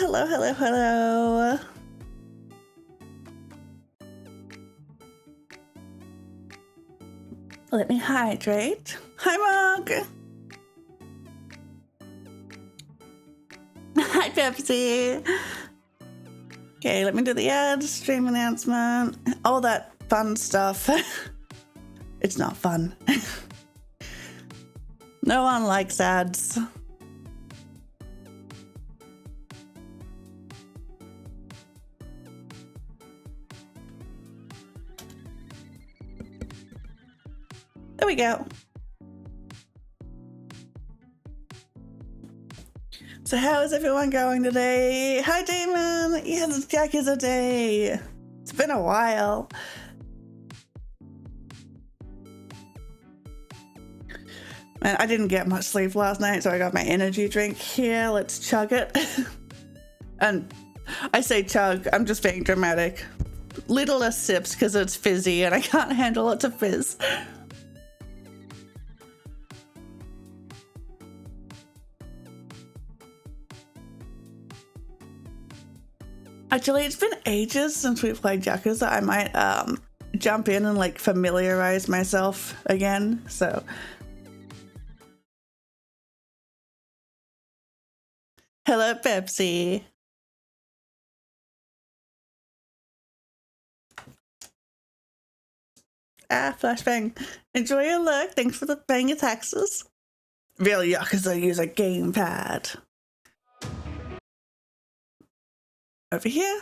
hello, hello, hello. Let me hydrate. Hi, Mark. Hi, Pepsi. Okay, let me do the ads, stream announcement, all that fun stuff. It's not fun. No one likes ads. There we go. So how is everyone going today? Hi, Damon. Yes, it's Yakuza Day. It's been a while. Man, I didn't get much sleep last night, so I got my energy drink here. Let's chug it. And I say chug, I'm just being dramatic. Littlest sips because it's fizzy and I can't handle lots of fizz. Actually, it's been ages since we played Yakuza. I might jump in and like familiarize myself again, so. Hello, Pepsi. Ah, flashbang. Enjoy your look. Thanks for paying your taxes. Real Yakuza use a gamepad. Over here.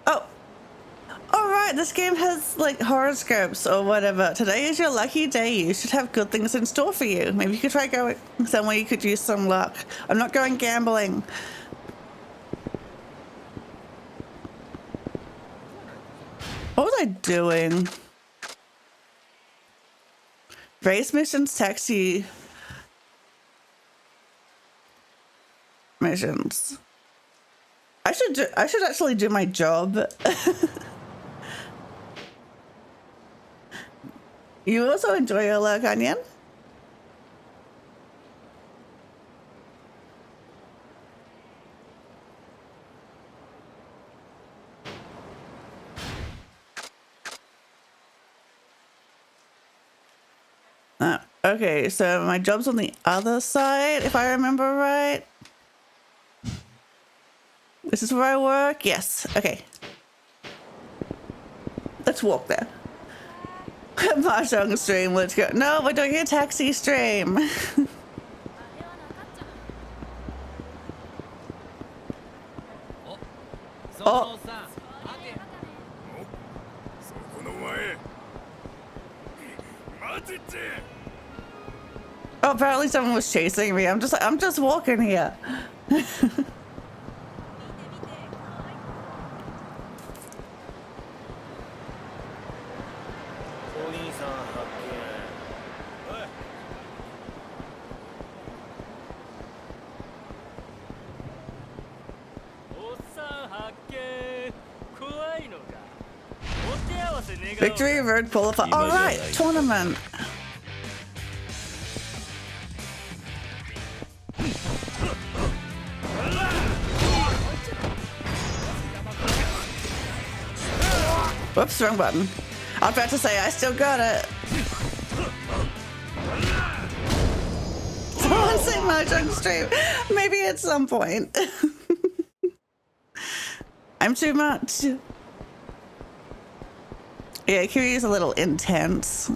Oh. Alright, this game has like horoscopes or whatever. Today is your lucky day. You should have good things in store for you. Maybe you could try going somewhere you could use some luck. I'm not going gambling. What was I doing? Race missions, taxi missions. I should actually do my job. You also enjoy your luck, Onion? Okay, so my job's on the other side, if I remember right. This is where I work? Yes, okay. Let's walk there. Mahjong stream, let's go. No, we're doing a taxi stream. Oh. Oh, apparently someone was chasing me. I'm just walking here. Victory Road qualify. All right, tournament. Whoops, wrong button. I was about to say I still got it. Someone say Mahjong stream. Maybe at some point. I'm too much. Yeah, Kiryu's a little intense.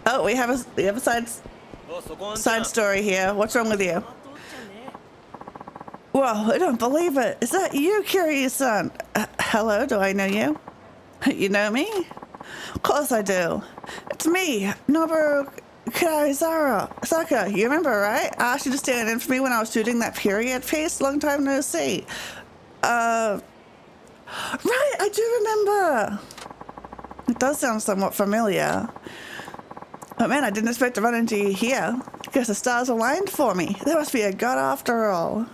Oh, we have a side story here. What's wrong with you? Whoa, I don't believe it. Is that you, Kiryu-san? Hello, do I know you? You know me? Of course I do. It's me, Nobuo okay, Saka, you remember, right? I asked you to stand in for me when I was shooting that period piece. Long time no see. Right, I do remember. It does sound somewhat familiar. Oh man, I didn't expect to run into you here. Guess the stars aligned for me. There must be a god after all.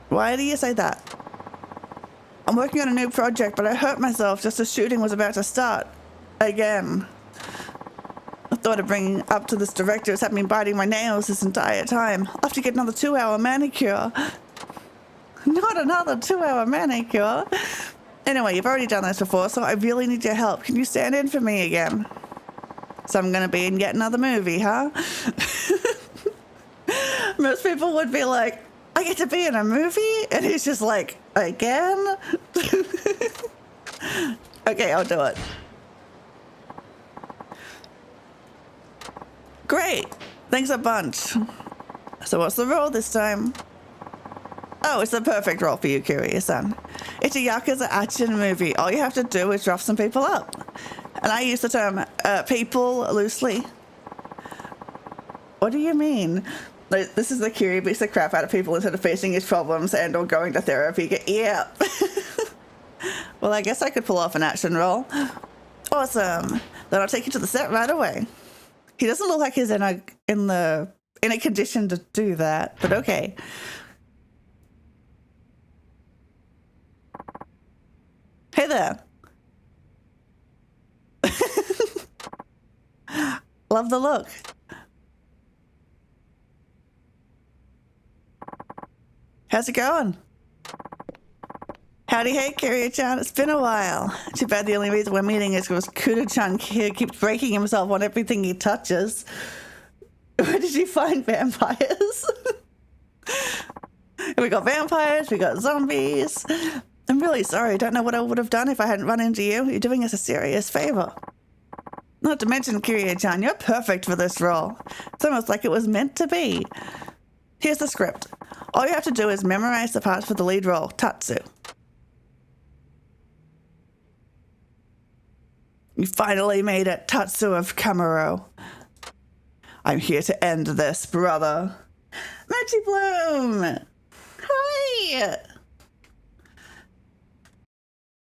Why do you say that? I'm working on a new project, but I hurt myself just as shooting was about to start. Again. I thought of bringing up to this director has had me biting my nails this entire time. I'll have to get another 2-hour manicure. Not another 2-hour manicure. Anyway, you've already done this before, so I really need your help. Can you stand in for me again? So I'm gonna be in yet another movie, huh? Most people would be like, I get to be in a movie? And he's just like, again? Okay, I'll do it. Great. Thanks a bunch. So what's the role this time? Oh, it's the perfect role for you, Kiryu-san. It's a Yakuza action movie. All you have to do is rough some people up. And I use the term people loosely. What do you mean? Like, this is the Kiryu beats the crap out of people instead of facing his problems and or going to therapy. Yeah. Well, I guess I could pull off an action role. Awesome. Then I'll take you to the set right away. He doesn't look like he's in a condition to do that, but okay. Hey there. Love the look. How's it going? Howdy, hey, Kiryu-chan. It's been a while. Too bad the only reason we're meeting is because Kudo-chan here keeps breaking himself on everything he touches. Where did you find vampires? We got vampires, we got zombies. I'm really sorry. Don't know what I would have done if I hadn't run into you. You're doing us a serious favor. Not to mention, Kiryu-chan, you're perfect for this role. It's almost like it was meant to be. Here's the script. All you have to do is memorize the parts for the lead role, Tatsu. You finally made it, Tatsu of Kamuro. I'm here to end this, brother. Magic Bloom! Hi!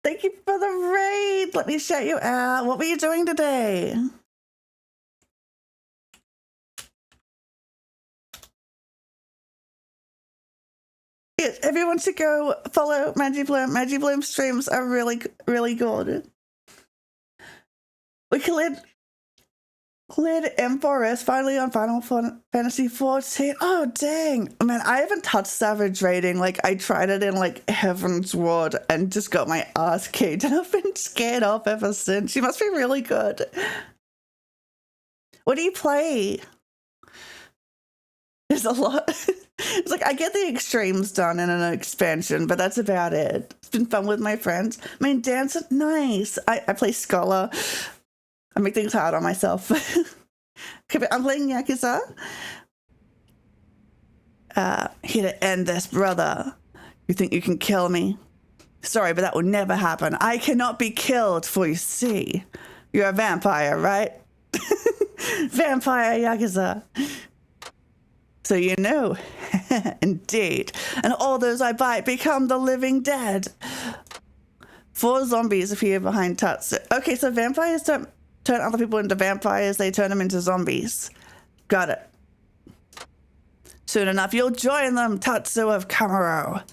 Thank you for the raid! Let me shout you out. What were you doing today? Yes, everyone should go follow Magic Bloom. Magic Bloom streams are really, really good. We cleared M4S finally on Final Fantasy XIV. Oh, dang. Man, I haven't touched Savage Raiding. Like, I tried it in, like, Heaven's Ward and just got my ass kicked. And I've been scared off ever since. She must be really good. What do you play? There's a lot. It's like, I get the extremes done in an expansion, but that's about it. It's been fun with my friends. I mean, dance is nice. I play Scholar. I make things hard on myself. I'm playing Yakuza. Here to end this, brother. You think you can kill me? Sorry, but that will never happen. I cannot be killed, for you see. You're a vampire, right? Vampire Yakuza. So you know. Indeed. And all those I bite become the living dead. 4 zombies appear behind Tatsu. Okay, so vampires don't turn other people into vampires, they turn them into zombies. Got it. Soon enough, you'll join them, Tatsu of Kamuro.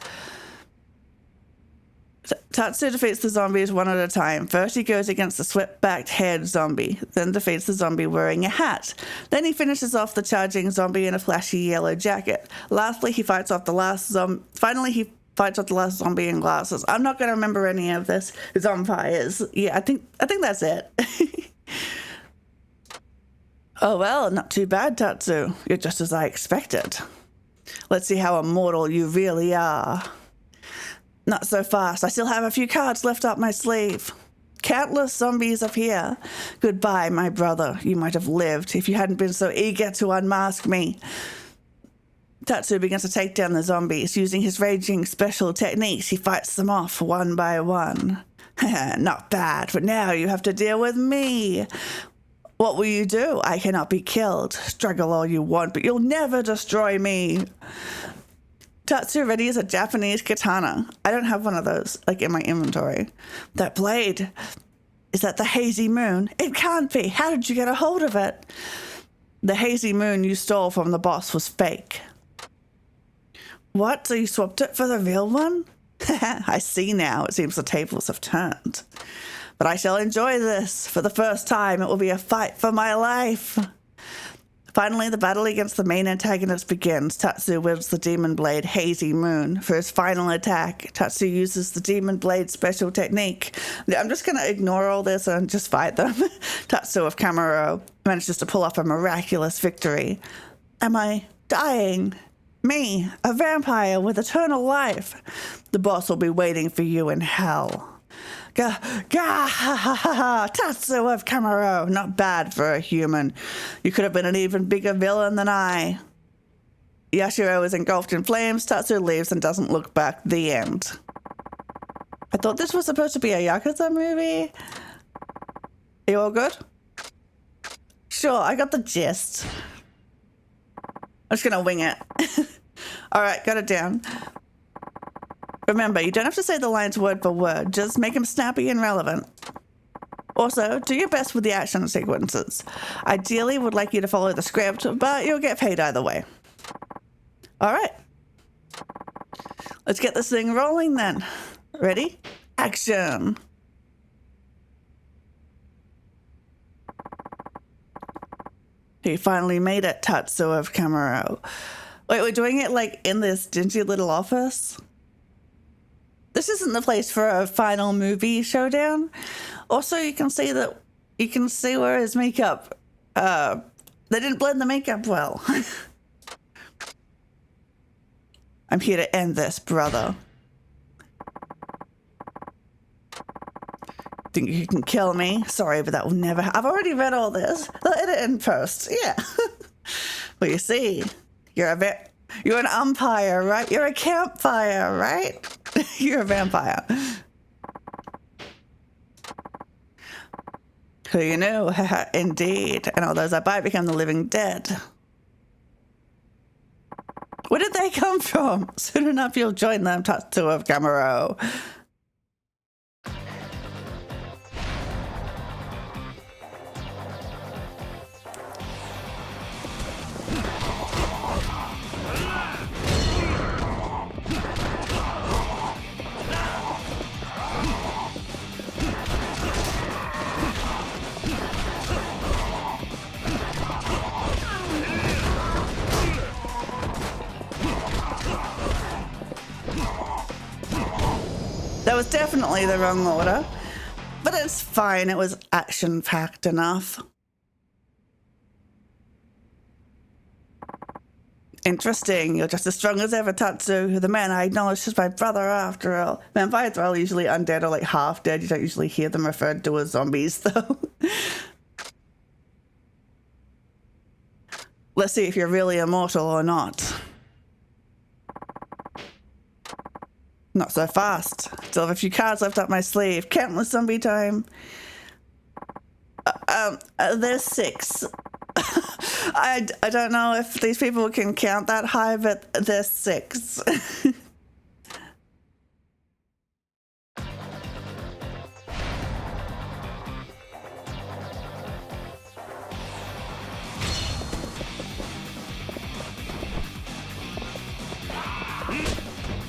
Tatsu defeats the zombies one at a time. First he goes against the swept-backed head zombie, then defeats the zombie wearing a hat. Then he finishes off the charging zombie in a flashy yellow jacket. Lastly, he fights off the last zombie. Finally, he fights off the last zombie in glasses. I'm not going to remember any of this. Vampires. Yeah, I think that's it. Oh well, not too bad, Tatsu. You're just as I expected. Let's see how immortal you really are. Not so fast. I still have a few cards left up my sleeve. Countless zombies appear. Goodbye, my brother. You might have lived if you hadn't been so eager to unmask me. Tatsu begins to take down the zombies. Using his raging special techniques, he fights them off one by one. Not bad, but now you have to deal with me. What will you do? I cannot be killed. Struggle all you want, but you'll never destroy me. Tatsu readies a Japanese katana. I don't have one of those, like, in my inventory. That blade, is that the hazy moon? It can't be. How did you get a hold of it? The hazy moon you stole from the boss was fake. What? So you swapped it for the real one? I see now. It seems the tables have turned. But I shall enjoy this. For the first time, it will be a fight for my life. Finally, the battle against the main antagonist begins. Tatsu wields the Demon Blade Hazy Moon. For his final attack, Tatsu uses the Demon Blade special technique. I'm just going to ignore all this and just fight them. Tatsu of Kamaro manages to pull off a miraculous victory. Am I dying? Me, a vampire with eternal life. The boss will be waiting for you in hell. Tatsu of Kamaro. Not bad for a human. You could have been an even bigger villain than I. Yashiro is engulfed in flames. Tatsu leaves and doesn't look back. The end. I thought this was supposed to be a Yakuza movie. Are you all good? Sure, I got the gist. I'm just gonna wing it. All right, got it down. Remember, you don't have to say the lines word for word. Just make them snappy and relevant. Also, do your best with the action sequences. Ideally, would like you to follow the script, but you'll get paid either way. All right. Let's get this thing rolling then. Ready? Action. He finally made it, Tatsu of Kamaro. Wait, we're doing it like in this dingy little office? This isn't the place for a final movie showdown. Also, you can see where his makeup, they didn't blend the makeup well. I'm here to end this, brother. Think you can kill me? Sorry, but that will never I've already read all this. They'll edit in post. Yeah. Well, you see, you're an umpire, right? You're a campfire, right? You're a vampire. Who you knew? Indeed. And all those I bite become the living dead. Where did they come from? Soon enough you'll join them, Tatsu of Kamaro. That was definitely the wrong order, but it's fine. It was action-packed enough. Interesting. You're just as strong as ever, Tatsu. The man I acknowledged as my brother after all. Vampires are all usually undead or like half dead. You don't usually hear them referred to as zombies, though. Let's see if you're really immortal or not. Not so fast. Still have a few cards left up my sleeve. Countless zombie time. There's 6. I don't know if these people can count that high, but there's 6.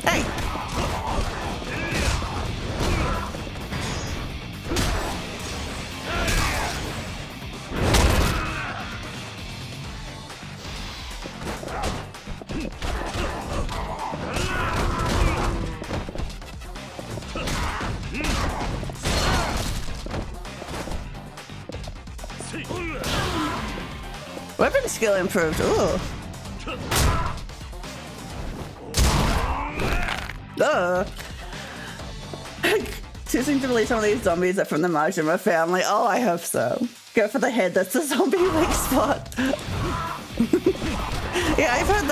Hey! Weapon skill improved. Ooh. Choosing to believe some of these zombies are from the Majima family. Oh, I hope so. Go for the head. That's the zombie weak spot. Yeah, I heard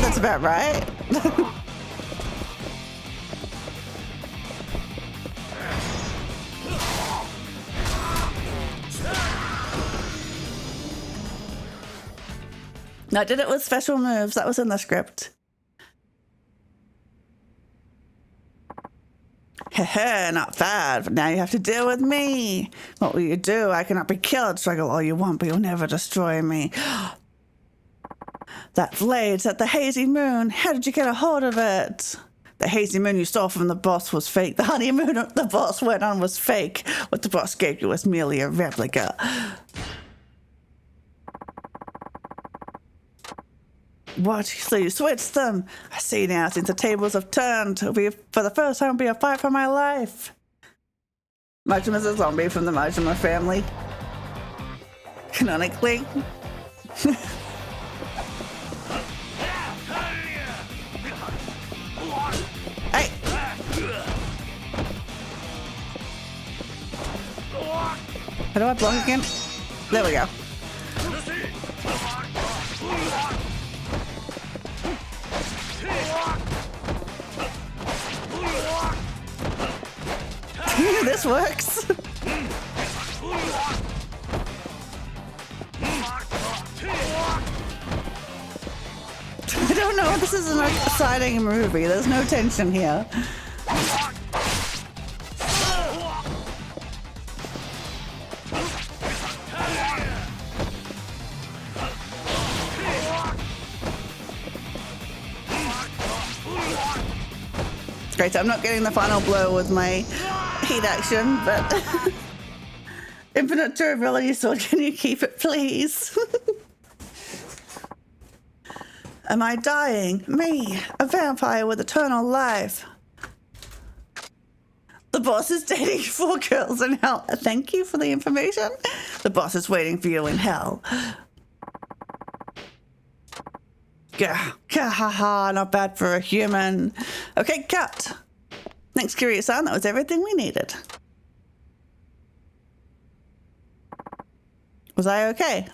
that's about right. I did it with special moves. That was in the script. Heh, not bad, but now you have to deal with me. What will you do? I cannot be killed. Struggle all you want, but you'll never destroy me. That blade's at the hazy moon. How did you get a hold of it? The hazy moon you stole from the boss was fake. The honeymoon the boss went on was fake. What the boss gave you was merely a replica. What? So you switched them? I see now, since the tables have turned. It'll be, for the first time, it'll be a fight for my life. Majima's a zombie from the Majima family. Canonically. Hey! How do I block again? There we go. This works. I don't know. This is an exciting movie. There's no tension here. Great, so I'm not getting the final blow with my heat action, but infinite durability sword, can you keep it, please? Am I dying? Me, a vampire with eternal life. The boss is dating 4 girls in hell. Thank you for the information. The boss is waiting for you in hell. Gah, ha ha, not bad for a human. Okay, cut. Thanks, Kiryu-san. That was everything we needed. Was I okay?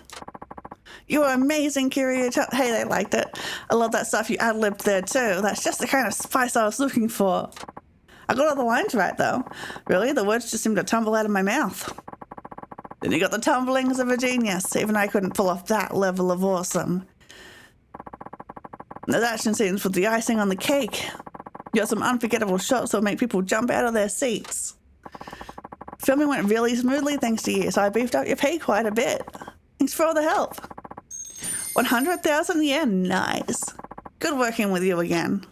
You were amazing, Kiryu. Hey, they liked it. I love that stuff you ad-libbed there too. That's just the kind of spice I was looking for. I got all the lines right though. Really, the words just seemed to tumble out of my mouth. Then you got the tumblings of a genius. Even I couldn't pull off that level of awesome. Those action scenes were the icing on the cake. You got some unforgettable shots that'll make people jump out of their seats. Filming went really smoothly thanks to you, so I beefed up your pay quite a bit. Thanks for all the help. 100,000 yen, nice. Good working with you again.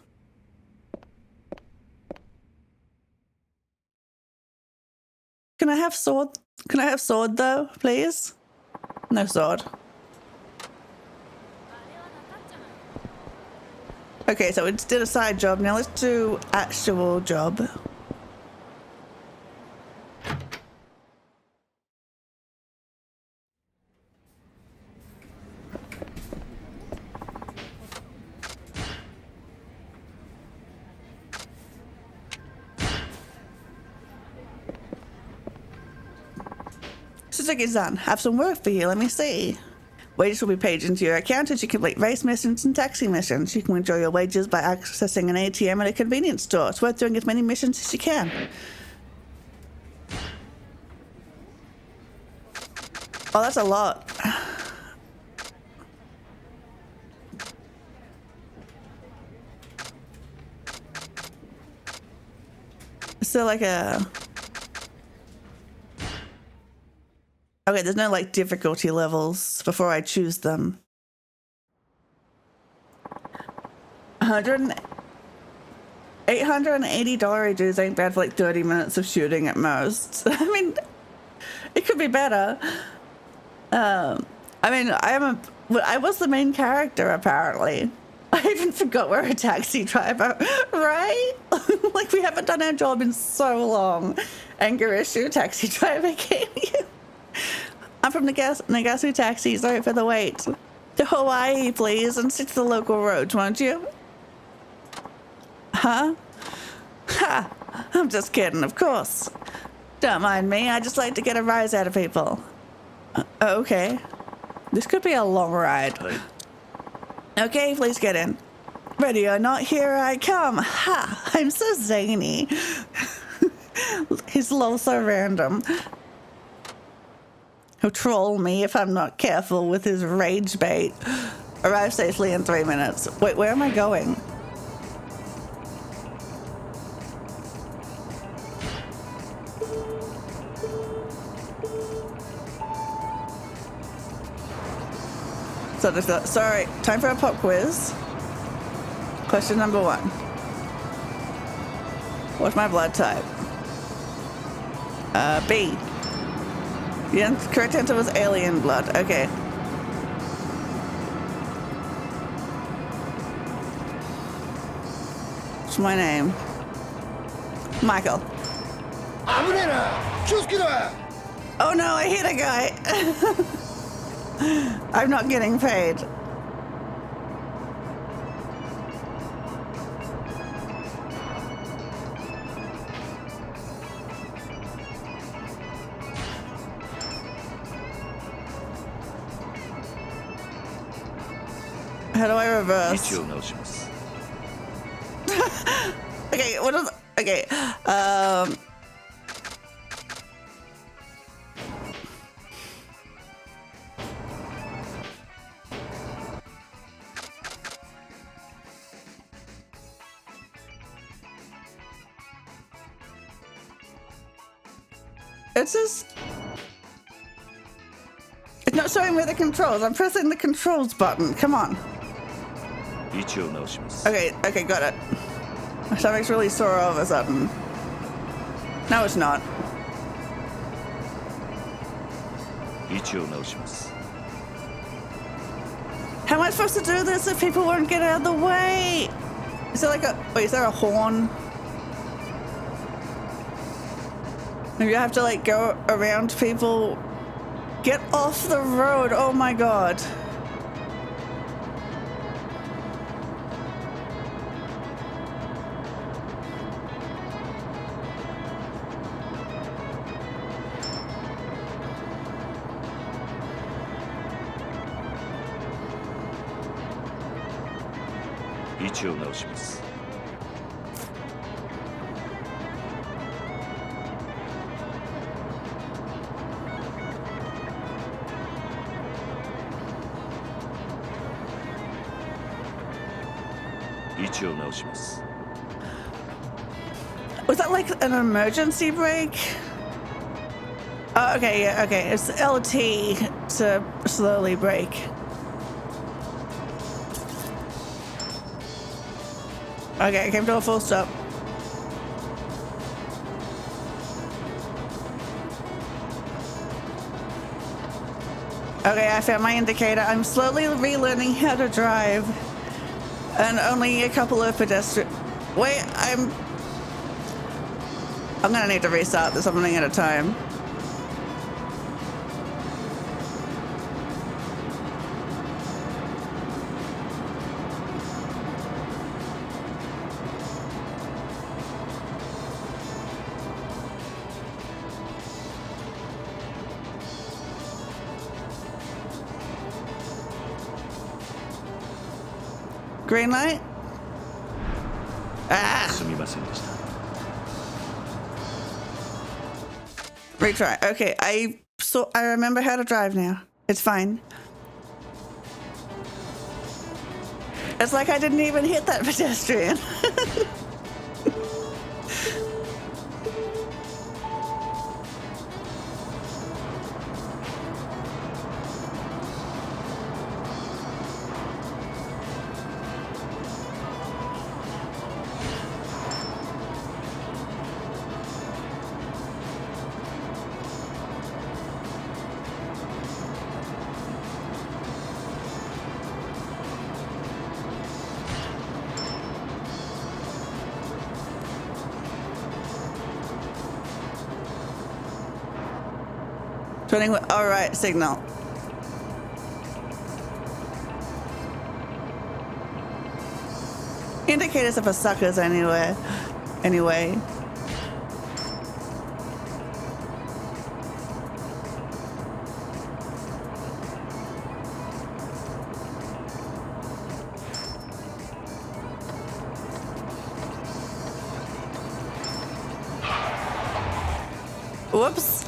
Can I have sword? Can I have sword though, please? No sword. Okay, so we just did a side job. Now let's do actual job. Suzuki-san, have some work for you. Let me see. Wages will be paid into your account as you complete race missions and taxi missions. You can enjoy your wages by accessing an ATM at a convenience store. It's worth doing as many missions as you can. Oh, that's a lot. Is there like a... Okay, there's no like difficulty levels before I choose them. $880 dues ain't bad for like 30 minutes of shooting at most. I mean, it could be better. I mean, I was the main character apparently. I even forgot we're a taxi driver, right? Like we haven't done our job in so long. Anger issue, taxi driver came here. I'm from Nagasu Taxi. Sorry for the wait. To Hawaii, please, and stick to the local roads, won't you? Huh? Ha! I'm just kidding, of course. Don't mind me. I just like to get a rise out of people. Okay. This could be a long ride. Okay, please get in. Ready or not, here I come. Ha! I'm so zany. He's lol so random. He'll troll me if I'm not careful with his rage bait. Arrive safely in 3 minutes. Wait, where am I going? So just, sorry, time for a pop quiz. Question number 1. What's my blood type? B. The correct answer was alien blood. Okay. What's my name? Michael. Oh no, I hit a guy. I'm not getting paid. How do I reverse? Okay, what is... Okay, it's just... It's not showing me the controls. I'm pressing the controls button. Come on. Okay, got it. My stomach's really sore all of a sudden. No, it's not. How am I supposed to do this if people won't get out of the way? Is there like a... Wait, is there a horn? Maybe I have to like go around people. Get off the road. Oh my god. Was that like an emergency brake? Oh, okay, yeah, okay. It's LT to slowly brake. Okay, I came to a full stop. Okay, I found my indicator. I'm slowly relearning how to drive. And only a couple of pedestrians. Wait, I'm gonna need to restart this. I'm running out of time. Green light? Ah! Retry. Okay, I remember how to drive now. It's fine. It's like I didn't even hit that pedestrian. All right, signal. Indicators are for suckers anyway. Anyway. Whoops.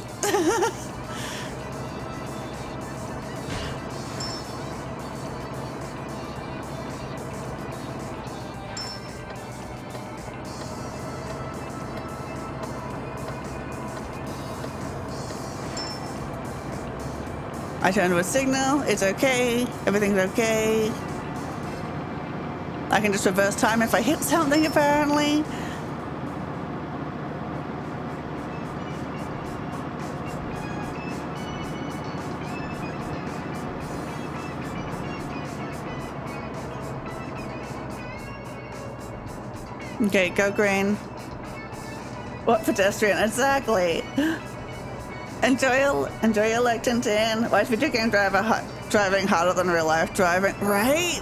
I turn to a signal. It's okay. Everything's okay. I can just reverse time if I hit something, apparently. Okay, go green. What pedestrian? Exactly. Enjoy your lectin tin. Why is video game driving harder than real life driving? Right?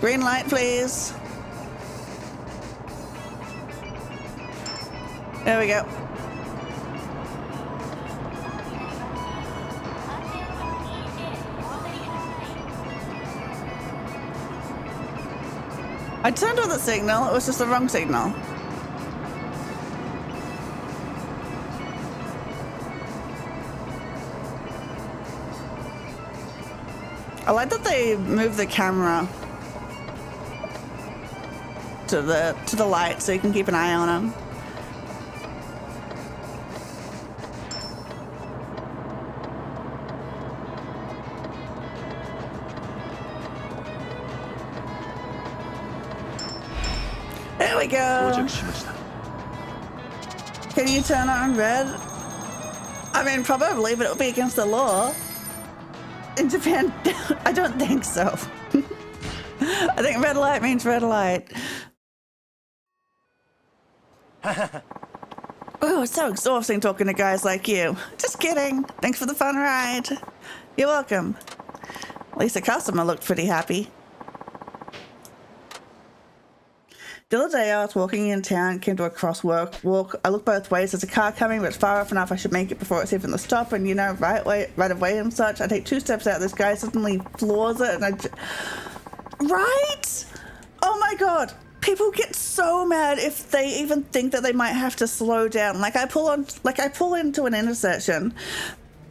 Green light, please. There we go. I turned on the signal, it was just the wrong signal. I like that they move the camera to the light so you can keep an eye on them. There we go. Can you turn on red? I mean, probably, but it would be against the law. In Japan, I don't think so. I think red light means red light. Oh, it's so exhausting talking to guys like you. Just kidding. Thanks for the fun ride. You're welcome. At least the customer looked pretty happy. The other day I was walking in town, came to a crosswalk. I looked both ways. There's a car coming, but it's far off enough I should make it before it's even the stop. And you know, right of way and such. I take 2 steps out. This guy suddenly floors it, and right? Oh my god! People get so mad if they even think that they might have to slow down. Like I pull into an intersection,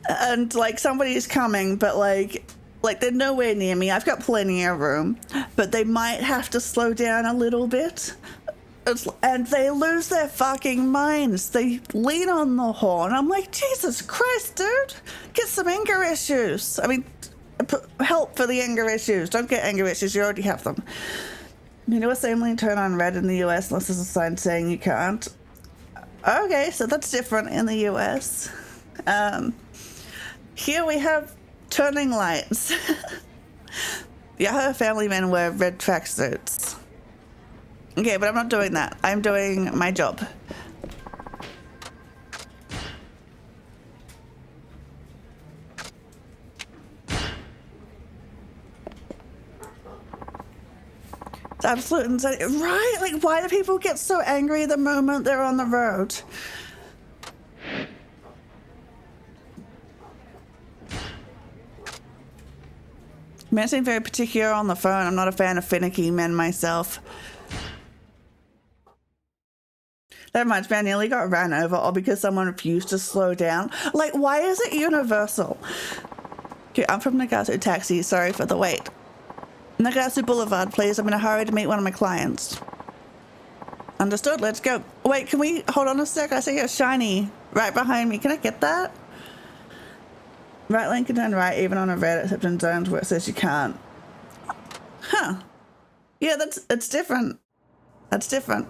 and like somebody's coming, but like they're nowhere near me. I've got plenty of room, but they might have to slow down a little bit. And they lose their fucking minds. They lean on the horn. I'm like, Jesus Christ, dude. Get some anger issues. I mean, help for the anger issues. Don't get anger issues. You already have them. You know, assembly turn on red in the US unless there's a sign saying you can't. Okay, so that's different in the US. Here we have turning lights. Yeah, her family men wear red tracksuits. Okay, but I'm not doing that. I'm doing my job. It's absolute insanity. Right? Like, why do people get so angry the moment they're on the road? Men seem very particular on the phone. I'm not a fan of finicky men myself. That reminds me, I nearly got ran over all because someone refused to slow down. Like, why is it universal? Okay, I'm from Nagasu Taxi. Sorry for the wait. Nagasu Boulevard, please. I'm in a hurry to meet one of my clients. Understood. Let's go. Wait, can we hold on a sec? I see a shiny right behind me. Can I get that? Right lane can turn right even on a red except in zones where it says you can't. Huh. Yeah, it's different. That's different.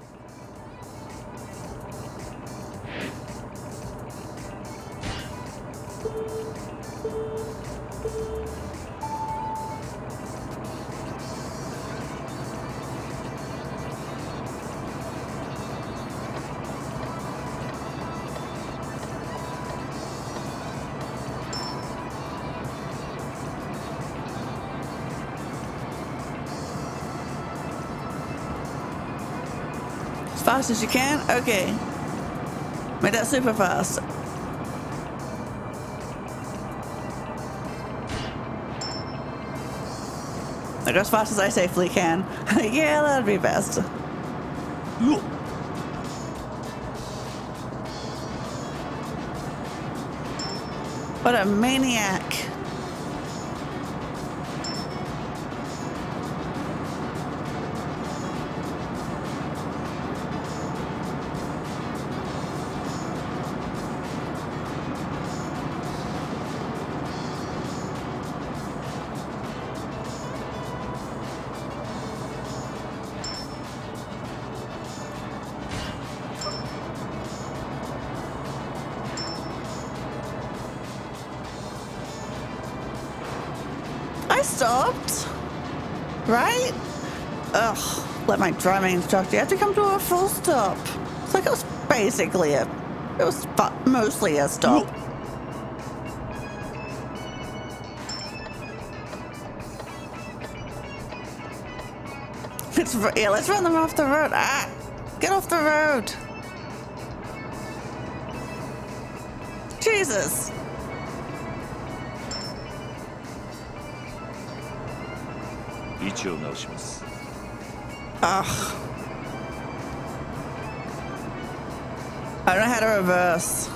Fast as you can? Okay. Make that super fast. I go as fast as I safely can. Yeah, that'd be best. What a maniac. stopped. Right? Ugh. Let my driving instructor have to come to a full stop. It's like it was basically it was mostly a stop. Let's run them off the road. Ah, get off the road. Jesus. Ugh. I don't know how to reverse.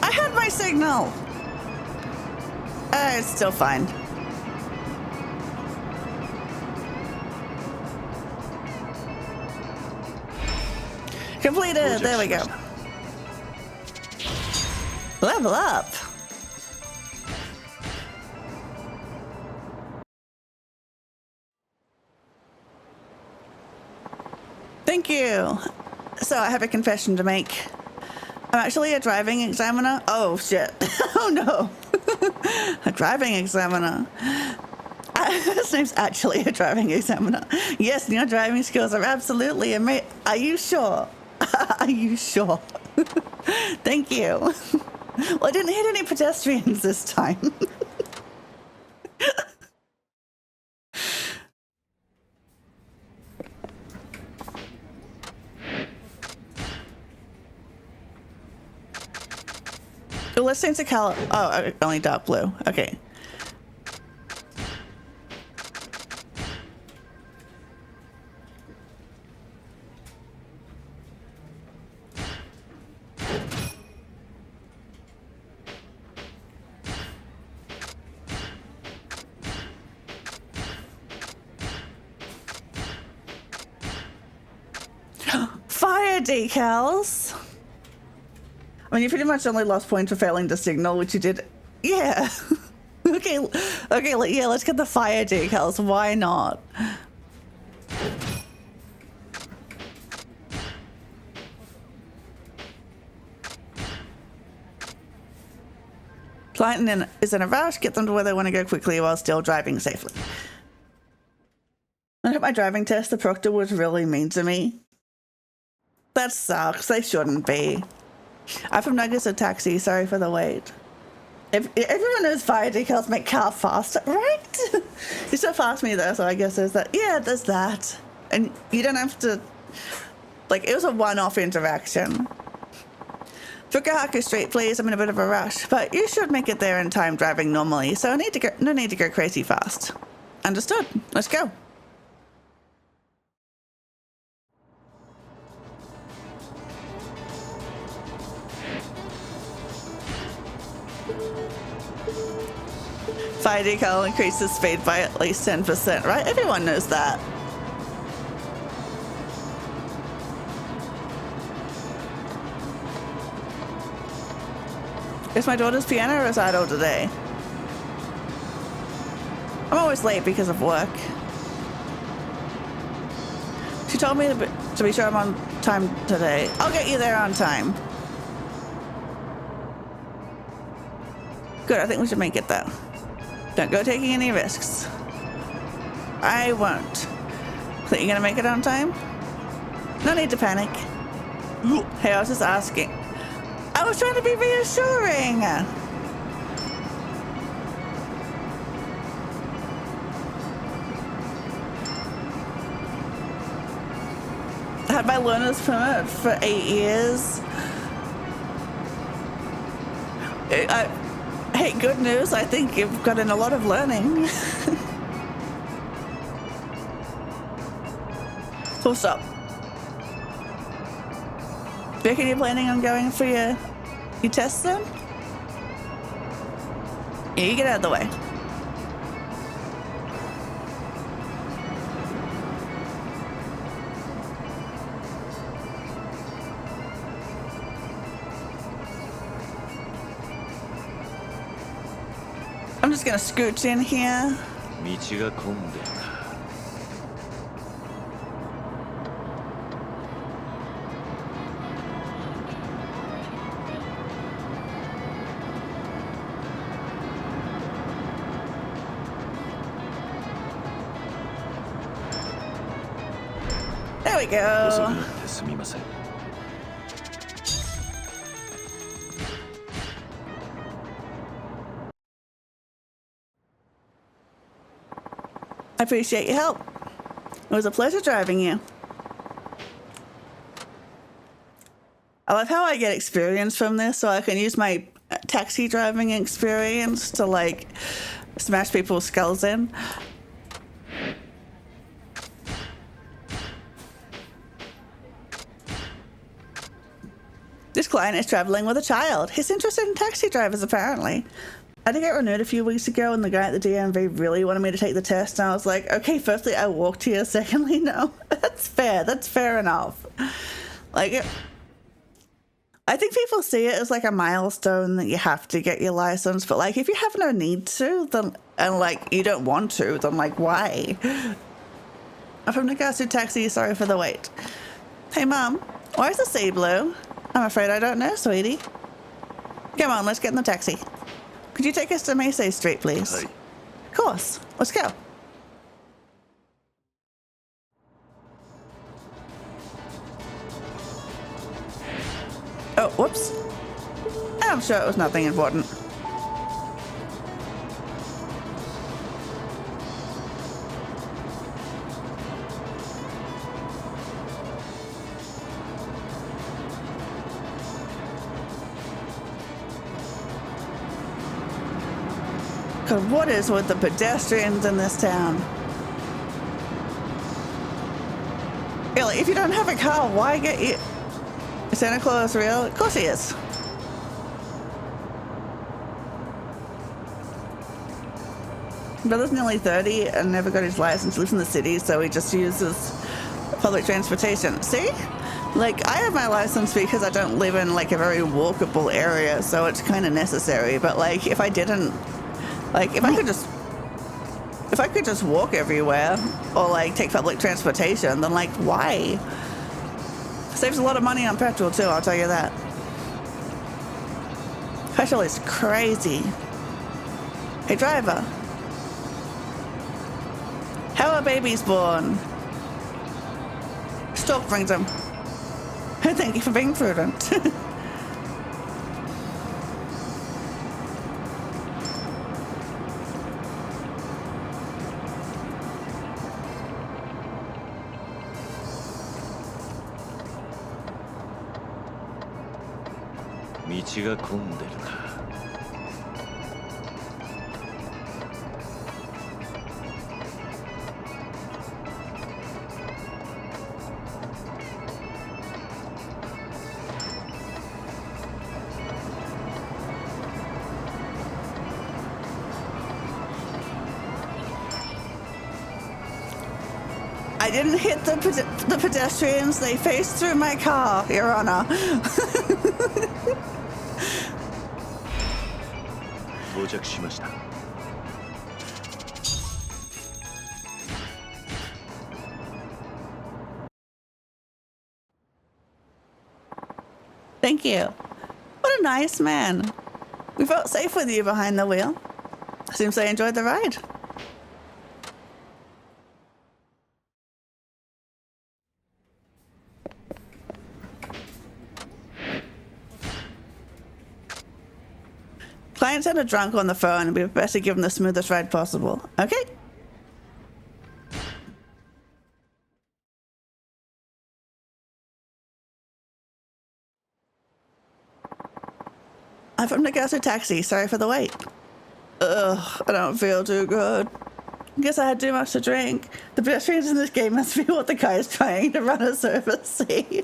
I had my signal. It's still fine. Completed. There we go. Level up. Thank you. So I have a confession to make. I'm actually a driving examiner. Oh shit. Oh no. A driving examiner. His name's actually a driving examiner. Yes, your driving skills are absolutely amazing. Are you sure? Are you sure? Thank you. Well, I didn't hit any pedestrians this time. Oh, let's change the color. Oh, only dark blue. Okay. Fire decals. I mean, you pretty much only lost points for failing to signal, which you did. Yeah. Okay, yeah, let's get the fire decals. Why not? Client is in a rush. Get them to where they want to go quickly while still driving safely. I hope my driving test, the proctor was really mean to me. That sucks. They shouldn't be. I'm from Nuggets of Taxi. Sorry for the wait. If everyone knows fire decals make car faster, right? You still fast me though, so I guess there's that. Yeah, there's that. And you don't have to, like, it was a one-off interaction. Fukuhaka Street, please. I'm in a bit of a rush, but you should make it there in time driving normally, so no need to go crazy fast. Understood. Let's go. Fire decal increases speed by at least 10%, right? Everyone knows that. Is my daughter's piano recital today? I'm always late because of work. She told me to be sure I'm on time today. I'll get you there on time. Good, I think we should make it though. Don't go taking any risks. I won't. Think you're gonna make it on time? No need to panic. Hey, I was just asking. I was trying to be reassuring. I had my learner's permit for 8 years. Hey, good news. I think you've gotten a lot of learning. Full stop. Reckon you're planning on going for your test then? Yeah, you get out of the way. I'm just gonna scooch in here. There we go. I appreciate your help. It was a pleasure driving you. I love how I get experience from this, so I can use my taxi driving experience to like smash people's skulls in. This client is traveling with a child. He's interested in taxi drivers, apparently. I did get renewed a few weeks ago, and the guy at the DMV really wanted me to take the test, and I was like, okay, firstly, I walked here. Secondly, no. That's fair. That's fair enough. Like, I think people see it as like a milestone that you have to get your license, but like, if you have no need to, then, and like, you don't want to, then like, why? I'm from Nagasu Taxi. Sorry for the wait. Hey, Mom, why is the sea blue? I'm afraid I don't know, sweetie. Come on, let's get in the taxi. Could you take us to Meisei Street, please? Hey. Of course. Let's go. Oh, whoops. I'm sure it was nothing important. God, what is with the pedestrians in this town? Really, if you don't have a car, why get you... Is Santa Claus real? Of course he is. Brother's nearly 30 and never got his license. Lives in the city, so he just uses public transportation. See? Like, I have my license because I don't live in like a very walkable area, so it's kind of necessary. But like, if I didn't, like, if I could just walk everywhere or like take public transportation, then like, why? Saves a lot of money on petrol too, I'll tell you that. Petrol is crazy. Hey, driver. How are babies born? Stork brings them. Thank you for being prudent. I didn't hit the pedestrians. They faced through my car, Your Honor. Thank you. What a nice man. We felt safe with you behind the wheel. Seems they enjoyed the ride. Client said a drunk on the phone and we better give him the smoothest ride possible. Okay. I'm from Nagasu Taxi. Sorry for the wait. Ugh, I don't feel too good. Guess I had too much to drink. The pedestrians in this game must be what the guy is trying to run a service. See?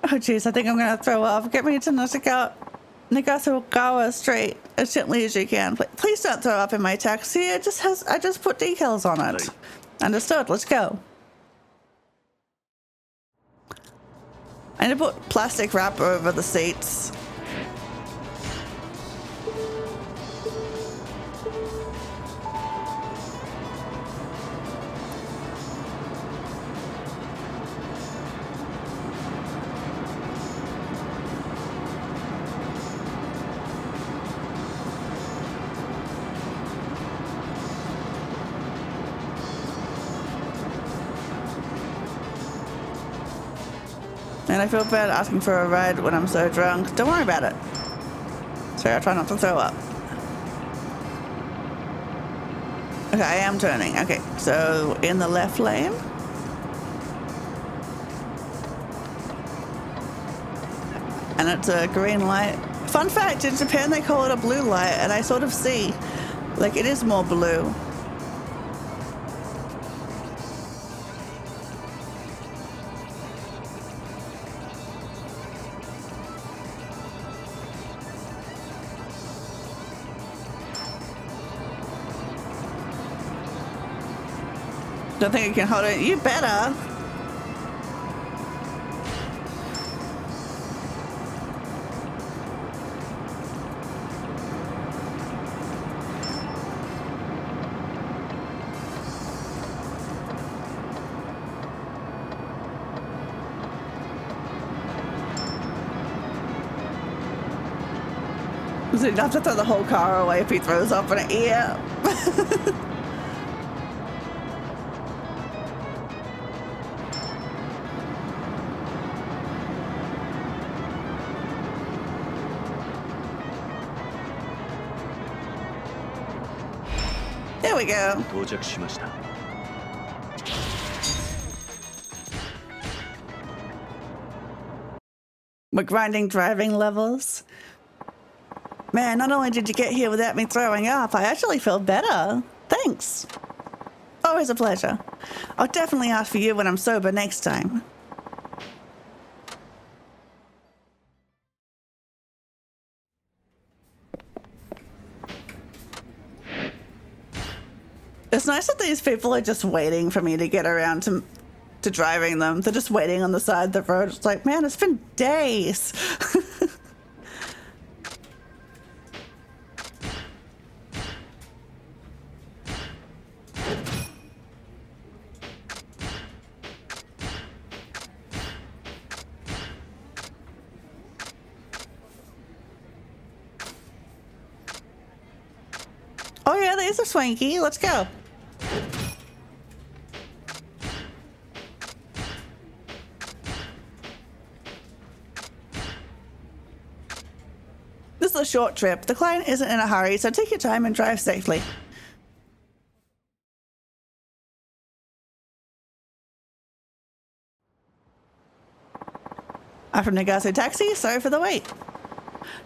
Oh jeez, I think I'm gonna throw up. Get me to Nagasugawa Street as gently as you can. Please don't throw up in my taxi. I just put decals on it. Understood. Let's go. I need to put plastic wrap over the seats. And I feel bad asking for a ride when I'm so drunk. Don't worry about it. Sorry, I'll try not to throw up. Okay, I am turning. Okay, so in the left lane. And it's a green light. Fun fact, in Japan they call it a blue light, and I sort of see, like, it is more blue. Don't think I can hold it. You better. So you'd have to throw the whole car away if he throws up in it. Yeah. There we go. We're grinding driving levels. Man, not only did you get here without me throwing up, I actually feel better. Thanks. Always a pleasure. I'll definitely ask for you when I'm sober next time. It's nice that these people are just waiting for me to get around to driving them. They're just waiting on the side of the road. It's like, man, it's been days. Oh yeah, these are swanky. Let's go. This is a short trip. The client isn't in a hurry, so take your time and drive safely. I'm from Nagase Taxi. Sorry for the wait.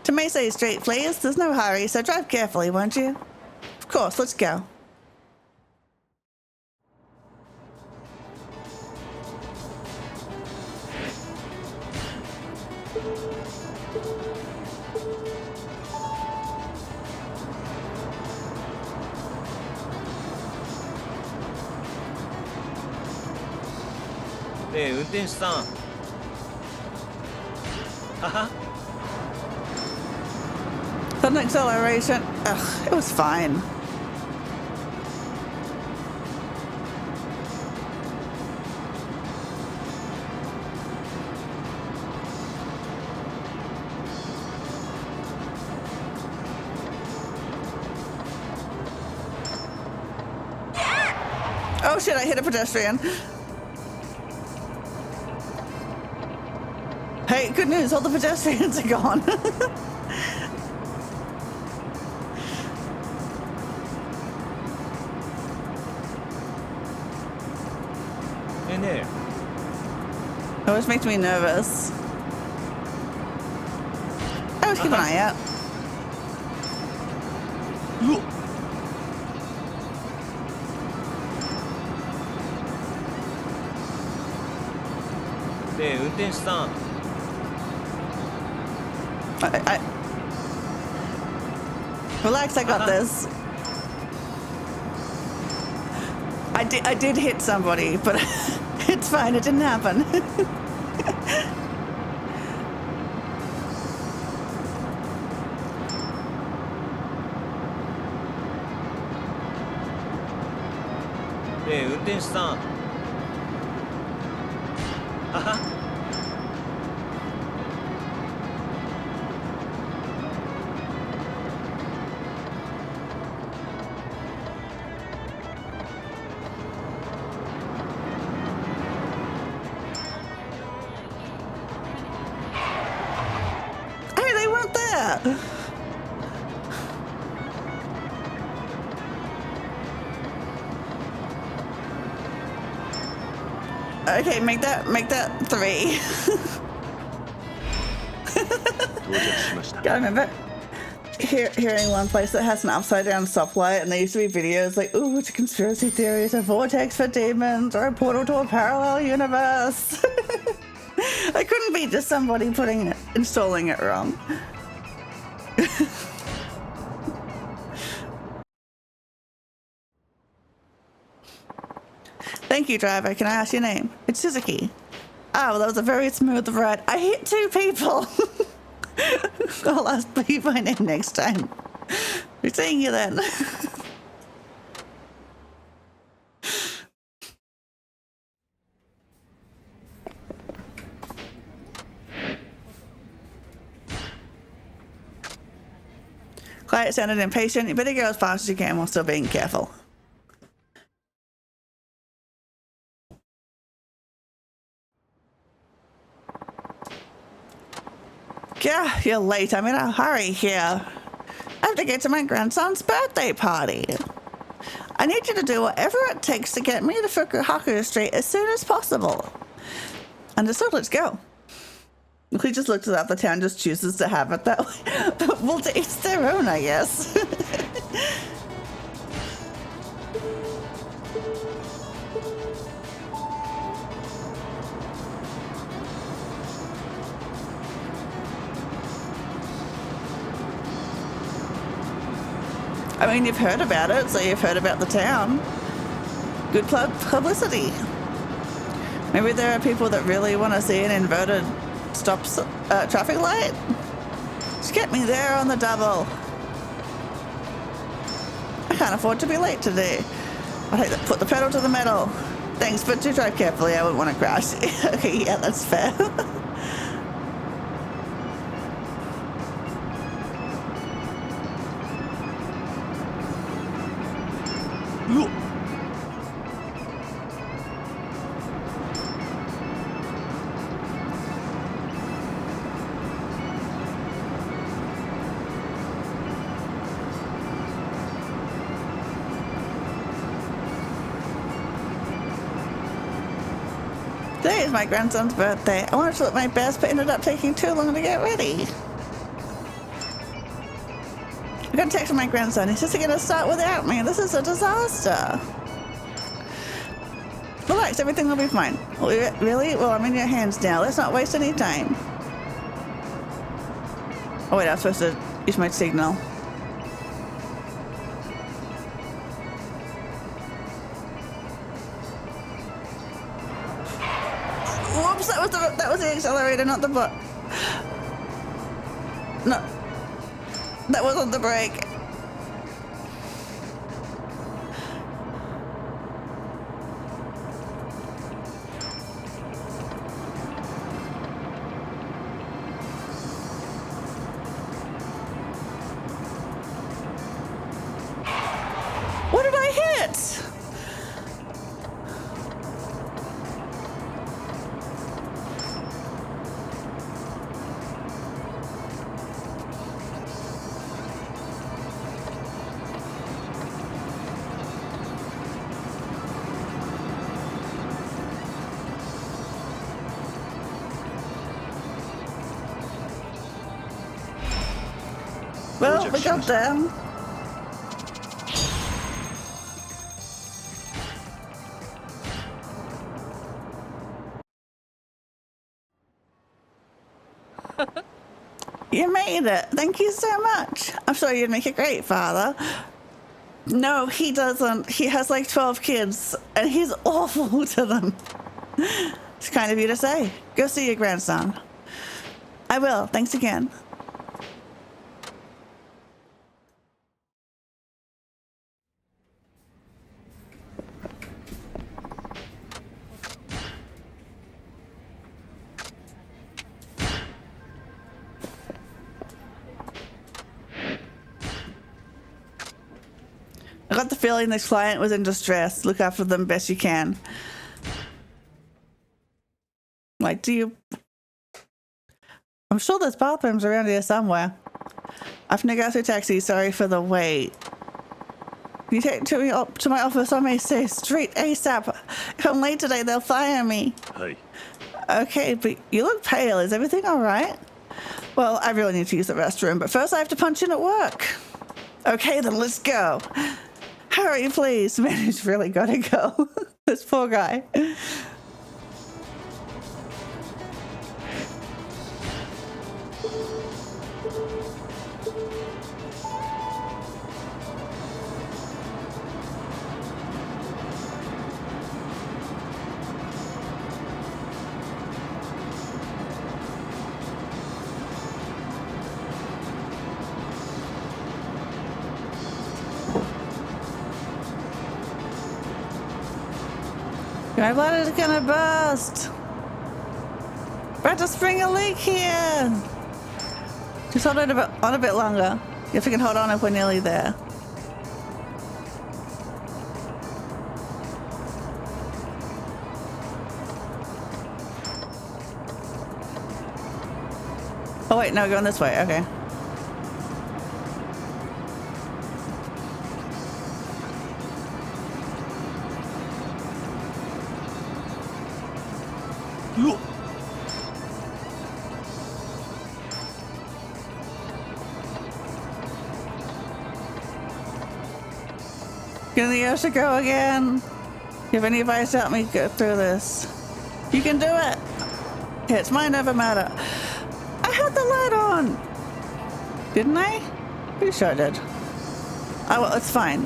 To Meisei Street, please. There's no hurry, so drive carefully, won't you? Of course, let's go. Hey, 運転手さん。はは。 Sudden acceleration. Ugh, it was fine. Oh shit, I hit a pedestrian. Hey, good news, all the pedestrians are gone. It always makes me nervous. I always keep an eye out. Hey, 運転手さん。 Relax, I got this. I did hit somebody, but it's fine, it didn't happen. Hey, 運転手さん。はは。 Oh Yeah. Okay, make that 3. 到着しました。 Gotta remember hearing one place that has an upside down stoplight, and there used to be videos like, ooh, it's a conspiracy theory, it's a vortex for demons or a portal to a parallel universe. I couldn't be just somebody installing it wrong. Thank you, driver. Can I ask your name? It's Suzuki. Oh, well, that was a very smooth ride. I hit 2 people. I'll ask you my name next time. We're seeing you then. Client sounded impatient. You better go as fast as you can while still being careful. Yeah, you're late. I'm in a hurry here. I have to get to my grandson's birthday party. I need you to do whatever it takes to get me to Fukuhaku Street as soon as possible. Understood, let's go. He just looks it up. The town just chooses to have it that way. Well, to each their own, I guess. I mean, you've heard about it, so you've heard about the town. Good publicity. Maybe there are people that really want to see an inverted traffic light. Just get me there on the double. I can't afford to be late today. I'll put the pedal to the metal. Thanks, but do drive carefully. I wouldn't want to crash. Okay, yeah, that's fair. Today is my grandson's birthday. I wanted to look my best, but ended up taking too long to get ready. I got a text from my grandson. He says he's going to start without me. This is a disaster. Relax, everything will be fine. Really? Well, I'm in your hands now. Let's not waste any time. Oh wait, I was supposed to use my signal. Whoops, that was the accelerator, not the butt. No. That wasn't the brake. What did I hit? Well, we got them. You made it. Thank you so much. I'm sure you'd make a great father. No, he doesn't. He has like 12 kids, and he's awful to them. It's kind of you to say. Go see your grandson. I will. Thanks again. I got the feeling this client was in distress. Look after them best you can. Like, I'm sure there's bathrooms around here somewhere. Afternoon taxi, sorry for the wait. Can you take to me up to my office on May 6th Street ASAP? If I'm late today, they'll fire me. Hey. Okay, but you look pale. Is everything all right? Well, I really need to use the restroom, but first I have to punch in at work. Okay, then let's go. Hurry, please. Man, he's really gotta go. This poor guy. My bladder's gonna burst. About to spring a leak here. Just hold it on a bit longer. If we can hold on if we're nearly there. Oh wait, no, going this way. Okay. Can the Yoshi go again? You have any advice to help me get through this? You can do it! It's mine, never matter. I had the light on! Didn't I? Pretty sure I did. Oh, well, it's fine.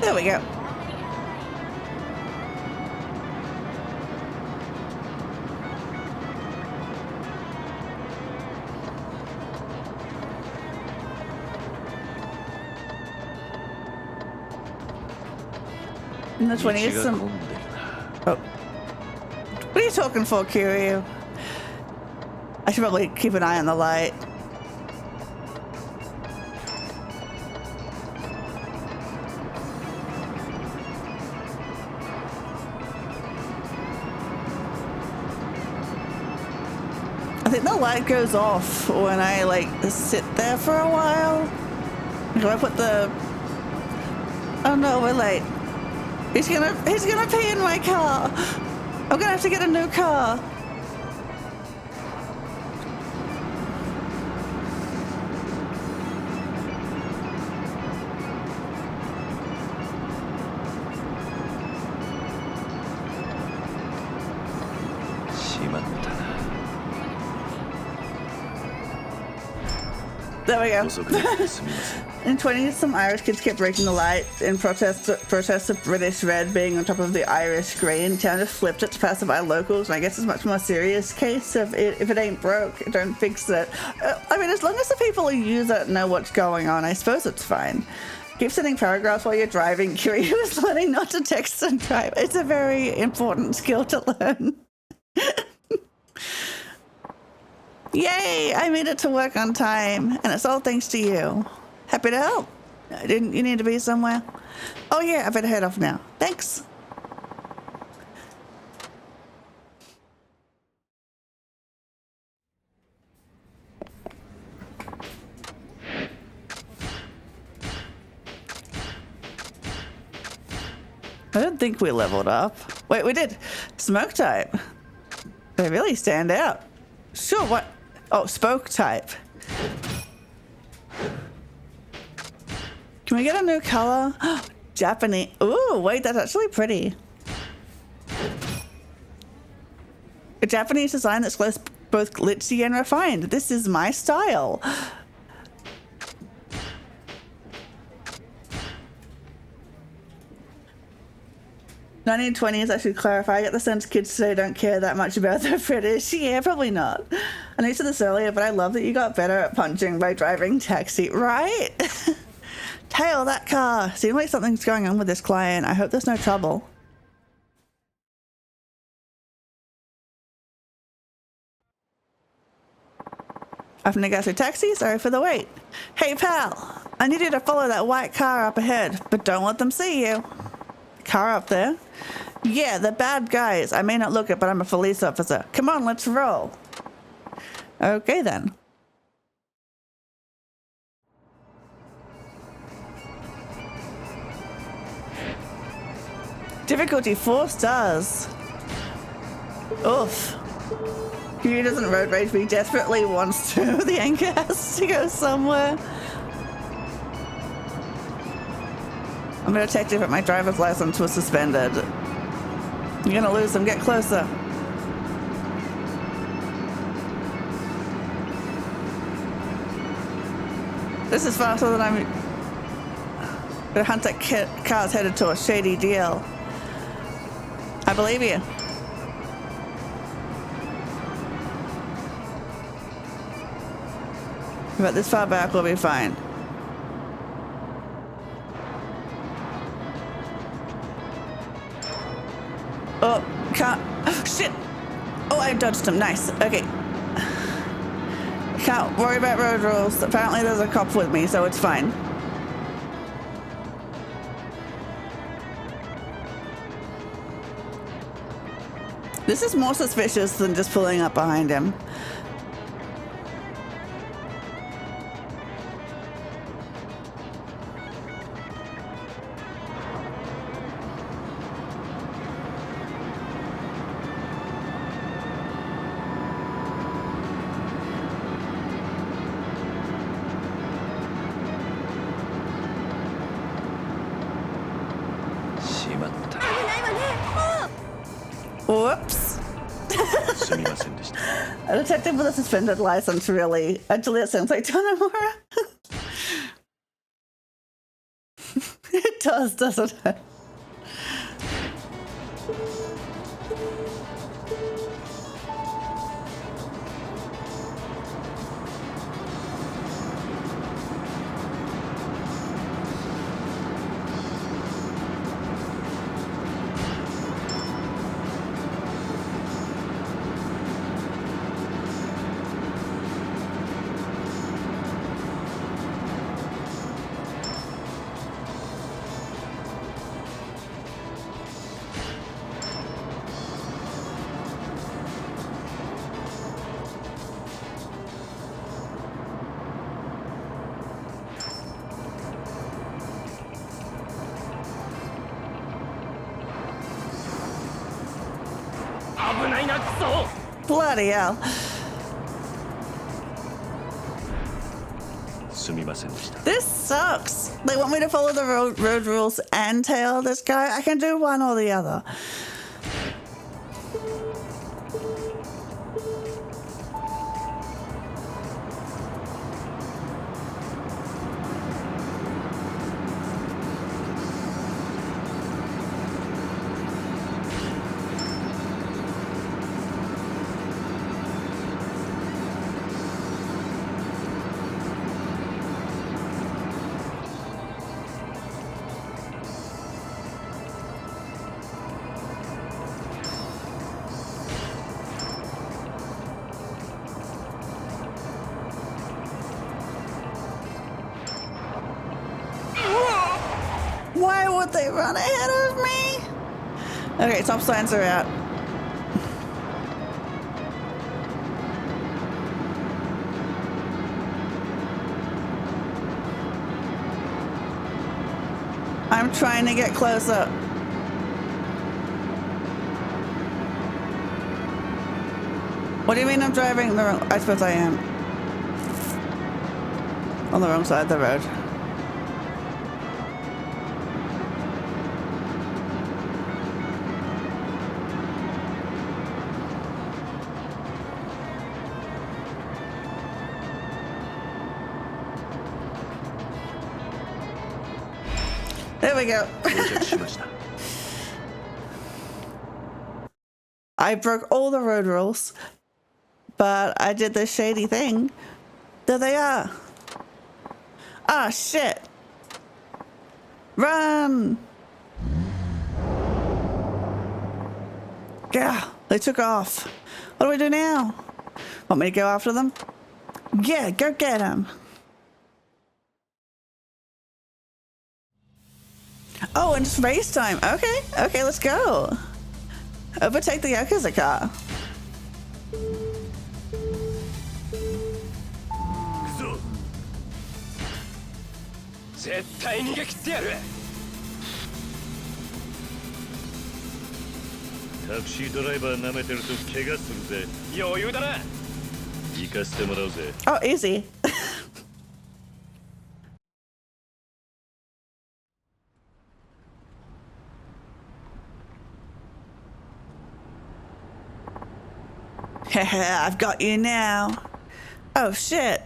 There we go. And the 20 is some... Oh. What are you talking for, Kiryu? I should probably keep an eye on the light. I think the light goes off when I like sit there for a while. Do I put the... Oh no, we're late. He's gonna pee in my car. I'm gonna have to get a new car. There we go. In 20s, some Irish kids kept breaking the light in protest of British red being on top of the Irish green. Town just flipped it to pacify locals, and I guess it's a much more serious case of if it ain't broke, don't fix it. I mean, as long as the people who use it know what's going on, I suppose it's fine. Keep sending paragraphs while you're driving. Kiryu is learning not to text and drive. It's a very important skill to learn. Yay! I made it to work on time, and it's all thanks to you. Happy to help. Didn't you need to be somewhere? Oh yeah, I better head off now. Thanks. I don't think we leveled up. Wait, we did. Smoke type. They really stand out. Sure, what? Oh, spoke type. Can we get a new color? Japanese. Ooh, wait, that's actually pretty. A Japanese design that's both glitzy and refined. This is my style. 1920s, I should clarify. I get the sense kids today don't care that much about their British. Yeah, probably not. I said this earlier, but I love that you got better at punching by driving taxi, right? Tail that car. Seems like something's going on with this client. I hope there's no trouble. Having to go through taxi? Sorry for the wait. Hey pal, I need you to follow that white car up ahead, but don't let them see you. Car up there? Yeah, the bad guys. I may not look it, but I'm a police officer. Come on, let's roll. Okay then. Difficulty 4 stars. Oof. He doesn't road rage, but he desperately wants to. The anchor has to go somewhere. I'm gonna check if my driver's license was suspended. You're gonna lose them. Get closer. This is faster than I'm gonna hunt that car's headed to a shady deal. I believe you. But this far back will be fine. Oh, can't. Oh, shit! Oh, I dodged him. Nice. Okay. Can't worry about road rules. Apparently there's a cop with me, so it's fine. This is more suspicious than just pulling up behind him. Whoops. A detective with a suspended license, really. Actually, that sounds like Tanamura. It does, doesn't it? Bloody hell. This sucks. They want me to follow the road rules and tail this guy. I can do one or the other. Why would they run ahead of me? Okay, stop signs are out. I'm trying to get closer. What do you mean I'm driving the wrong? I suppose I am. On the wrong side of the road. There we go. I broke all the road rules, but I did this shady thing. There they are. Ah, shit. Run! Yeah, they took off. What do we do now? Want me to go after them? Yeah, go get them. Oh, and it's race time. Okay, let's go. Overtake the Yakuza car. 絶対逃げ切ってやる。タクシードライバー舐めてると怪我するぜ。余裕だな。行かせてもらうぜ。 Oh, easy. I've got you now. Oh shit.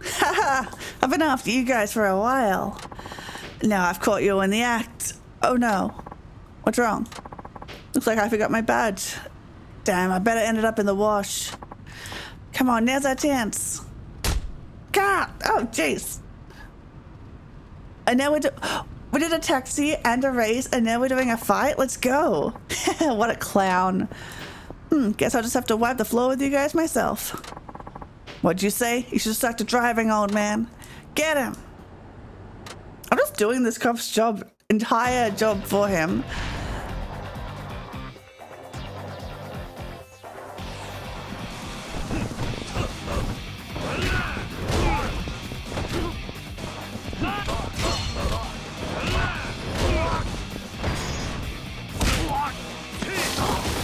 Haha, I've been after you guys for a while. Now I've caught you in the act. Oh no. What's wrong? Looks like I forgot my badge. Damn, I bet it ended up in the wash. Come on, now's our chance. God! Oh, jeez. And now we did a taxi and a race, and now we're doing a fight? Let's go. What a clown. Guess I'll just have to wipe the floor with you guys myself. What'd you say? You should start to driving, old man. Get him. I'm just doing this cop's entire job for him.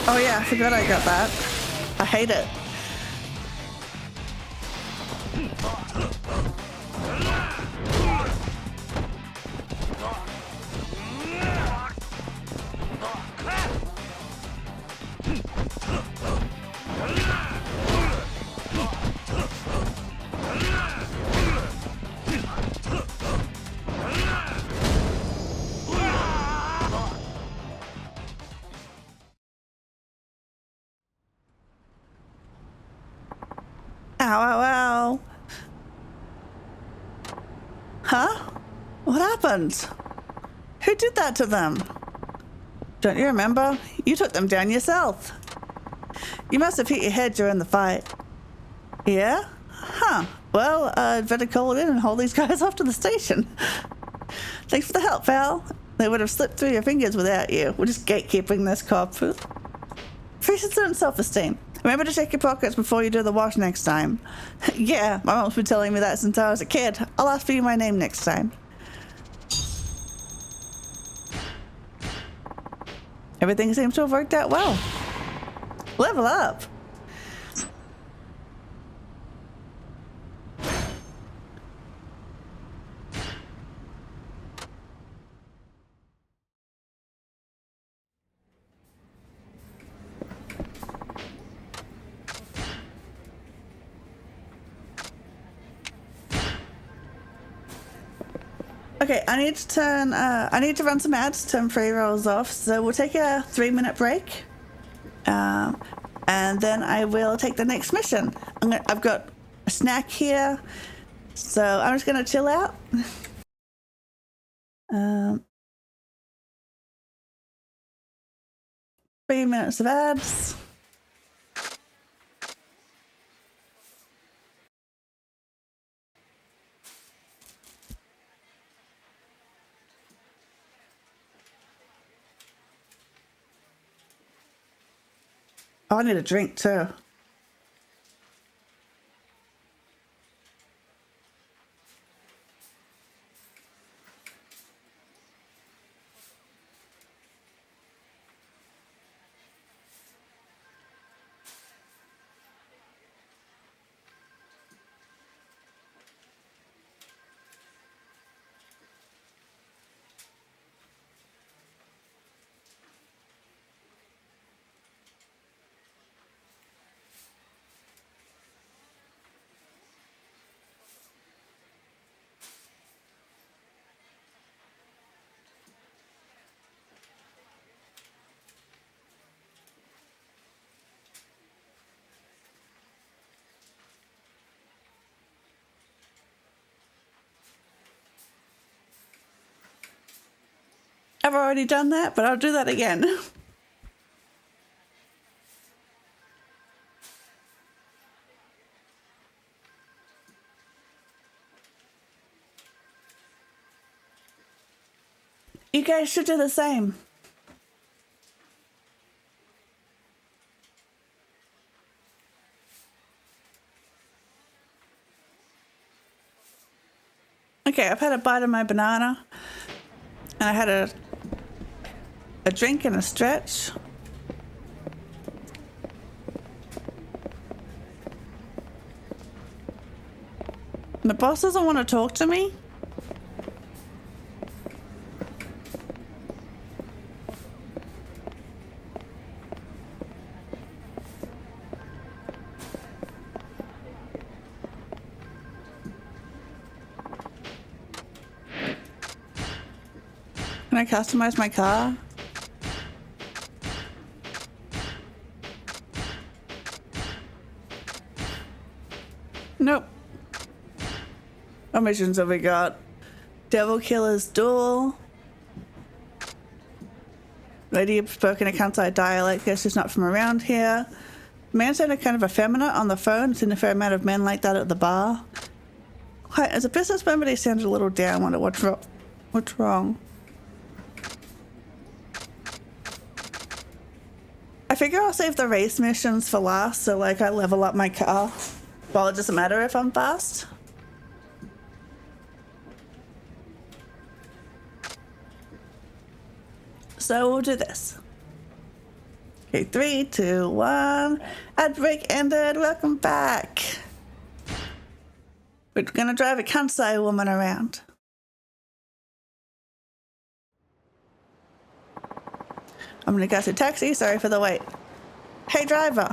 Oh yeah, I forgot I got that. I hate it. Ow, ow, ow. Huh? What happened? Who did that to them? Don't you remember? You took them down yourself. You must have hit your head during the fight. Yeah? Huh. Well, I'd better call it in and haul these guys off to the station. Thanks for the help, pal. They would have slipped through your fingers without you. We're just gatekeeping this cop. Face certain self-esteem. Remember to check your pockets before you do the wash next time. Yeah, my mom's been telling me that since I was a kid. I'll ask for you my name next time. Everything seems to have worked out well. Level up. Okay, I need to run some ads, turn free rolls off, so we'll take a 3-minute break. And then I will take the next mission. I've got a snack here, so I'm just gonna chill out. 3 minutes of ads. Oh, I need a drink too. I've already done that, but I'll do that again. You guys should do the same. Okay, I've had a bite of my banana, and I had a drink and a stretch. The boss doesn't want to talk to me? Can I customize my car? Nope. What missions have we got? Devil Killer's Duel. Lady spoken a Kansai dialect. Guess she's not from around here. Man sounded kind of effeminate on the phone. Seen a fair amount of men like that at the bar. Hi, as a businessman, but he sounded a little down. Wonder what's wrong. I figure I'll save the race missions for last, so like I level up my car. Well, it doesn't matter if I'm fast. So we'll do this. Okay, 3, 2, 1. Ad break ended. Welcome back. We're gonna drive a Kansai woman around. I'm gonna get a taxi. Sorry for the wait. Hey driver,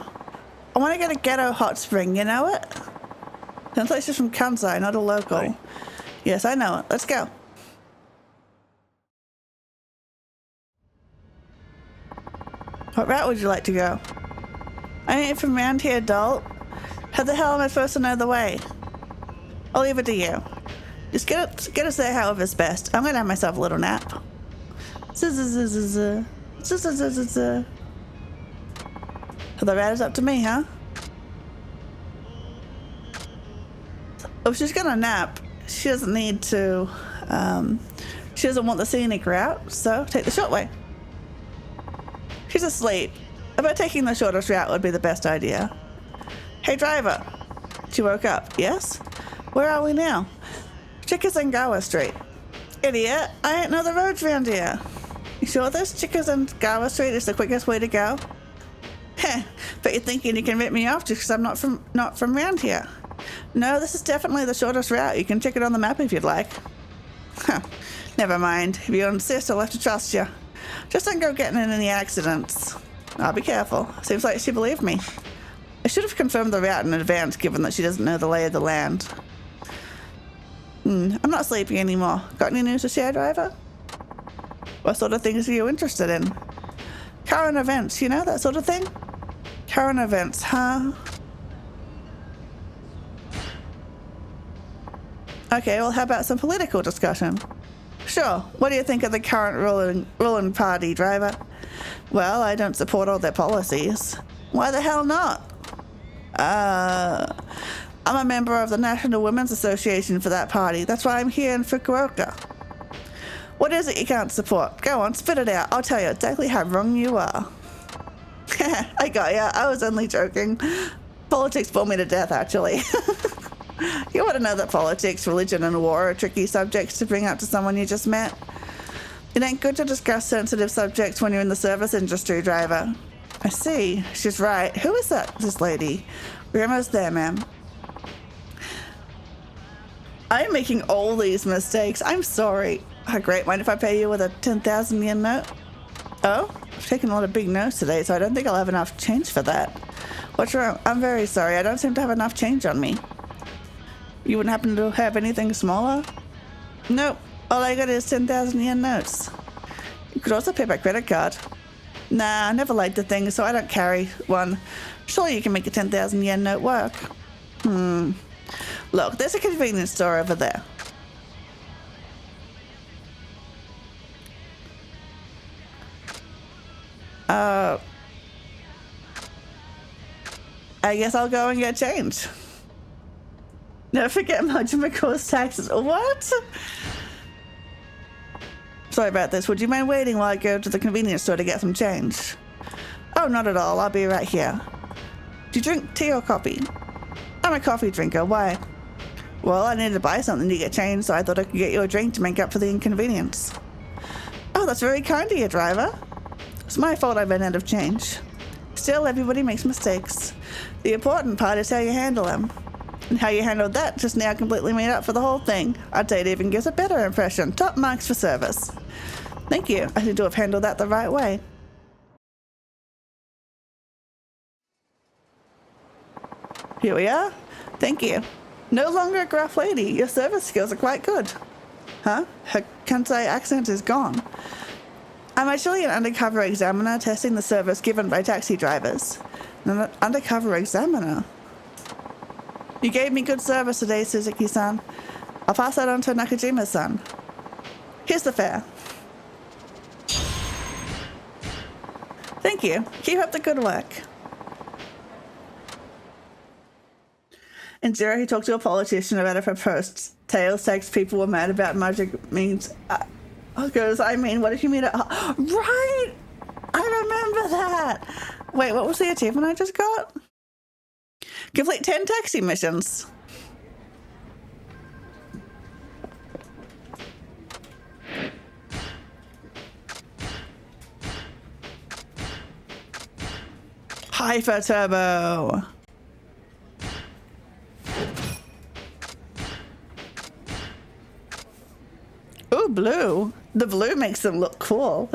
I want to get a ghetto hot spring. You know it? Sounds like she's from Kansai, not a local. Hi. Yes, I know it. Let's go. What route would you like to go? I ain't from around here, adult. How the hell am I supposed to know the way? I'll leave it to you. Just get us there however's best. I'm gonna have myself a little nap. So the route is up to me, huh? Oh, she's gonna nap. She doesn't need to, she doesn't want the scenic route, so take the short way. She's asleep. I bet taking the shortest route would be the best idea. Hey driver. She woke up, yes? Where are we now? Chikazengawa Street. Idiot, I ain't know the roads around here. You sure this Chikazengawa Street is the quickest way to go? Heh, but you're thinking you can rip me off just because I'm not from around here. No, this is definitely the shortest route. You can check it on the map if you'd like. Huh, never mind. If you insist, I'll have to trust you. Just don't go getting in any accidents. I'll be careful. Seems like she believed me. I should have confirmed the route in advance, given that she doesn't know the lay of the land. I'm not sleepy anymore. Got any news to share, driver? What sort of things are you interested in? Current events, you know, that sort of thing? Current events, huh? Okay, well, how about some political discussion? Sure. What do you think of the current ruling party, driver? Well, I don't support all their policies. Why the hell not? I'm a member of the National Women's Association for that party. That's why I'm here in Fukuoka. What is it you can't support? Go on, spit it out. I'll tell you exactly how wrong you are. I got ya. I was only joking. Politics bore me to death, actually. You ought to know that politics, religion, and war are tricky subjects to bring up to someone you just met. It ain't good to discuss sensitive subjects when you're in the service industry, driver. I see. She's right. Who is this lady? We're almost there, ma'am. I'm making all these mistakes. I'm sorry. Oh, great. Mind if I pay you with a 10,000 yen note? Oh? I've taken a lot of big notes today, so I don't think I'll have enough change for that. What's wrong? I'm very sorry. I don't seem to have enough change on me. You wouldn't happen to have anything smaller? Nope. All I got is 10,000 yen notes. You could also pay by credit card. Nah, I never liked the thing, so I don't carry one. Surely you can make a 10,000 yen note work. Look, there's a convenience store over there. I guess I'll go and get change. Never forget Mojo taxes. What? Sorry about this. Would you mind waiting while I go to the convenience store to get some change? Oh, not at all. I'll be right here. Do you drink tea or coffee? I'm a coffee drinker. Why? Well, I needed to buy something to get change, so I thought I could get you a drink to make up for the inconvenience. Oh, that's very kind of you, driver. It's my fault I've been out of change. Still, everybody makes mistakes. The important part is how you handle them. And how you handled that just now completely made up for the whole thing. I'd say it even gives a better impression. Top marks for service. Thank you. I seem to have handled that the right way. Here we are. Thank you. No longer a gruff lady. Your service skills are quite good. Huh? Her Kansai accent is gone. I'm actually an undercover examiner testing the service given by taxi drivers. An undercover examiner? You gave me good service today, Suzuki-san. I'll pass that on to Nakajima-san. Here's the fare. Thank you. Keep up the good work. In Zero, he talked to a politician about a proposed sales tax people were mad about magic means. Goes, I mean, what if you mean it? Right! I remember that! Wait, what was the achievement I just got? Complete 10 taxi missions. Hyper Turbo. Ooh, blue. The blue makes them look cool.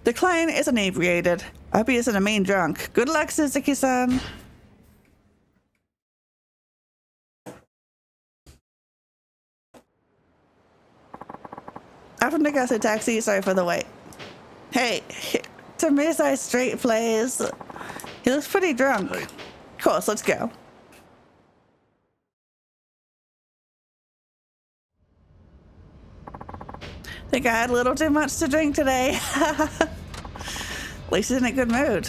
The client is inebriated. I hope he isn't a mean drunk. Good luck, Suzuki-san. After Nagase taxi, sorry for the wait. Hey, to Misai Street, please. He looks pretty drunk. Of course, let's go. Think I had a little too much to drink today. At least he's in a good mood.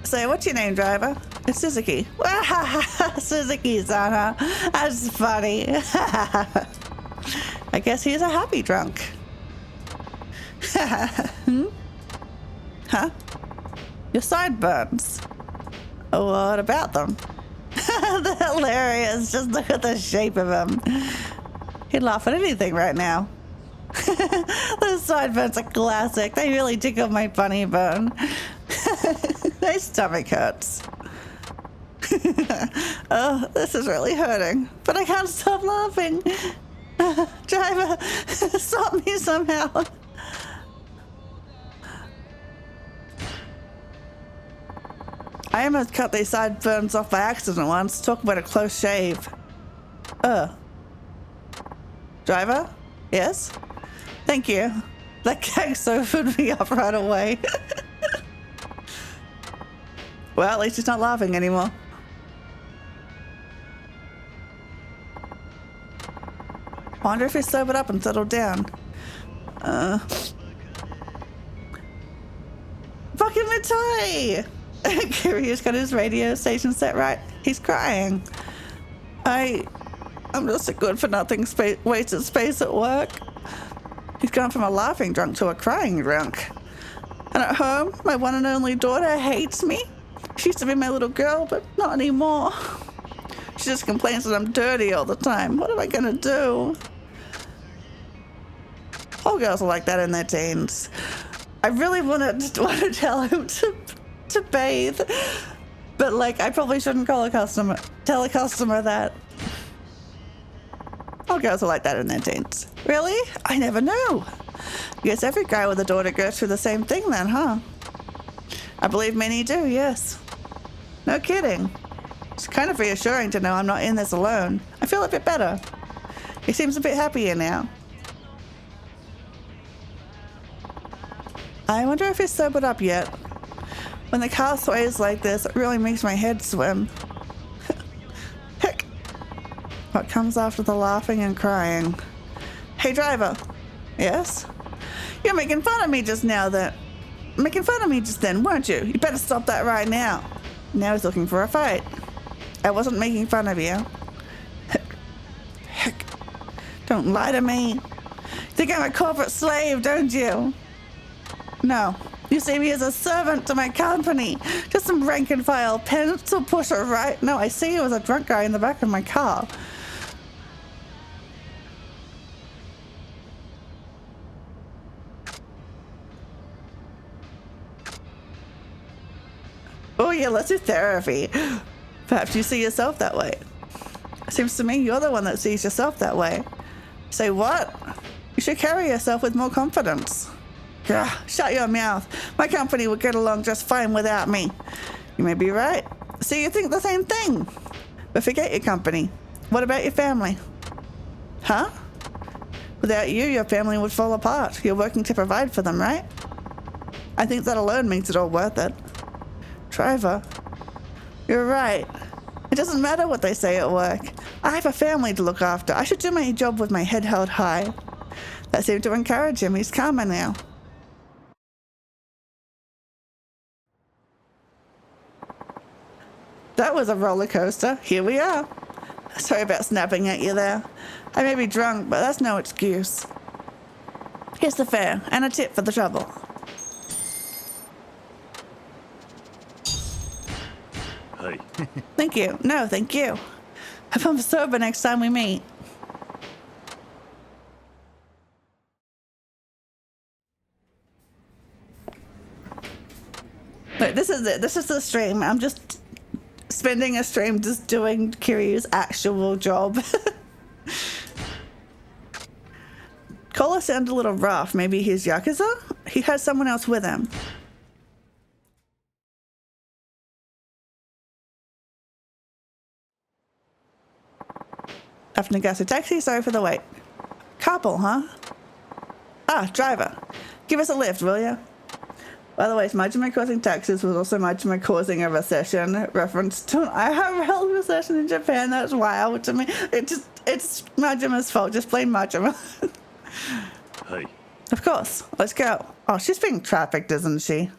So, what's your name, driver? It's Suzuki. Suzuki-san, huh? That's funny. I guess he's a happy drunk. Hmm? Huh? Your sideburns. What about them? They're hilarious. Just look at the shape of them. He'd laugh at anything right now. Those sideburns are classic. They really tickle my funny bone. My stomach hurts. Oh, this is really hurting. But I can't stop laughing. Driver, stop me somehow. I almost cut these sideburns off by accident once. Talk about a close shave. Driver? Yes? Thank you. That gag sobered me up right away. Well, at least he's not laughing anymore. Wonder if he's sobered up and settled down. Fucking Mitai! Kiryu's got his radio station set right. He's crying. I'm just a good for nothing wasted space at work. He's gone from a laughing drunk to a crying drunk. And at home, my one and only daughter hates me. She used to be my little girl, but not anymore. She just complains that I'm dirty all the time. What am I gonna do? All girls are like that in their teens. I really want to tell him to bathe, but like I probably shouldn't tell a customer that. All girls are like that in their teens. Really? I never knew. Guess every guy with a daughter goes through the same thing then, huh? I believe many do, yes. No kidding. It's kind of reassuring to know I'm not in this alone. I feel a bit better. He seems a bit happier now. I wonder if he's sobered up yet. When the car sways like this, it really makes my head swim. Heck. What comes after the laughing and crying? Hey, driver. Yes? You're making fun of me just now then. Making fun of me just then, weren't you? You better stop that right now. Now he's looking for a fight. I wasn't making fun of you. Heck. Don't lie to me. Think I'm a corporate slave, don't you? No. You see me as a servant to my company. Just some rank and file pencil pusher, right? No, I see you as a drunk guy in the back of my car. Oh yeah, let's do therapy. Perhaps you see yourself that way. Seems to me you're the one that sees yourself that way. Say what? You should carry yourself with more confidence. Gah, shut your mouth. My company would get along just fine without me. You may be right. See, you think the same thing. But forget your company. What about your family? Huh? Without you, your family would fall apart. You're working to provide for them, right? I think that alone makes it all worth it. Driver, you're right. It doesn't matter what they say at work. I have a family to look after. I should do my job with my head held high. That seemed to encourage him. He's calmer now. That was a roller coaster. Here we are. Sorry about snapping at you there. I may be drunk, but that's no excuse. Here's the fare and a tip for the trouble. Hi. Thank you. No, thank you. If I'm sober next time we meet. Wait, this is it. This is the stream. I'm just spending a stream just doing Kiryu's actual job. Cola sounded a little rough. Maybe he's Yakuza? He has someone else with him. Having to gas a taxi? Sorry for the wait. Couple, huh? Ah, driver. Give us a lift, will ya? By the way, Majima causing taxes was also Majima causing a recession. Reference to I have a health recession in Japan. That's wild to me. It's Majima's fault. Just blame Majima. Hi. Of course. Let's go. Oh, she's being trafficked, isn't she?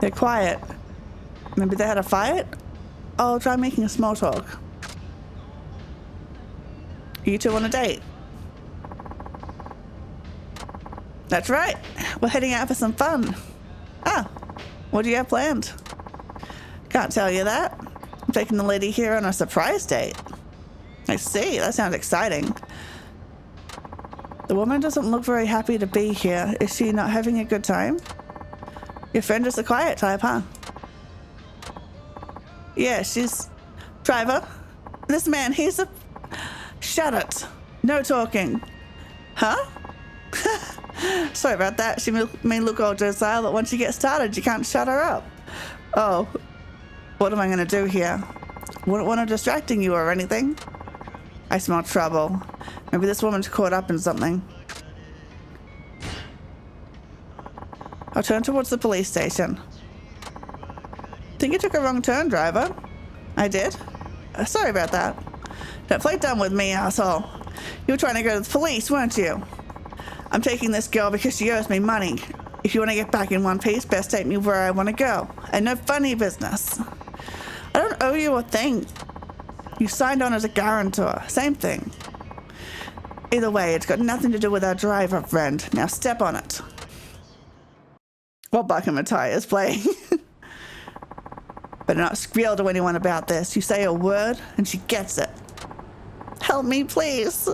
They're quiet. Maybe they had a fight? I'll try making a small talk. You two on a date? That's right. We're heading out for some fun. Ah, what do you have planned? Can't tell you that. I'm taking the lady here on a surprise date. I see. That sounds exciting. The woman doesn't look very happy to be here. Is she not having a good time? Your friend is the quiet type, huh? Yeah, she's... Driver, this man, he's a... Shut it. No talking. Huh? Sorry about that. She may look all docile, but once you get started, you can't shut her up. Oh. What am I going to do here? Wouldn't want her distracting you or anything. I smell trouble. Maybe this woman's caught up in something. I'll turn towards the police station. Think you took a wrong turn, driver? I did? Sorry about that. Don't play dumb with me, asshole. You were trying to go to the police, weren't you? I'm taking this girl because she owes me money. If you want to get back in one piece, best take me where I want to go. And no funny business. I don't owe you a thing. You signed on as a guarantor. Same thing. Either way, it's got nothing to do with our driver friend. Now step on it. While Bakamatai is playing. Better not squeal to anyone about this. You say a word and she gets it. Help me, please.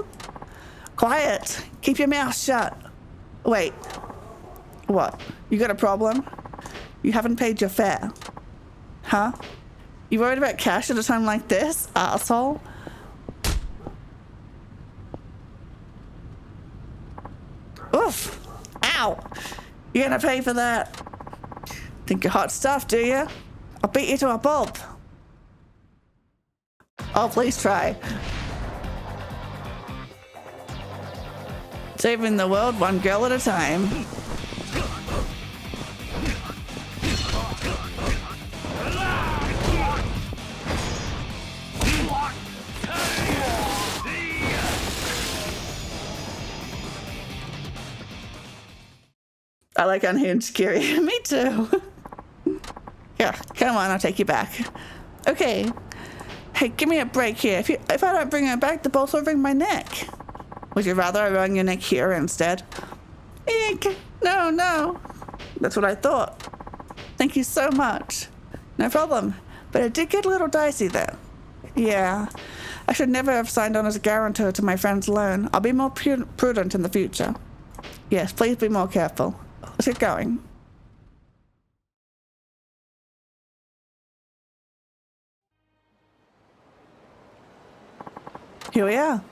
Quiet. Keep your mouth shut. Wait. What? You got a problem? You haven't paid your fare. Huh? You worried about cash at a time like this, asshole? Oof. Ow. You're gonna pay for that. Think you're hot stuff, do you? I'll beat you to a pulp. Oh, please try. Saving the world one girl at a time. I like unhinged Kiri. Me too. Yeah, come on, I'll take you back. Okay. Hey, give me a break here. If I don't bring it back, the bolt will wring my neck. Would you rather I wrung your neck here instead? Eek! No. That's what I thought. Thank you so much. No problem. But it did get a little dicey there. Yeah. I should never have signed on as a guarantor to my friend's loan. I'll be more prudent in the future. Yes, please be more careful. Let's get going. Here we are.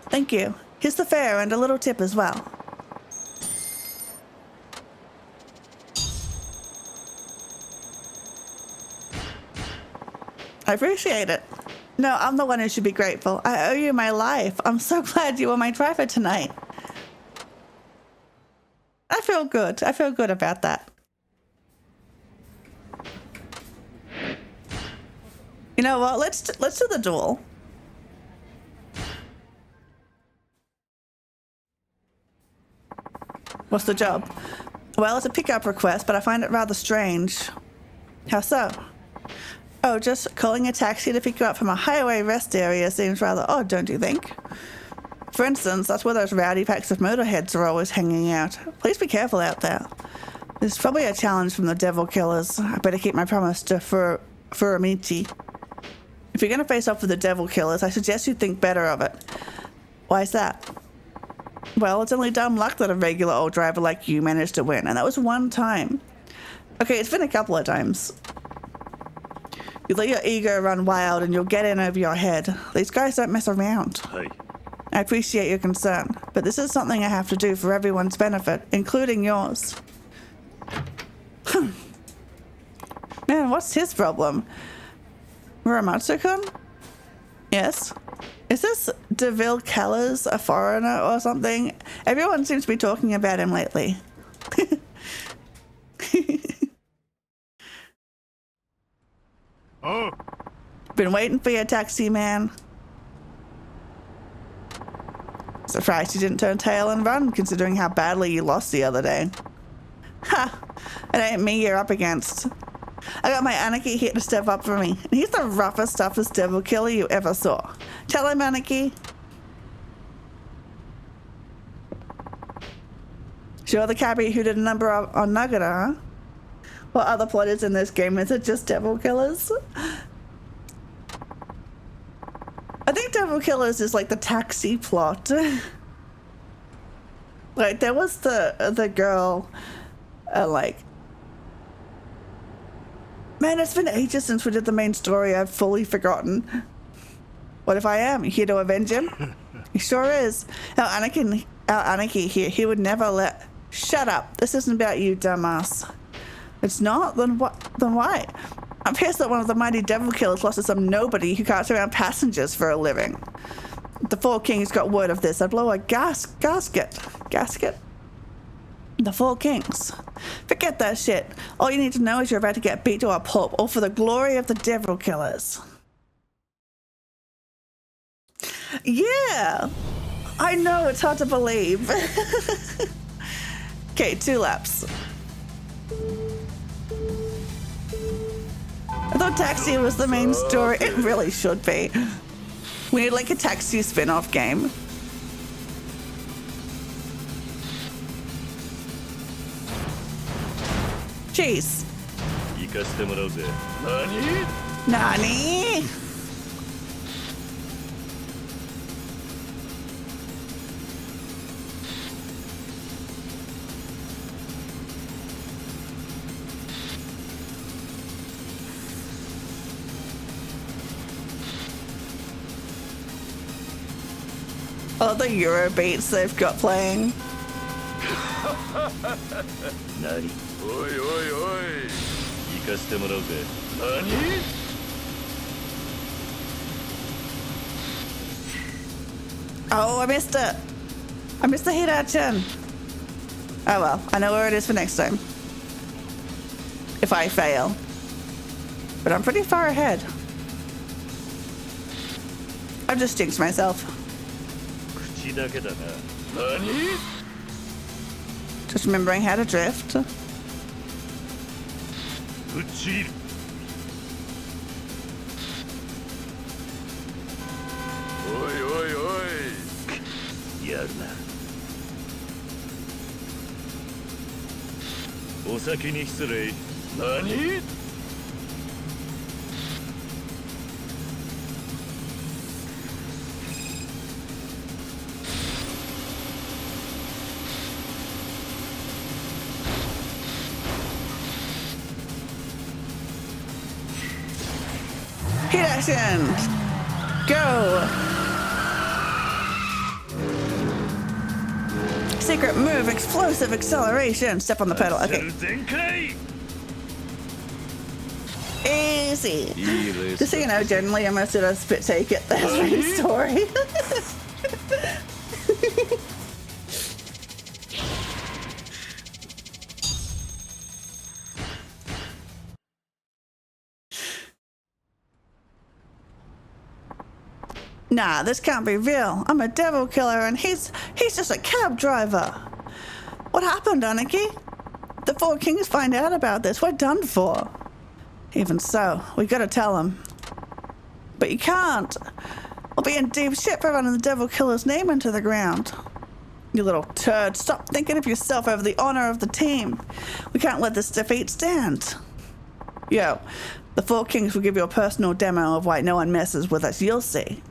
Thank you. Here's the fare and a little tip as well. I appreciate it. No, I'm the one who should be grateful. I owe you my life. I'm so glad you were my driver tonight. I feel good. I feel good about that. You know what? Let's do the duel. What's the job? Well, it's a pickup request, but I find it rather strange. How so? Oh, just calling a taxi to pick you up from a highway rest area seems rather odd, don't you think? For instance, that's where those rowdy packs of motorheads are always hanging out. Please be careful out there. There's probably a challenge from the devil killers. I better keep my promise to Furamichi. If you're going to face off with the devil killers, I suggest you think better of it. Why is that? Well, it's only dumb luck that a regular old driver like you managed to win, and that was one time. Okay, it's been a couple of times. You let your ego run wild and you'll get in over your head. These guys don't mess around. Hey. I appreciate your concern, but this is something I have to do for everyone's benefit, including yours. Man, what's his problem? Muramatsu-kun? Yes? Is this DeVille Kellers a foreigner or something? Everyone seems to be talking about him lately. Oh. Been waiting for your taxi, man. Surprised you didn't turn tail and run, considering how badly you lost the other day. Ha! It ain't me you're up against. I got my Anarchy here to step up for me, and he's the roughest, toughest devil killer you ever saw. Tell him, Anarchy. Sure, the cabbie who did a number on Nagara, huh? What other plot is in this game? Is it just devil killers? I think devil killers is like the taxi plot. Like there was the girl, like. Man, it's been ages since we did the main story. I've fully forgotten. What if I am here to avenge him? He sure is. Our Anarchy here. He would never let. Shut up. This isn't about you, dumbass. It's not? Then what? Then why? I'm pissed that one of the mighty devil killers lost to some nobody who carts around passengers for a living. If the Four Kings got word of this, I'd blow a gasket. Gasket? The Four Kings. Forget that shit. All you need to know is you're about to get beat to a pulp, all for the glory of the devil killers. Yeah! I know, it's hard to believe. Okay, 2 laps. I thought Taxi was the main story. It really should be. We need like a Taxi spin-off game. Jeez. Nani? Oh, the Euro beats they've got playing. Nani? Oi, oi, oi. Nani? Oh, I missed it. I missed the hit action. Oh well, I know where it is for next time. If I fail. But I'm pretty far ahead. I've just jinxed myself. Nani? Just remembering how to drift. ぶっちぎる おいおいおい やるなお先に失礼 何 Heat action! Go! Secret move, explosive acceleration. Step on the pedal. アクセ Okay. ル全開 Easy. いいレー Just ス so you know, generally I'm gonna sort of spit take it. That's my story. Nah, this can't be real. I'm a devil killer and he's just a cab driver. What happened, Aniki? The Four Kings find out about this. We're done for. Even so, we gotta tell him. But you can't. We'll be in deep shit for running the devil killer's name into the ground. You little turd, stop thinking of yourself over the honor of the team. We can't let this defeat stand. Yo, the Four Kings will give you a personal demo of why no one messes with us. You'll see.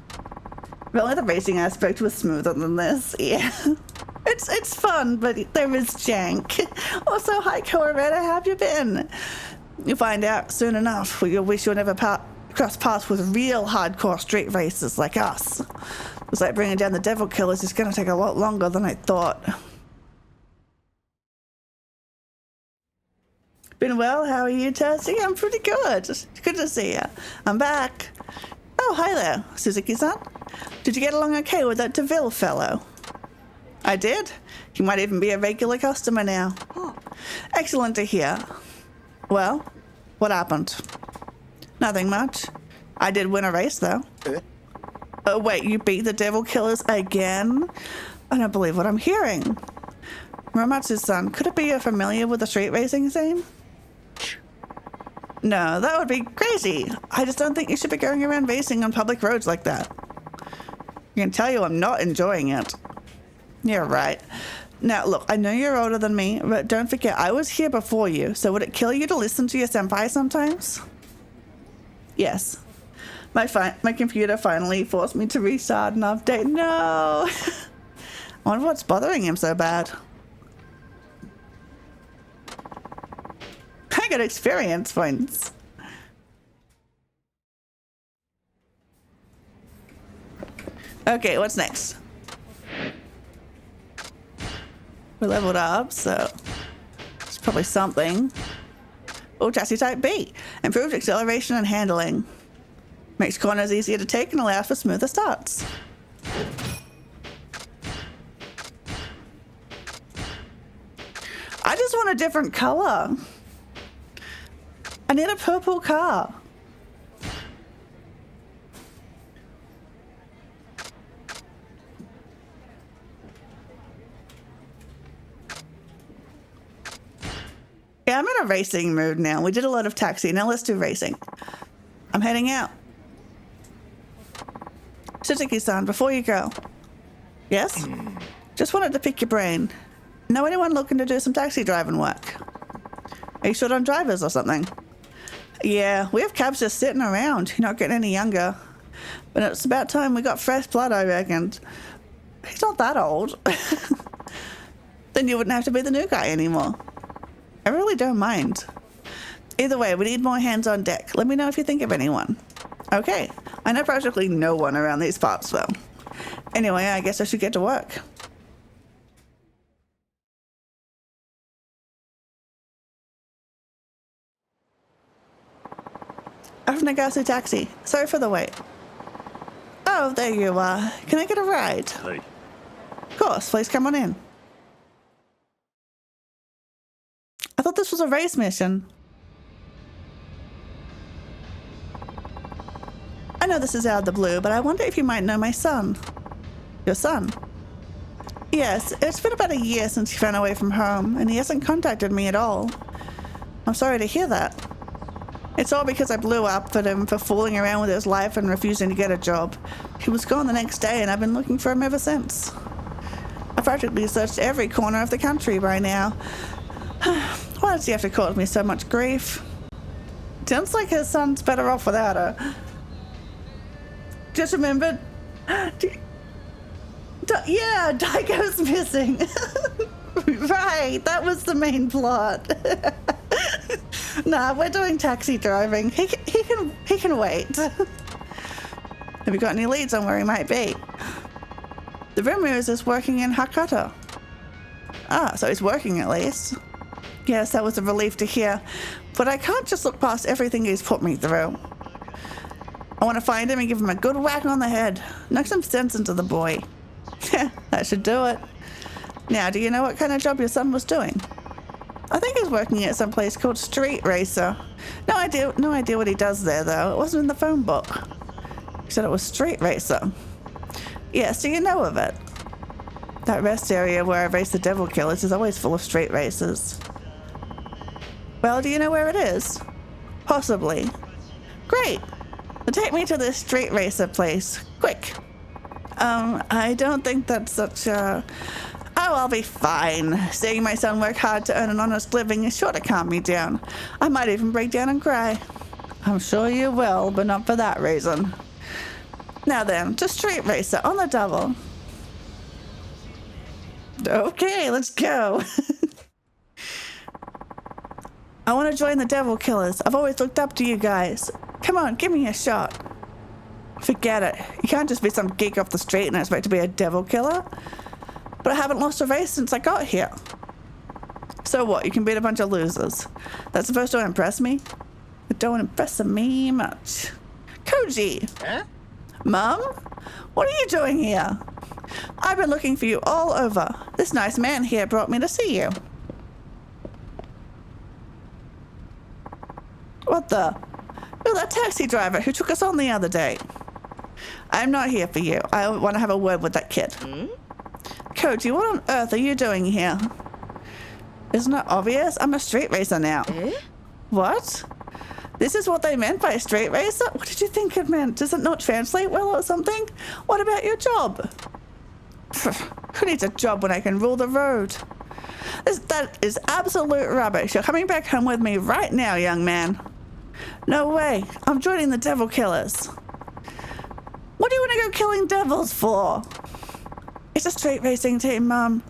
Really, the racing aspect was smoother than this. Yeah. It's fun, but there is jank. Also, hi, Corvette, how have you been? You'll find out soon enough. You'll wish you'll never cross paths with real hardcore street racers like us. It's like bringing down the devil killers is going to take a lot longer than I thought. Been well? How are you, Tessie? I'm pretty good. Good to see you. I'm back. Oh, hi there, Suzuki-san. Did you get along okay with that DeVille fellow? I did. He might even be a regular customer now. Excellent to hear. Well, what happened? Nothing much. I did win a race, though. Oh, wait, you beat the devil killers again? I don't believe what I'm hearing. Romatsu-san, could it be you're familiar with the street racing scene? No, that would be crazy. I just don't think you should be going around racing on public roads like that. I can tell you I'm not enjoying it. You're right. Now, look, I know you're older than me, but don't forget, I was here before you, so would it kill you to listen to your senpai sometimes? Yes. My computer finally forced me to restart and update. No! I wonder what's bothering him so bad. I got experience points. Okay, what's next? We leveled up, so it's probably something. Oh, chassis type B. Improved acceleration and handling. Makes corners easier to take and allows for smoother starts. I just want a different color. I need a purple car. Yeah, I'm in a racing mood now. We did a lot of taxi. Now let's do racing. I'm heading out. Suzuki-san, before you go. Yes? Just wanted to pick your brain. Know anyone looking to do some taxi driving work? Are you short on drivers or something? Yeah, we have cabs just sitting around. You're not getting any younger. But it's about time we got fresh blood, I reckoned. He's not that old. Then you wouldn't have to be the new guy anymore. I really don't mind. Either way, we need more hands on deck. Let me know if you think of anyone. Okay, I know practically no one around these parts though. Anyway, I guess I should get to work. Of Nagasu Taxi. Sorry for the wait. Oh, there you are. Can I get a ride? はい Of course, please come on in. I thought this was a race mission. I know this is out of the blue, but I wonder if you might know my son. Your son? Yes, it's been about a year since he ran away from home, and he hasn't contacted me at all. I'm sorry to hear that. It's all because I blew up at him for fooling around with his life and refusing to get a job. He was gone the next day, and I've been looking for him ever since. I've practically searched every corner of the country by now. Why does he have to cause me so much grief? Sounds like his son's better off without her. Just remembered. Yeah, Daigo's missing. Right, that was the main plot. Nah, we're doing taxi driving. He can wait. Have you got any leads on where he might be? The rumor is he's working in Hakata. Ah, so he's working at least. Yes, that was a relief to hear. But I can't just look past everything he's put me through. I want to find him and give him a good whack on the head. Knock some sense into the boy. That should do it. Now, do you know what kind of job your son was doing? I think he's working at some place called Street Racer. No idea what he does there, though. It wasn't in the phone book. He said it was Street Racer. Yes, do you know of it? That rest area where I race the devil killers is always full of street racers. Well, do you know where it is? Possibly. Great. Then take me to this street racer place. Quick. I don't think that's such a... Oh, I'll be fine. Seeing my son work hard to earn an honest living is sure to calm me down. I might even break down and cry. I'm sure you will, but not for that reason. Now then, to Street Racer on the double. Okay, let's go. I want to join the Devil Killers. I've always looked up to you guys. Come on, give me a shot. Forget it. You can't just be some geek off the street and expect to be a Devil Killer. But I haven't lost a race since I got here. So what? You can beat a bunch of losers. That's supposed to impress me? It don't impress me much. Koji! Huh? Mom? What are you doing here? I've been looking for you all over. This nice man here brought me to see you. What the? You're that taxi driver who took us on the other day. I'm not here for you. I want to have a word with that kid. Koji, what on earth are you doing here? Isn't it obvious? I'm a street racer now. What? This is what they meant by street racer? What did you think it meant? Does it not translate well or something? What about your job? Who needs a job when I can rule the road? That is absolute rubbish. You're coming back home with me right now, young man. No way. I'm joining the Devil Killers. What do you want to go killing devils for? It's a street racing team, Mum.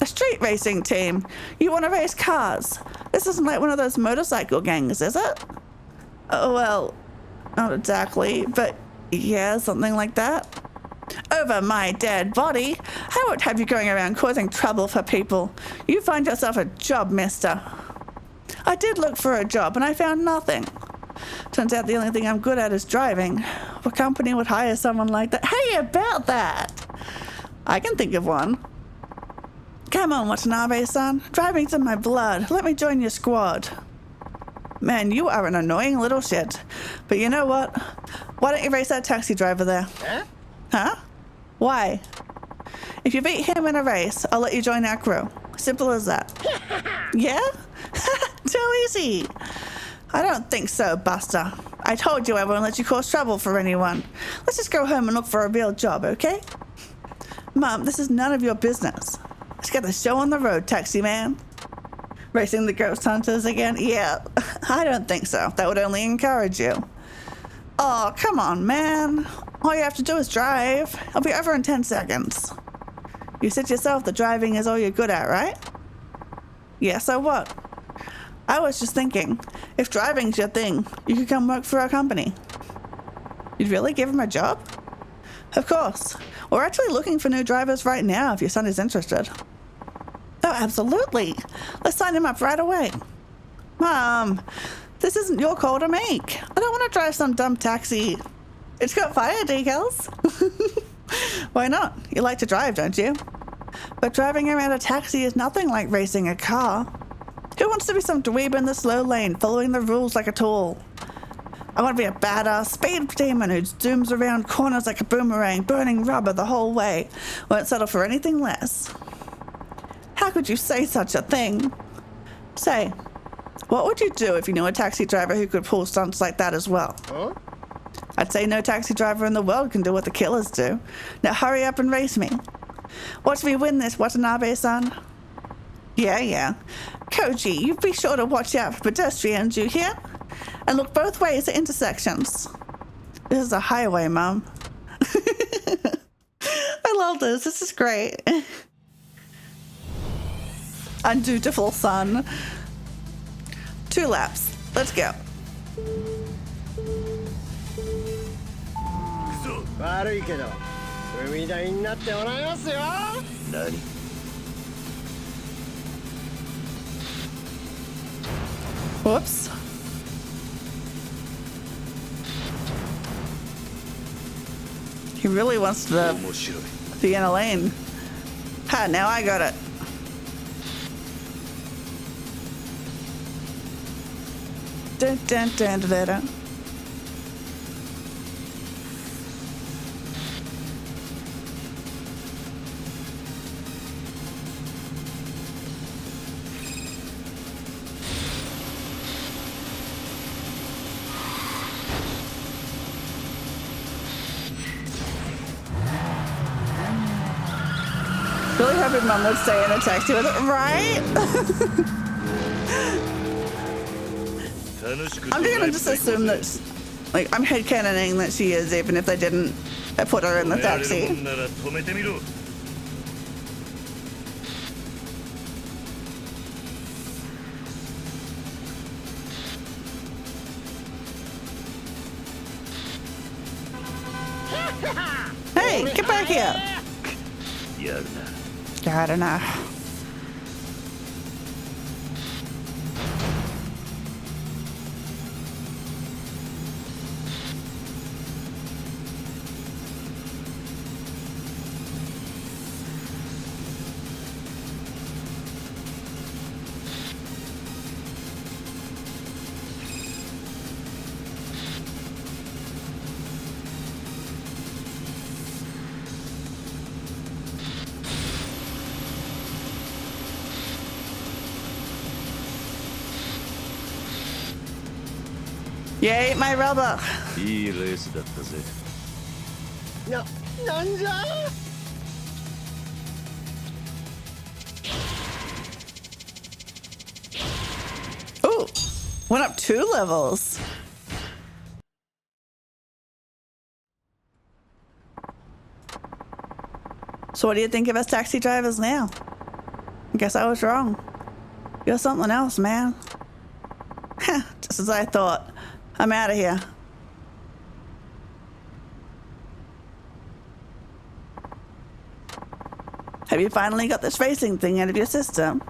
A street racing team? You want to race cars? This isn't like one of those motorcycle gangs, is it? Oh, well, not exactly, but yeah, something like that. Over my dead body? I won't have you going around causing trouble for people. You find yourself a job, mister. I did look for a job and I found nothing. Turns out the only thing I'm good at is driving. What company would hire someone like that? Hey, about that! I can think of one. Come on, Watanabe-san. Driving's in my blood. Let me join your squad. Man, you are an annoying little shit. But you know what? Why don't you race that taxi driver there? Huh? Why? If you beat him in a race, I'll let you join our crew. Simple as that. Yeah? Too easy. I don't think so, Buster. I told you I won't let you cause trouble for anyone. Let's just go home and look for a real job, okay? Mom, this is none of your business. Let's get the show on the road, taxi man. Racing the ghost hunters again? Yeah, I don't think so. That would only encourage you. Oh, come on, man. All you have to do is drive. I'll be over in 10 seconds. You said yourself that driving is all you're good at, right? Yeah, so what? I was just thinking, if driving's your thing, you could come work for our company. You'd really give him a job? Of course. We're actually looking for new drivers right now if your son is interested. Oh, absolutely. Let's sign him up right away. Mom, this isn't your call to make. I don't want to drive some dumb taxi. It's got fire decals. Why not? You like to drive, don't you? But driving around a taxi is nothing like racing a car. Who wants to be some dweeb in the slow lane, following the rules like a tool? I want to be a badass speed demon who zooms around corners like a boomerang, burning rubber the whole way. Won't settle for anything less. How could you say such a thing? Say, what would you do if you knew a taxi driver who could pull stunts like that as well? Huh? I'd say no taxi driver in the world can do what the killers do. Now hurry up and race me. Watch me win this, Watanabe-san. Yeah. Koji, you be sure to watch out for pedestrians, you hear? And look both ways at intersections. This is a highway, Mum. I love this. This is great. Undutiful son. 2 laps. Let's go. 悪いけど海台になってもらいますよ。何 Whoops. He really wants to 面白い be in a lane. Ha, now I got it. Dun, dun, dun, dun, dun, dun. Really hoping Mum would stay in a taxi with it, right? 楽しく I'm gonna just assume that, like, I'm headcanoning that she is, even if they didn't put her in the 止められるも taxi. んなら止めてみろ Hey, get back here! やるな God, I don't know. You ate my rubber. いいレースだったぜなんじゃ Ooh, went up 2 levels. So what do you think of us taxi drivers now? I guess I was wrong. You're something else, man. Heh, just as I thought. I'm out of here. Have you finally got this racing thing out of your system?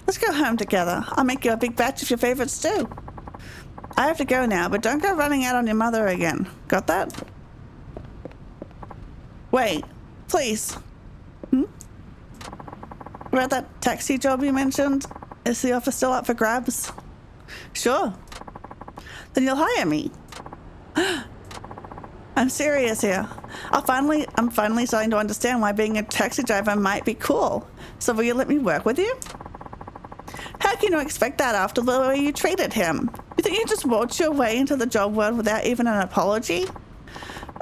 Let's go home together. I'll make you a big batch of your favorites too. I have to go now, but don't go running out on your mother again. Got that? Wait, please. About that taxi job you mentioned? Is the offer still up for grabs? Sure. Then you'll hire me. I'm serious here. I'm finally starting to understand why being a taxi driver might be cool. So will you let me work with you? How can you expect that after the way you treated him? You think you just walked your way into the job world without even an apology?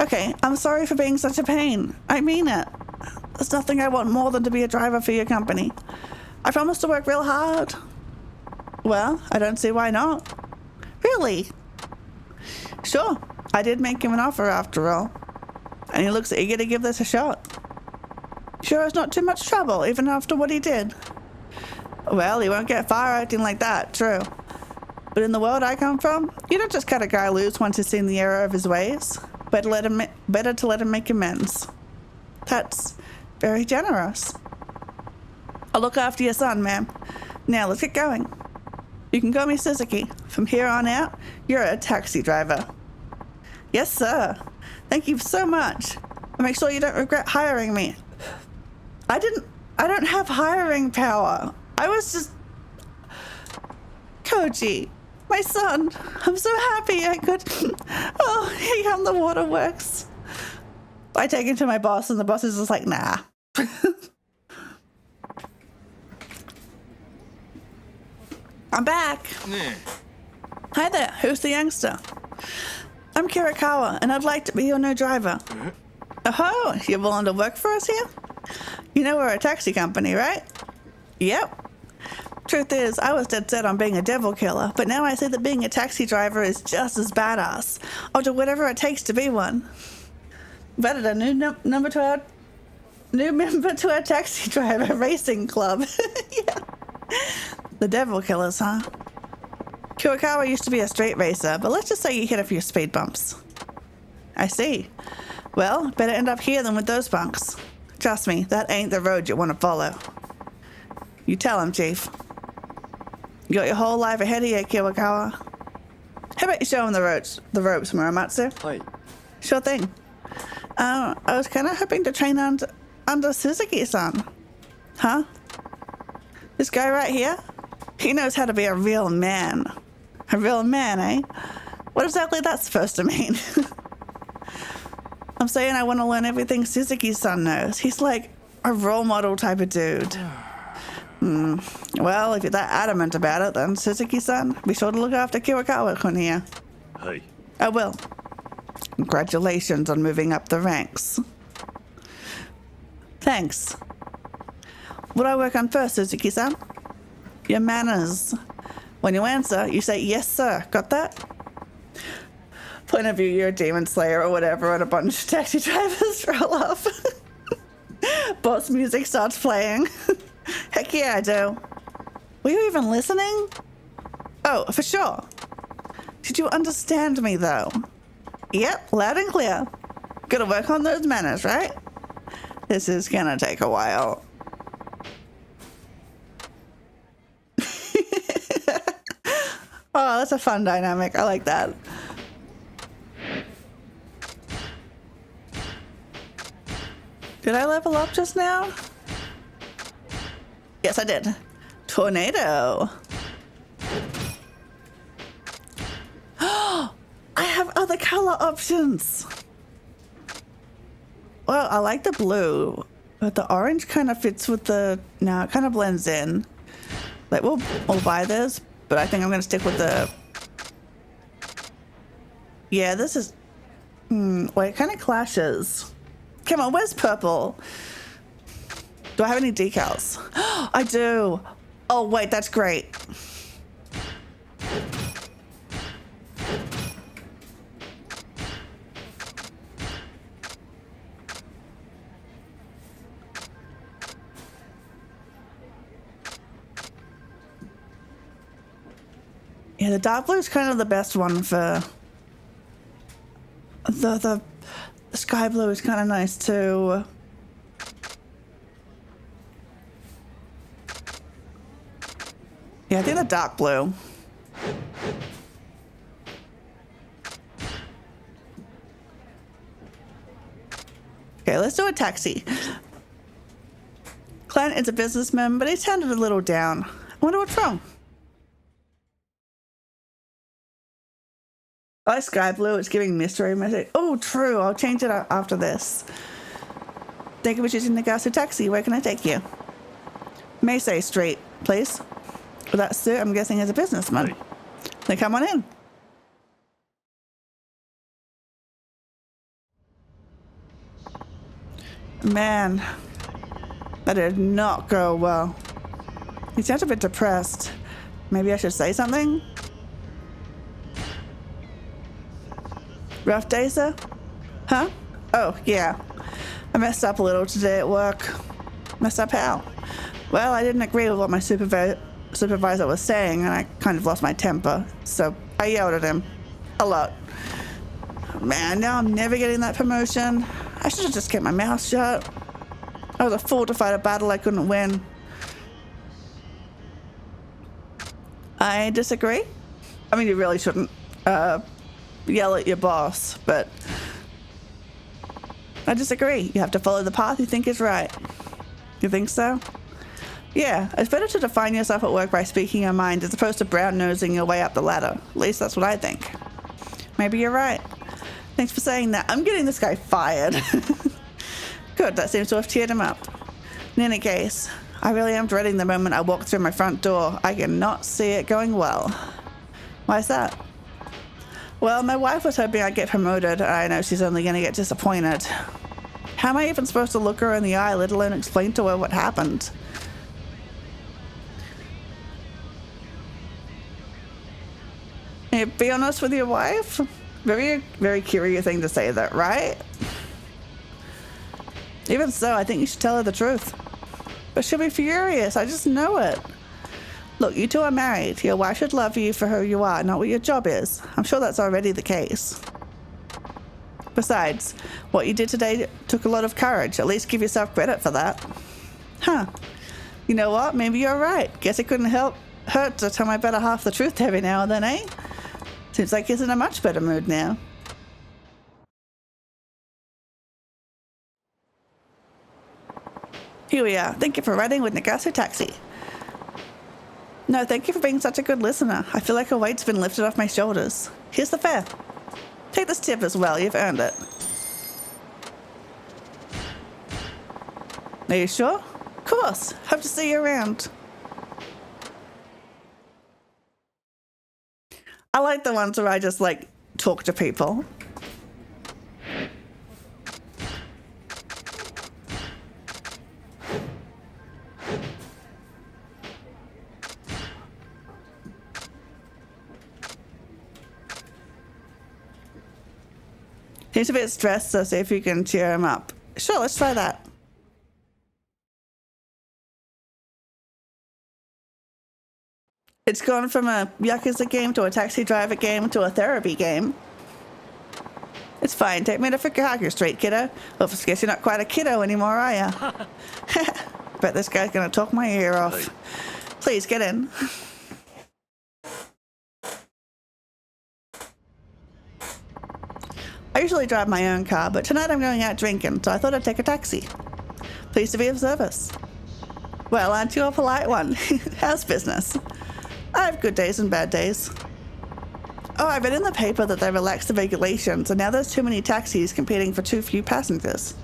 Okay, I'm sorry for being such a pain. I mean it. There's nothing I want more than to be a driver for your company. I promise to work real hard. Well, I don't see why not. Really? Sure, I did make him an offer after all. And he looks eager to give this a shot. Sure, it's not too much trouble, even after what he did. Well, he won't get far acting like that, true. But in the world I come from, you don't just cut a guy loose once he's seen the error of his ways. Better to let him make amends. That's very generous. I'll look after your son, ma'am. Now let's get going. You can call me Suzuki. From here on out, you're a taxi driver. Yes, sir. Thank you so much. And make sure you don't regret hiring me. I don't have hiring power. I was just... Koji, My son. I'm so happy I could. Oh, here come the waterworks. I take him to my boss, and the boss is just like, nah. I'm back. Hi there. Who's the youngster? I'm Kirikawa, and I'd like to be your new driver. Oh, you're willing to work for us here? You know we're a taxi company, right? Yep. Truth is, I was dead set on being a devil killer, but now I see that being a taxi driver is just as badass. I'll do whatever it takes to be one. We've added a new member to our taxi driver racing club. Yeah. The devil killers, huh? Kirikawa used to be a street racer, but let's just say you hit a few speed bumps. I see. Well, better end up here than with those bunks. Trust me, that ain't the road you want to follow. You tell him, Chief. You got your whole life ahead of you, Kirikawa. How about you show him the ropes, Muramatsu? Hi. Sure thing. I was kind of hoping to train under Suzuki-san. Huh? This guy right here? He knows how to be a real man. A real man, eh? What exactly that's supposed to mean? I'm saying I want to learn everything Suzuki-san knows. He's like a role model type of dude. Well, if you're that adamant about it, then Suzuki-san, be sure to look after Kirikawa-kun here. Hey. I will. Congratulations on moving up the ranks. Thanks. What do I work on first, Suzuki-san? Your manners. When you answer, you say, yes, sir. Got that? Point of view, you're a demon slayer or whatever, and a bunch of taxi drivers roll off. Boss music starts playing. Heck yeah, I do. Were you even listening? Oh, for sure. Did you understand me, though? Yep, loud and clear. Gotta work on those manners, right? This is gonna take a while. Oh, that's a fun dynamic. I like that. Did I level up just now? Yes, I did. Tornado. I have other color options. Well, I like the blue, but the orange kind of fits with the... No, it kind of blends in. Like, we'll buy this, but I think I'm going to stick with the... Yeah, this is... Wait, it kind of clashes. Come on, where's purple? Do I have any decals? I do. Oh, wait, that's great. Yeah, the dark blue is kind of the best one for... The sky blue is kind of nice too. Yeah, I think the dark blue. Okay, let's do a taxi. Client is a businessman, but he sounded a little down. I wonder what's wrong. I like sky blue. It's giving mystery message. Oh, true. I'll change it after this. Thank you for choosing the Gasu taxi. Where can I take you? Meisei Street, please. With that suit, I'm guessing is a businessman. Hey. Then come on in. Man, that did not go well. He sounds a bit depressed. Maybe I should say something? Rough day, sir? Huh? Oh, yeah. I messed up a little today at work. Messed up how? Well, I didn't agree with what my supervisor was saying, and I kind of lost my temper. So I yelled at him. A lot. Man, now I'm never getting that promotion. I should have just kept my mouth shut. I was a fool to fight a battle I couldn't win. I disagree. I mean, you really shouldn't yell at your boss, but I disagree. You have to follow the path you think is right. You think so? Yeah, it's better to define yourself at work by speaking your mind as opposed to brown-nosing your way up the ladder. At least that's what I think. Maybe you're right. Thanks for saying that. I'm getting this guy fired. Good, that seems to have cheered him up. In any case, I really am dreading the moment I walk through my front door. I cannot see it going well. Why's that? Well, my wife was hoping I'd get promoted. I know she's only going to get disappointed. How am I even supposed to look her in the eye, let alone explain to her what happened? Hey, be honest with your wife? Very, very curious thing to say that, right? Even so, I think you should tell her the truth. But she'll be furious, I just know it. Look, you two are married. Your wife should love you for who you are, not what your job is. I'm sure that's already the case. Besides, what you did today took a lot of courage. At least give yourself credit for that. Huh. You know what? Maybe you're right. Guess it couldn't hurt to tell my better half the truth every now and then, eh? Seems like he's in a much better mood now. Here we are. Thank you for riding with Nagasu Taxi. No, thank you for being such a good listener. I feel like a weight's been lifted off my shoulders. Here's the fare. Take this tip as well. You've earned it. Are you sure? Of course. Hope to see you around. I like the ones where I just, like, talk to people. He's a bit stressed, so see if you can cheer him up. Sure, let's try that. It's gone from a Yakuza game to a taxi driver game to a therapy game. It's fine. Take me to Fukuhaku Street, kiddo. Well, I guess you're not quite a kiddo anymore, are ya? Bet this guy's gonna talk my ear off. Please, get in. I usually drive my own car, but tonight I'm going out drinking, so I thought I'd take a taxi. Pleased to be of service. Well, aren't you a polite one? How's business? I have good days and bad days. Oh, I read in the paper that they relaxed the regulations, and now there's too many taxis competing for too few passengers.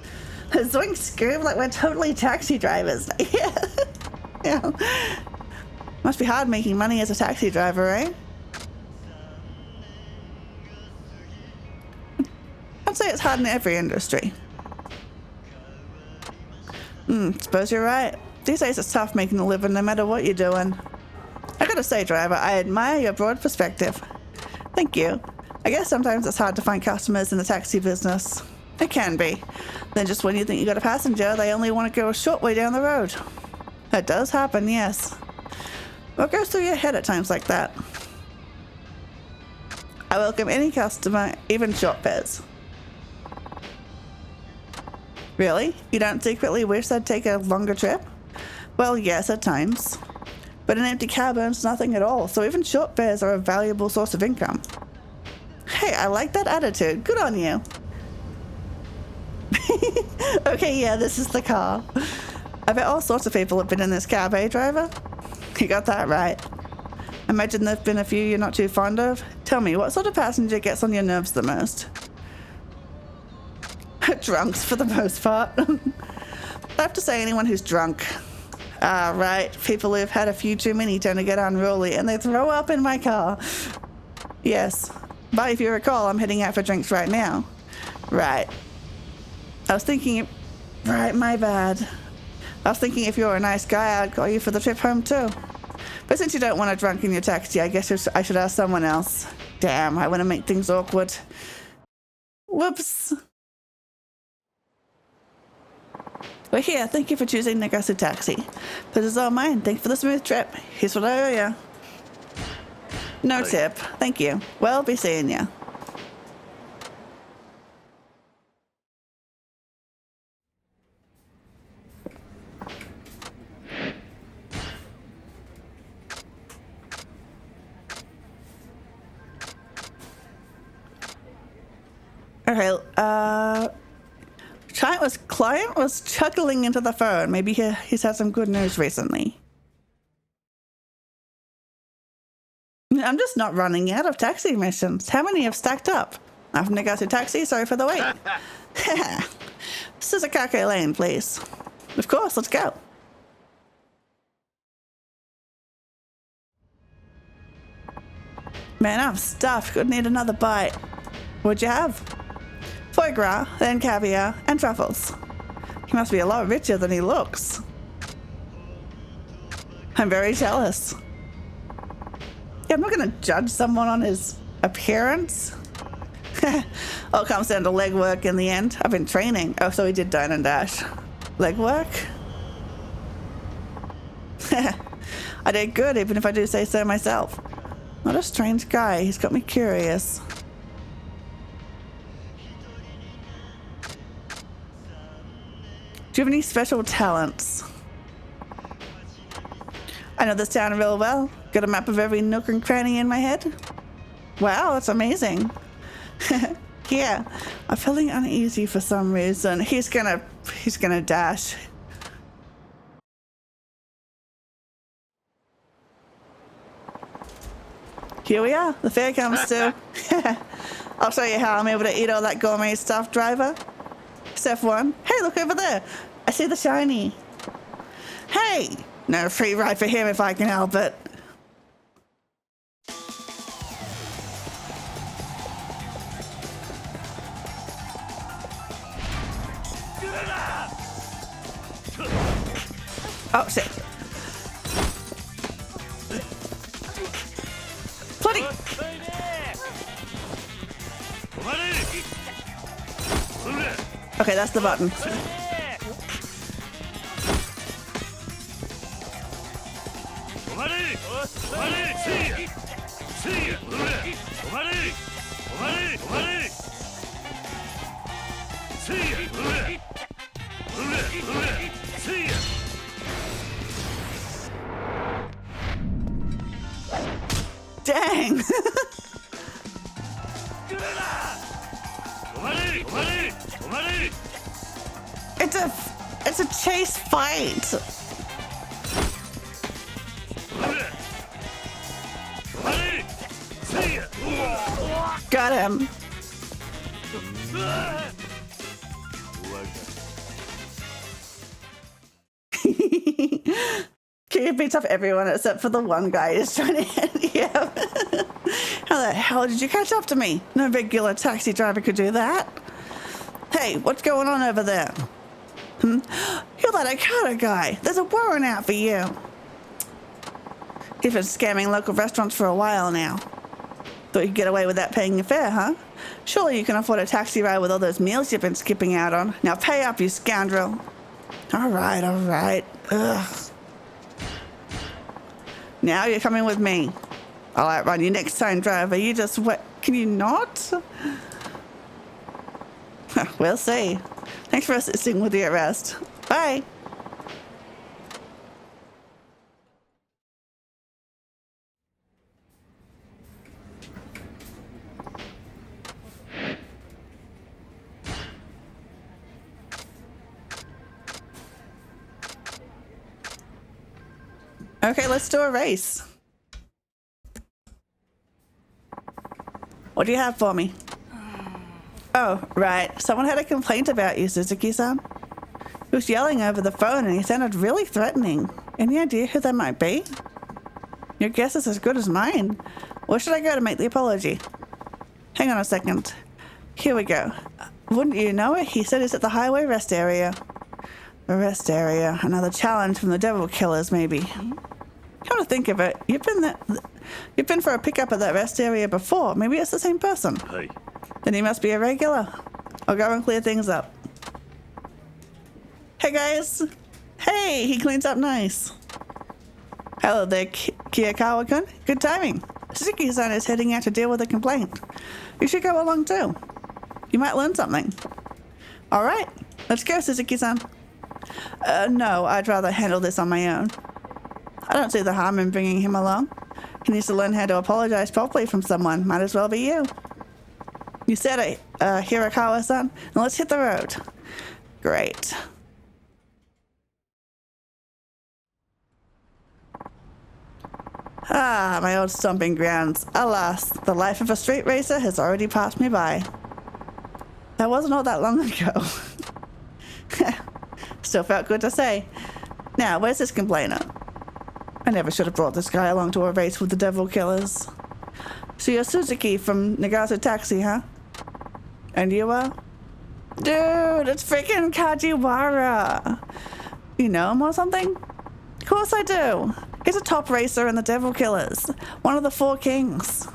Zoink scream like we're totally taxi drivers. Yeah. Yeah. Must be hard making money as a taxi driver, eh? I'd say it's hard in every industry. Suppose you're right. These days it's tough making a living no matter what you're doing. I gotta say, driver, I admire your broad perspective. Thank you. I guess sometimes it's hard to find customers in the taxi business. It can be. Then just when you think you got a passenger, they only want to go a short way down the road. That does happen, yes. What goes through your head at times like that? I welcome any customer, even short fares. Really? You don't secretly wish I'd take a longer trip? Well, yes, at times. But an empty cab earns nothing at all, so even short fares are a valuable source of income. Hey, I like that attitude. Good on you. Okay, yeah, this is the car. I bet all sorts of people have been in this cab, eh, driver? You got that right. Imagine there've been a few you're not too fond of. Tell me, what sort of passenger gets on your nerves the most? Drunks, for the most part. I have to say anyone who's drunk. Ah, right. People who've had a few too many tend to get unruly, and they throw up in my car. Yes. But if you recall, I'm heading out for drinks right now. Right. I was thinking... Right, my bad. I was thinking if you're a nice guy, I'd call you for the trip home too. But since you don't want a drunk in your taxi, I guess I should ask someone else. Damn, I want to make things awkward. Whoops. We're here. Thank you for choosing Nagasu Taxi. This is all mine. Thanks for the smooth trip. Here's what I owe you. No tip. Thank you. Well, be seeing ya. Okay, client was chuckling into the phone. Maybe he's had some good news recently. I'm just not running out of taxi missions. How many have stacked up? Nothing to go to taxi, sorry for the wait. Suzukake Lane, please. Of course, let's go. Man, I'm stuffed. Could need another bite. What'd you have? Foie gras, then caviar, and truffles. He must be a lot richer than he looks. I'm very jealous. Yeah, I'm not gonna judge someone on his appearance. All comes down to leg work in the end. I've been training. Oh, so he did dine and dash. Leg work? I did good, even if I do say so myself. What a strange guy. He's got me curious. Do you have any special talents? I know this town real well. Got a map of every nook and cranny in my head. Wow, that's amazing. Yeah, I'm feeling uneasy for some reason. He's gonna dash. Here we are. The fair comes to. I'll show you how I'm able to eat all that gourmet stuff, driver. Step 1. Hey, look over there. I see the shiny. Hey! No free ride for him if I can help it. Oh, shit. Bloody! Okay, that's the button. Dang! It's a chase fight. Got him. He beats up everyone except for the one guy who's trying to hit you. How the hell did you catch up to me? No regular taxi driver could do that. Hey, what's going on over there? You're that Okada guy. There's a warrant out for you. He's been scamming local restaurants for a while now. Thought you'd get away without paying your fare, huh? Surely you can afford a taxi ride with all those meals you've been skipping out on. Now pay up, you scoundrel. All right. Ugh. Now you're coming with me. I'll outrun you next time, driver. You just wait. Can you not? We'll see. Thanks for assisting with the arrest. Bye. Okay, let's do a race. What do you have for me? Oh, right. Someone had a complaint about you, Suzuki-san. He was yelling over the phone and he sounded really threatening. Any idea who that might be? Your guess is as good as mine. Where should I go to make the apology? Hang on a second. Here we go. Wouldn't you know it? He said it's at the highway rest area. The rest area. Another challenge from the devil killers, maybe. Come to think of it, you've been for a pickup at that rest area before. Maybe it's the same person. Hey. Then he must be a regular. I'll go and clear things up. Hey guys! Hey, he cleans up nice. Hello there, Kiyakawa-kun. Good timing. Suzuki-san is heading out to deal with a complaint. You should go along too. You might learn something. Alright, let's go, Suzuki-san. No, I'd rather handle this on my own. I don't see the harm in bringing him along. He needs to learn how to apologize properly from someone. Might as well be you. You said it, Hirakawa-san. Now let's hit the road. Great. Ah, my old stomping grounds. Alas, the life of a street racer has already passed me by. That wasn't all that long ago. Still felt good to say. Now, where's this complainer? I never should have brought this guy along to a race with the devil killers. So you're Suzuki from Nagasu Taxi, huh? And you are? Dude, it's freaking Kajiwara. You know him or something? Of course I do. He's a top racer in the Devil Killers. One of the four kings.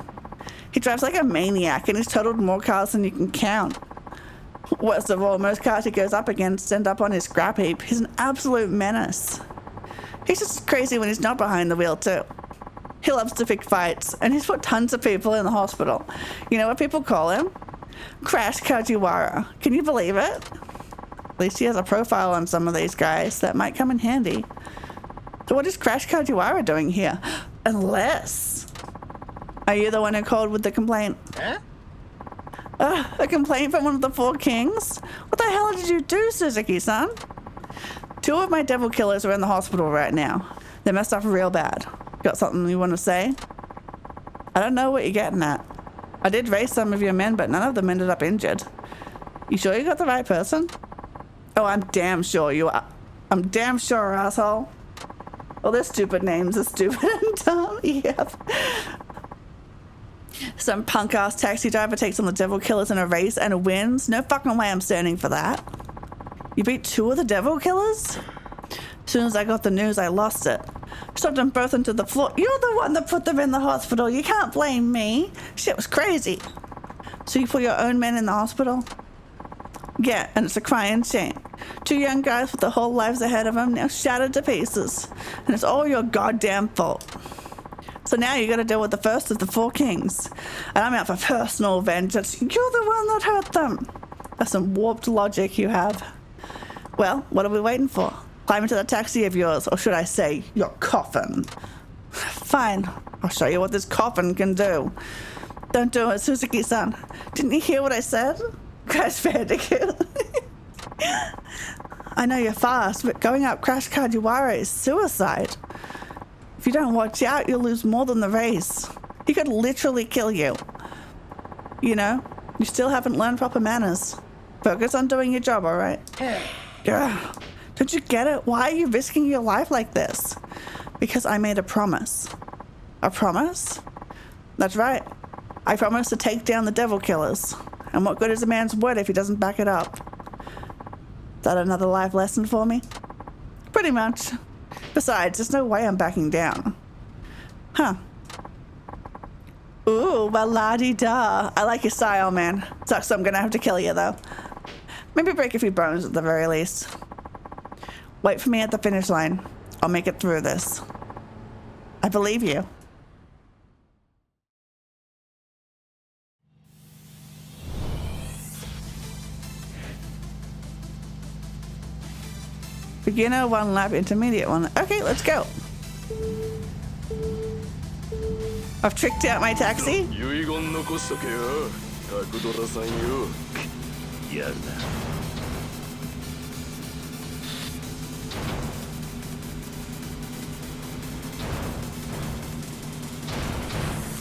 He drives like a maniac and he's totaled more cars than you can count. Worst of all, most cars he goes up against end up on his scrap heap. He's an absolute menace. He's just crazy when he's not behind the wheel too. He loves to pick fights and he's put tons of people in the hospital. You know what people call him? Crash Kajiwara. Can you believe it? At least he has a profile on some of these guys that might come in handy. So what is Crash Kajiwara doing here? Unless... Are you the one who called with the complaint? Huh? A complaint from one of the four kings? What the hell did you do, Suzuki-san? Two of my devil killers are in the hospital right now. They messed up real bad. Got something you want to say? I don't know what you're getting at. I did race some of your men, but none of them ended up injured. You sure you got the right person? Oh, I'm damn sure you are. I'm damn sure, asshole. Well, their stupid names are stupid and dumb. Yep. Some punk-ass taxi driver takes on the devil killers in a race and wins? No fucking way I'm standing for that. You beat two of the devil killers? As soon as I got the news, I lost it. Shoved them both into the floor. You're the one that put them in the hospital. You can't blame me. Shit was crazy. So you put your own men in the hospital? Yeah, and it's a crying shame. Two young guys with their whole lives ahead of them now shattered to pieces. And it's all your goddamn fault. So now you gotta deal with the first of the four kings. And I'm out for personal vengeance. You're the one that hurt them. That's some warped logic you have. Well, what are we waiting for? Climb into that taxi of yours, or should I say, your coffin. Fine, I'll show you what this coffin can do. Don't do it, Suzuki-san. Didn't you hear what I said? Crash Bandicoot. I know you're fast, but going up Crash Kajiwara is suicide. If you don't watch out, you'll lose more than the race. He could literally kill you. You know, you still haven't learned proper manners. Focus on doing your job, alright? Yeah. Don't you get it? Why are you risking your life like this? Because I made a promise. A promise? That's right. I promised to take down the devil killers. And what good is a man's word if he doesn't back it up? Is that another life lesson for me? Pretty much. Besides, there's no way I'm backing down. Huh. Ooh, well la-di-da. I like your style, man. Sucks I'm gonna have to kill you, though. Maybe break a few bones at the very least. Wait for me at the finish line. I'll make it through this. I believe you. Beginner, 1 lap, intermediate 1. Okay, let's go. I've tricked out my taxi. 遺言残しとけよタクドラさんよやるな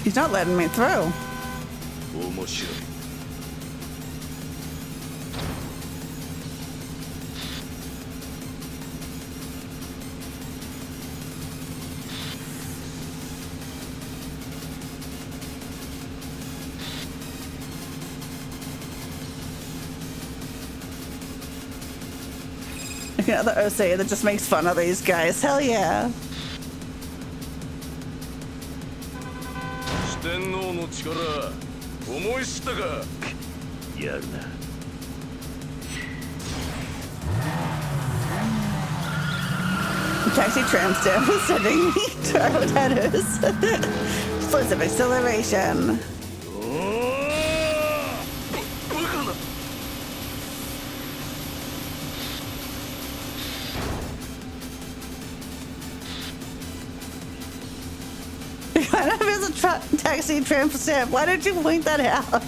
He's not letting me through. 面白い Like another OC that just makes fun of these guys. Hell yeah. 四天王の力思い知ったかやるな Taxi tram stamp was sending me turbo tattoos. Explosive acceleration. バカな Kind of is a taxi tram stamp. Why did you point that out?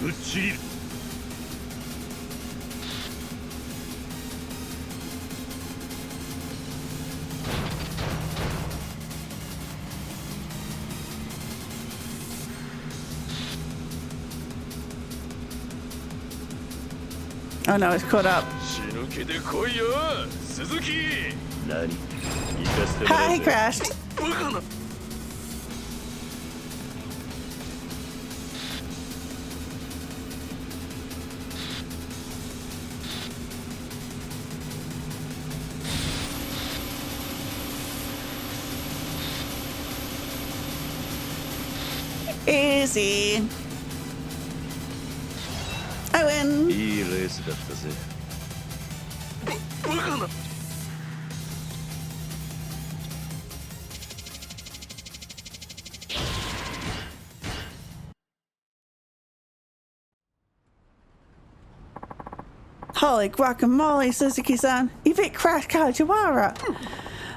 ぶっちぎる Oh no, it's caught up. 死ぬ気で来いよ鈴木何行かせても Ha, らう he ぜ crashed. バカな Easy. I win. いいレースだったぜバカな Holy guacamole, Suzuki-san. You beat Crash Kajiwara.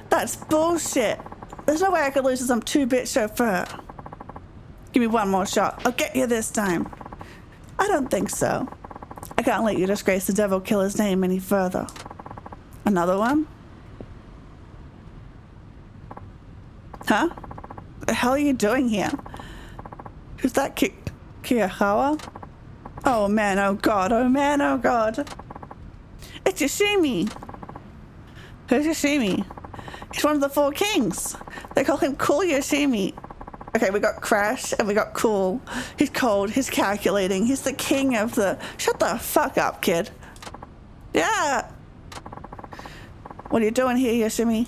That's bullshit. There's no way I could lose to some 2-bit chauffeur. Give me one more shot. I'll get you this time. I don't think so. I can't let you disgrace the Devil Killer's name any further. Another one? Huh? What the hell are you doing here? Who's that Kiyohawa? Oh man, oh god, oh man, oh god. It's Yoshimi. Who's Yoshimi? He's one of the 4 kings. They call him Cool Yoshimi. Okay, we got Crash and we got Cool. He's cold, he's calculating, he's the king of the... Shut the fuck up, kid. Yeah. What are you doing here, Yoshimi?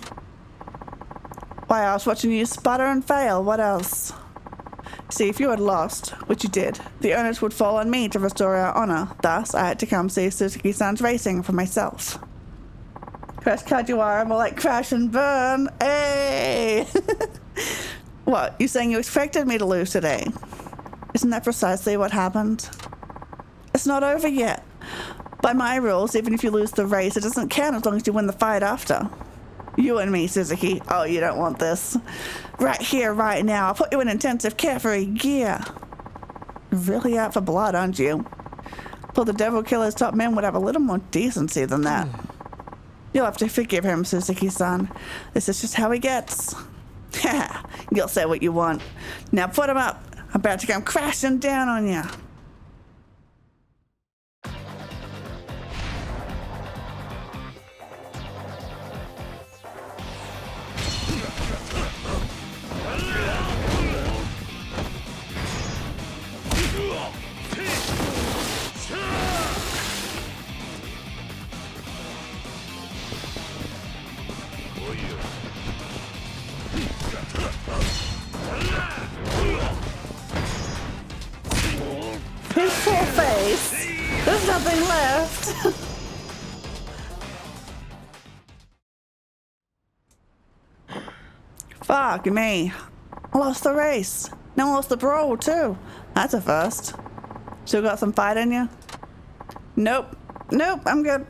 Why, I was watching you sputter and fail. What else? See, if you had lost, which you did, the onus would fall on me to restore our honor. Thus, I had to come see Suzuki-san's racing for myself. Crash Kajiwara, more like crash and burn. Hey! What, you saying you expected me to lose today? Isn't that precisely what happened? It's not over yet. By my rules, even if you lose the race, it doesn't count as long as you win the fight after. You and me, Suzuki. Oh, you don't want this. Right here, right now. I'll put you in intensive care for a year. You're really out for blood, aren't you? Well, the Devil Killer's top men would have a little more decency than that. You'll have to forgive him, Suzuki-san. This is just how he gets. You'll say what you want. Now put him up. I'm about to come crashing down on you. His poor face. There's nothing left. Fuck me. I lost the race. Now I lost the brawl too. That's a first. Still got some fight in you? Nope. Nope, I'm good.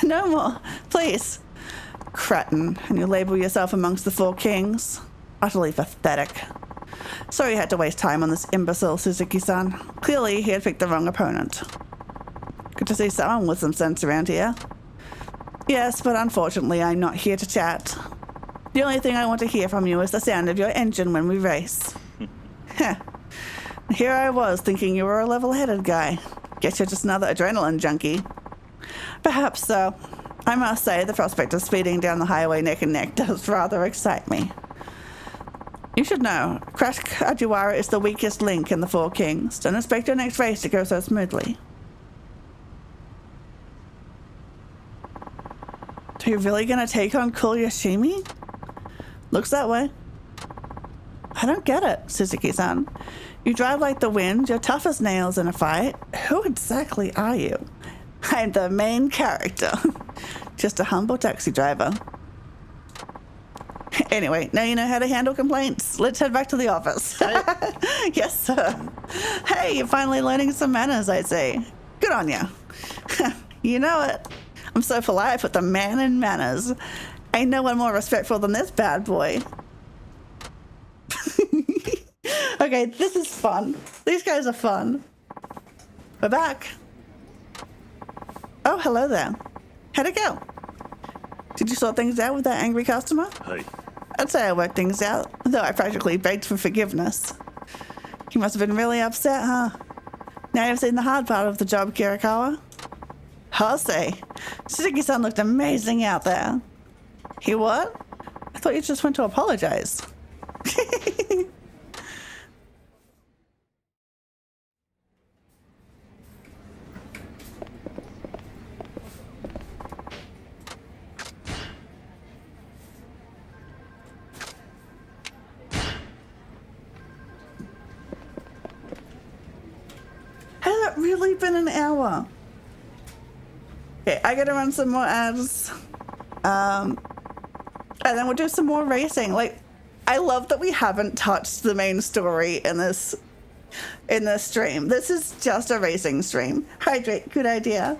No more. Please. Cretin. And you label yourself amongst the 4 kings? Utterly pathetic. Sorry you had to waste time on this imbecile, Suzuki-san. Clearly, he had picked the wrong opponent. Good to see someone with some sense around here. Yes, but unfortunately, I'm not here to chat. The only thing I want to hear from you is the sound of your engine when we race. Here I was, thinking you were a level-headed guy. Guess you're just another adrenaline junkie. Perhaps so. I must say, the prospect of speeding down the highway neck and neck does rather excite me. You should know, Crash Kajiwara is the weakest link in the 4 kings. Don't expect your next race to go so smoothly. Are you really gonna take on Cool Yoshimi? Looks that way. I don't get it, Suzuki-san. You drive like the wind, you're tough as nails in a fight. Who exactly are you? I'm the main character. Just a humble taxi driver. Anyway, now you know how to handle complaints. Let's head back to the office. Yes, sir. Hey, you're finally learning some manners, I'd say. Good on you. You know it. I'm so polite, I put the man in manners. Ain't no one more respectful than this bad boy. Okay, this is fun. These guys are fun. We're back. Oh, hello there. How'd it go? Did you sort things out with that angry customer? はい。 I'd say I worked things out, though I practically begged for forgiveness. You must have been really upset, huh? Now you've seen the hard part of the job, Kirikawa. I'll say, Suzuki-san looked amazing out there. He what? I thought you just went to apologize. Has it really been an hour? Okay, I gotta run some more ads. And then we'll do some more racing. Like, I love that we haven't touched the main story in this stream. This is just a racing stream. Hydrate, good idea.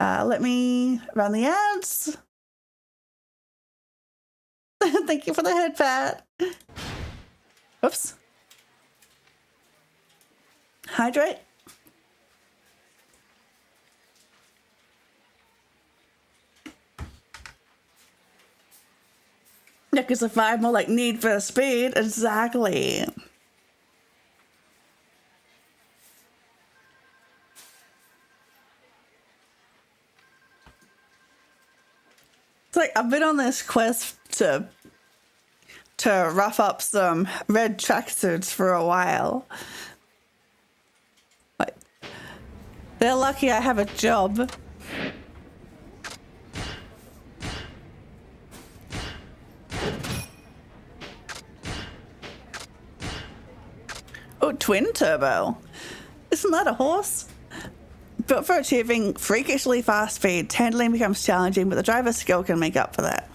Let me run the ads. Thank you for the head pat. Oops. Hydrate. Yakuza 5, more like Need for Speed. Exactly. It's like I've been on this quest to rough up some red tracksuits for a while. Like, they're lucky I have a job. Oh, twin turbo. Isn't that a horse? But for achieving freakishly fast speed, handling becomes challenging, but the driver's skill can make up for that.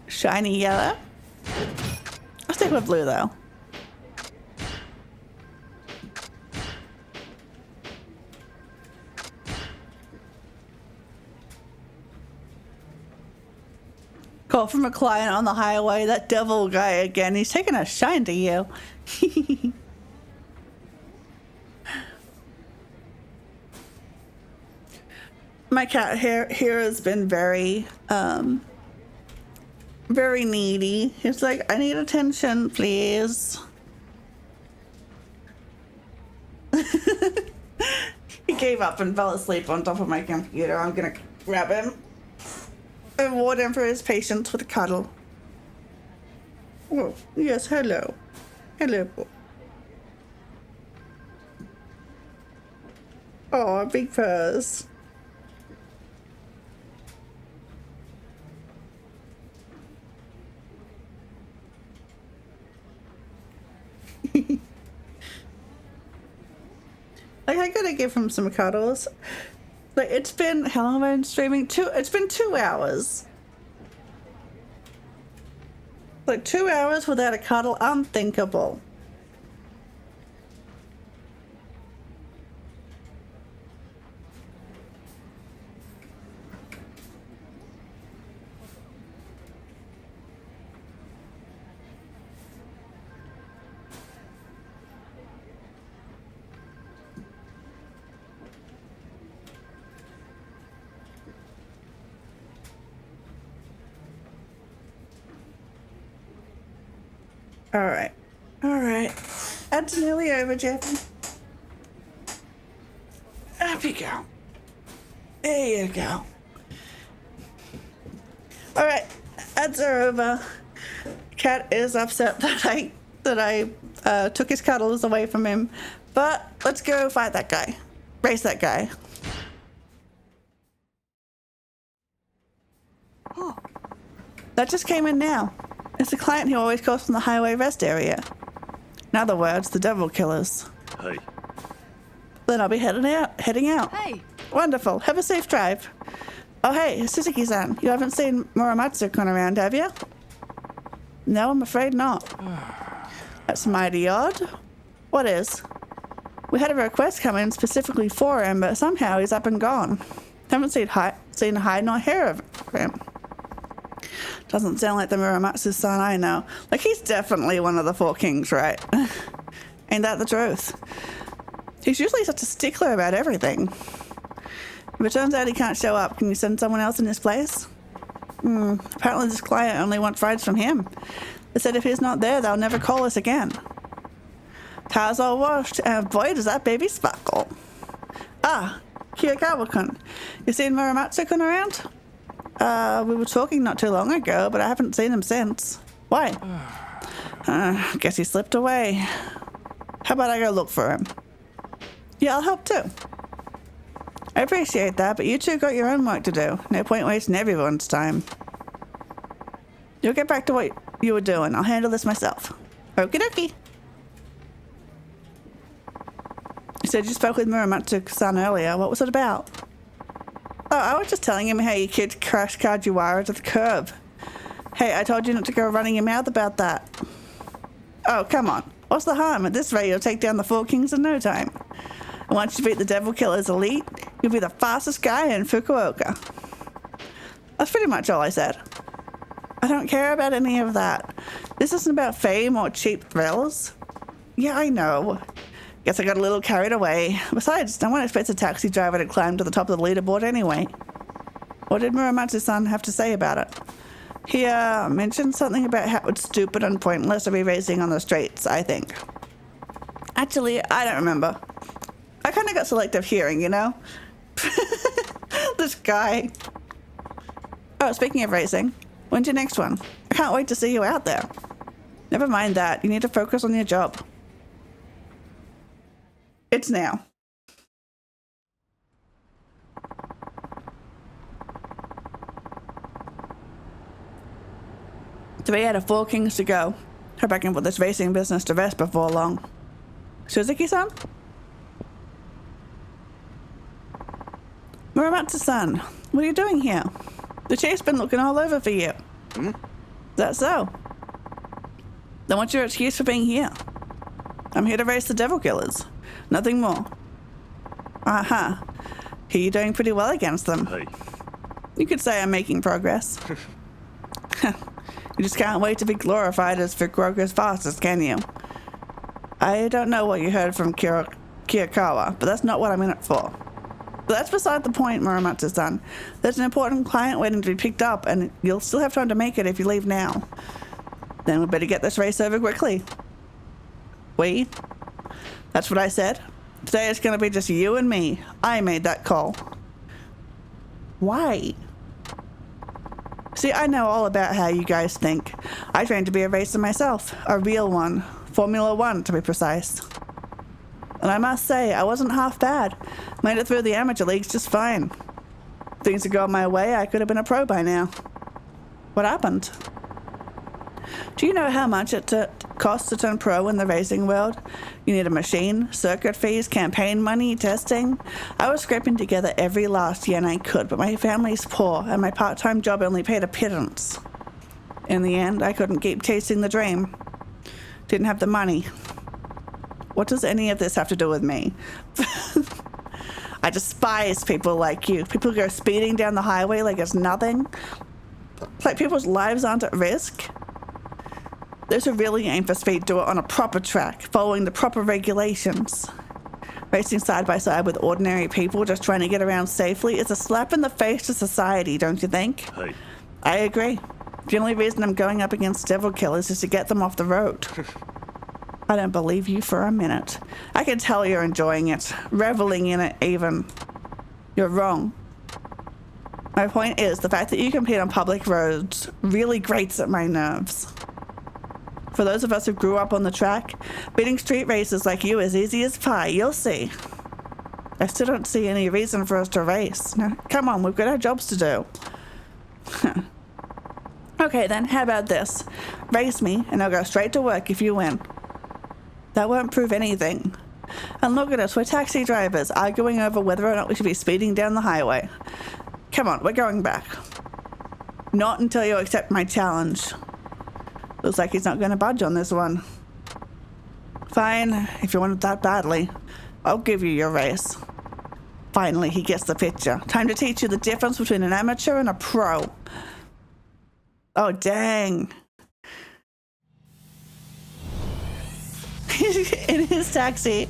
Shiny yellow. I'll stick with blue though. Call from a client on the highway. That devil guy again. He's taking a shine to you. My cat here has been very needy. He's like, I need attention, please. He gave up and fell asleep on top of my computer. I'm gonna grab him. Reward him for his patience with a cuddle. Oh, yes, hello. Hello. Oh, big purrs. Like, I gotta give him some cuddles. Like, it's been, how long have I been streaming? It's been 2 hours. Like, 2 hours without a cuddle, unthinkable. Alright. Alright. That's nearly over, Jeff. Up you go. There you go. Alright. Ads are over. Cat is upset that I took his cuddles away from him. But let's go fight that guy. Race that guy. Oh. That just came in now. It's a client who always calls from the highway rest area. In other words, the devil killers. はい。 Then I'll be heading out. Hey, Wonderful. Have a safe drive. Oh, hey, Suzuki-san. You haven't seen Muramatsu-kun around, have you? No, I'm afraid not. That's mighty odd. What is? We had a request come in specifically for him, but somehow he's up and gone. Haven't seen hide nor hair of him. Doesn't sound like the Muramatsu son I know. Like, he's definitely one of the four kings, right? Ain't that the truth? He's usually such a stickler about everything. If it turns out he can't show up, can you send someone else in his place? Apparently this client only wants rides from him. They said if he's not there, they'll never call us again. Car's all washed, and boy, does that baby sparkle. Ah, Kiyakawa-kun. You seen Muramatsu-kun around? We were talking not too long ago, but I haven't seen him since. Why? Guess he slipped away. How about I go look for him? Yeah, I'll help too. I appreciate that, but you two got your own work to do. No point wasting everyone's time. You'll get back to what you were doing. I'll handle this myself. Okie dokie. You said you spoke with Muramatsu-san earlier. What was it about? Oh, I was just telling him how your kid crashed Kajiwara to the curb. Hey, I told you not to go running your mouth about that. Oh, come on. What's the harm? At this rate, you'll take down the four kings in no time. And once you beat the Devil Killer's elite, you'll be the fastest guy in Fukuoka. That's pretty much all I said. I don't care about any of that. This isn't about fame or cheap thrills. Yeah, I know. Guess I got a little carried away. Besides, no one expects a taxi driver to climb to the top of the leaderboard anyway. What did Muramatsu-san have to say about it? He mentioned something about how it's stupid and pointless to be racing on the streets, I think. Actually, I don't remember. I kind of got selective hearing, you know? This guy. Oh, speaking of racing, when's your next one? I can't wait to see you out there. Never mind that. You need to focus on your job. It's now. Three out of four kings to go. Hope I can put this racing business to rest before long. Suzuki-san? Muramatsu-san, what are you doing here? The chief's been looking all over for you. Is that so? Then what's your excuse for being here? I'm here to race the Devil Killers. Nothing more. Aha. Hear you doing pretty well against them. Hey. You could say I'm making progress. You just can't wait to be glorified as Fukuoka's fastest, can you? I don't know what you heard from Kiyakawa, but that's not what I'm in it for. But that's beside the point, Muramatsu-san. There's an important client waiting to be picked up, and you'll still have time to make it if you leave now. Then we better get this race over quickly. We? That's what I said. Today it's gonna be just you and me. I made that call. Why? See, I know all about how you guys think. I trained to be a racer myself. A real one. Formula 1, to be precise. And I must say, I wasn't half bad. Made it through the amateur leagues just fine. If things had gone my way, I could have been a pro by now. What happened? Do you know how much it costs to turn pro in the racing world? You need a machine, circuit fees, campaign money, testing. I was scraping together every last yen I could, but my family's poor, and my part-time job only paid a pittance. In the end, I couldn't keep chasing the dream. Didn't have the money. What does any of this have to do with me? I despise people like you. People who go speeding down the highway like it's nothing. Like people's lives aren't at risk. Those who really aim for speed do it on a proper track, following the proper regulations. Racing side by side with ordinary people just trying to get around safely is a slap in the face to society, don't you think? Hey. I agree. The only reason I'm going up against Devil Killers is to get them off the road. I don't believe you for a minute. I can tell you're enjoying it, reveling in it even. You're wrong. My point is, the fact that you compete on public roads really grates at my nerves. For those of us who grew up on the track, beating street racers like you is easy as pie, you'll see. I still don't see any reason for us to race. Now, come on, we've got our jobs to do. Okay then, how about this? Race me, and I'll go straight to work if you win. That won't prove anything. And look at us, we're taxi drivers, arguing over whether or not we should be speeding down the highway. Come on, we're going back. Not until you accept my challenge. Looks like he's not going to budge on this one. Fine, if you want it that badly, I'll give you your race. Finally, he gets the picture. Time to teach you the difference between an amateur and a pro. Oh, dang. In his taxi.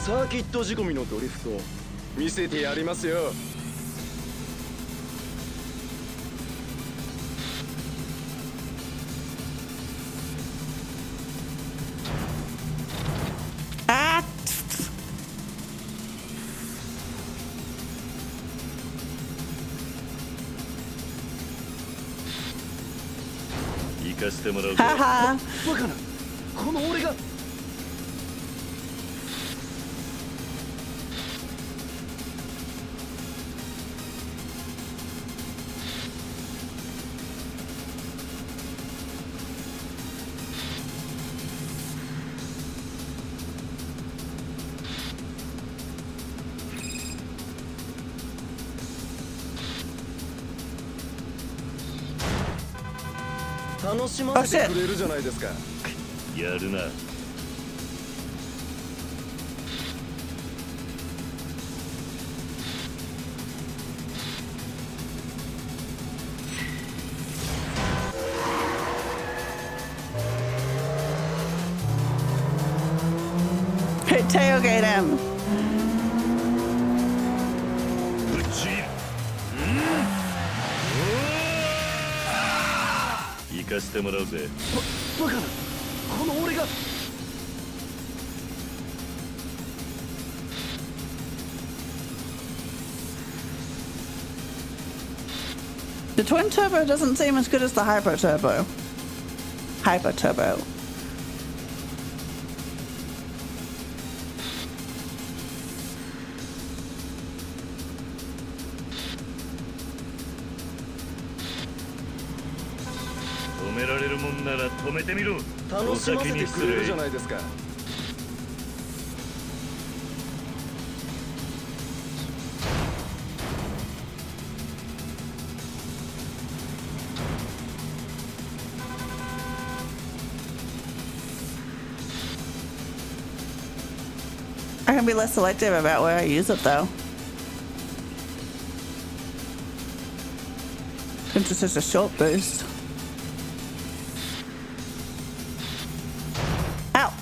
サーキット仕込みのドリフト見せてやりますよ。Ah! 行かせてもらうぜ。 Haha. バカな、この俺が。 楽しませてくれるじゃないですか。やるな。 Tailgate him. ぶっちぎる。行かせてもらうぜ。バカな、この俺が。 The twin turbo doesn't seem as good as the hyper turbo. Hyper turbo. I can be less selective about where I use it though. Since it's just a short boost. Ow!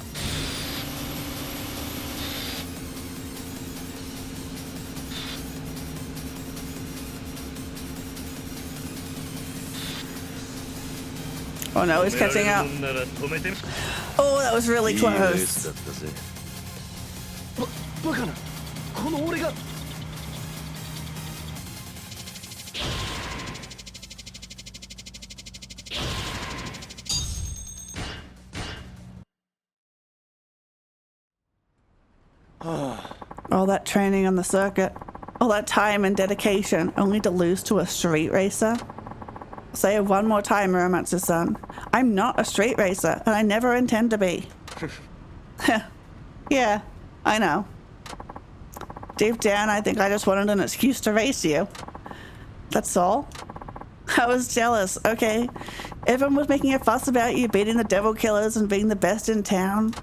Oh no, he's catching up. Oh, that was really close. バカな、この俺が。 All that training on the circuit, all that time and dedication, only to lose to a street racer? Say it one more time, Romatsu-san. I'm not a street racer, and I never intend to be. Yeah, I know. Deep down, I think I just wanted an excuse to race you. That's all. I was jealous, okay? Everyone was making a fuss about you beating the devil killers and being the best in town.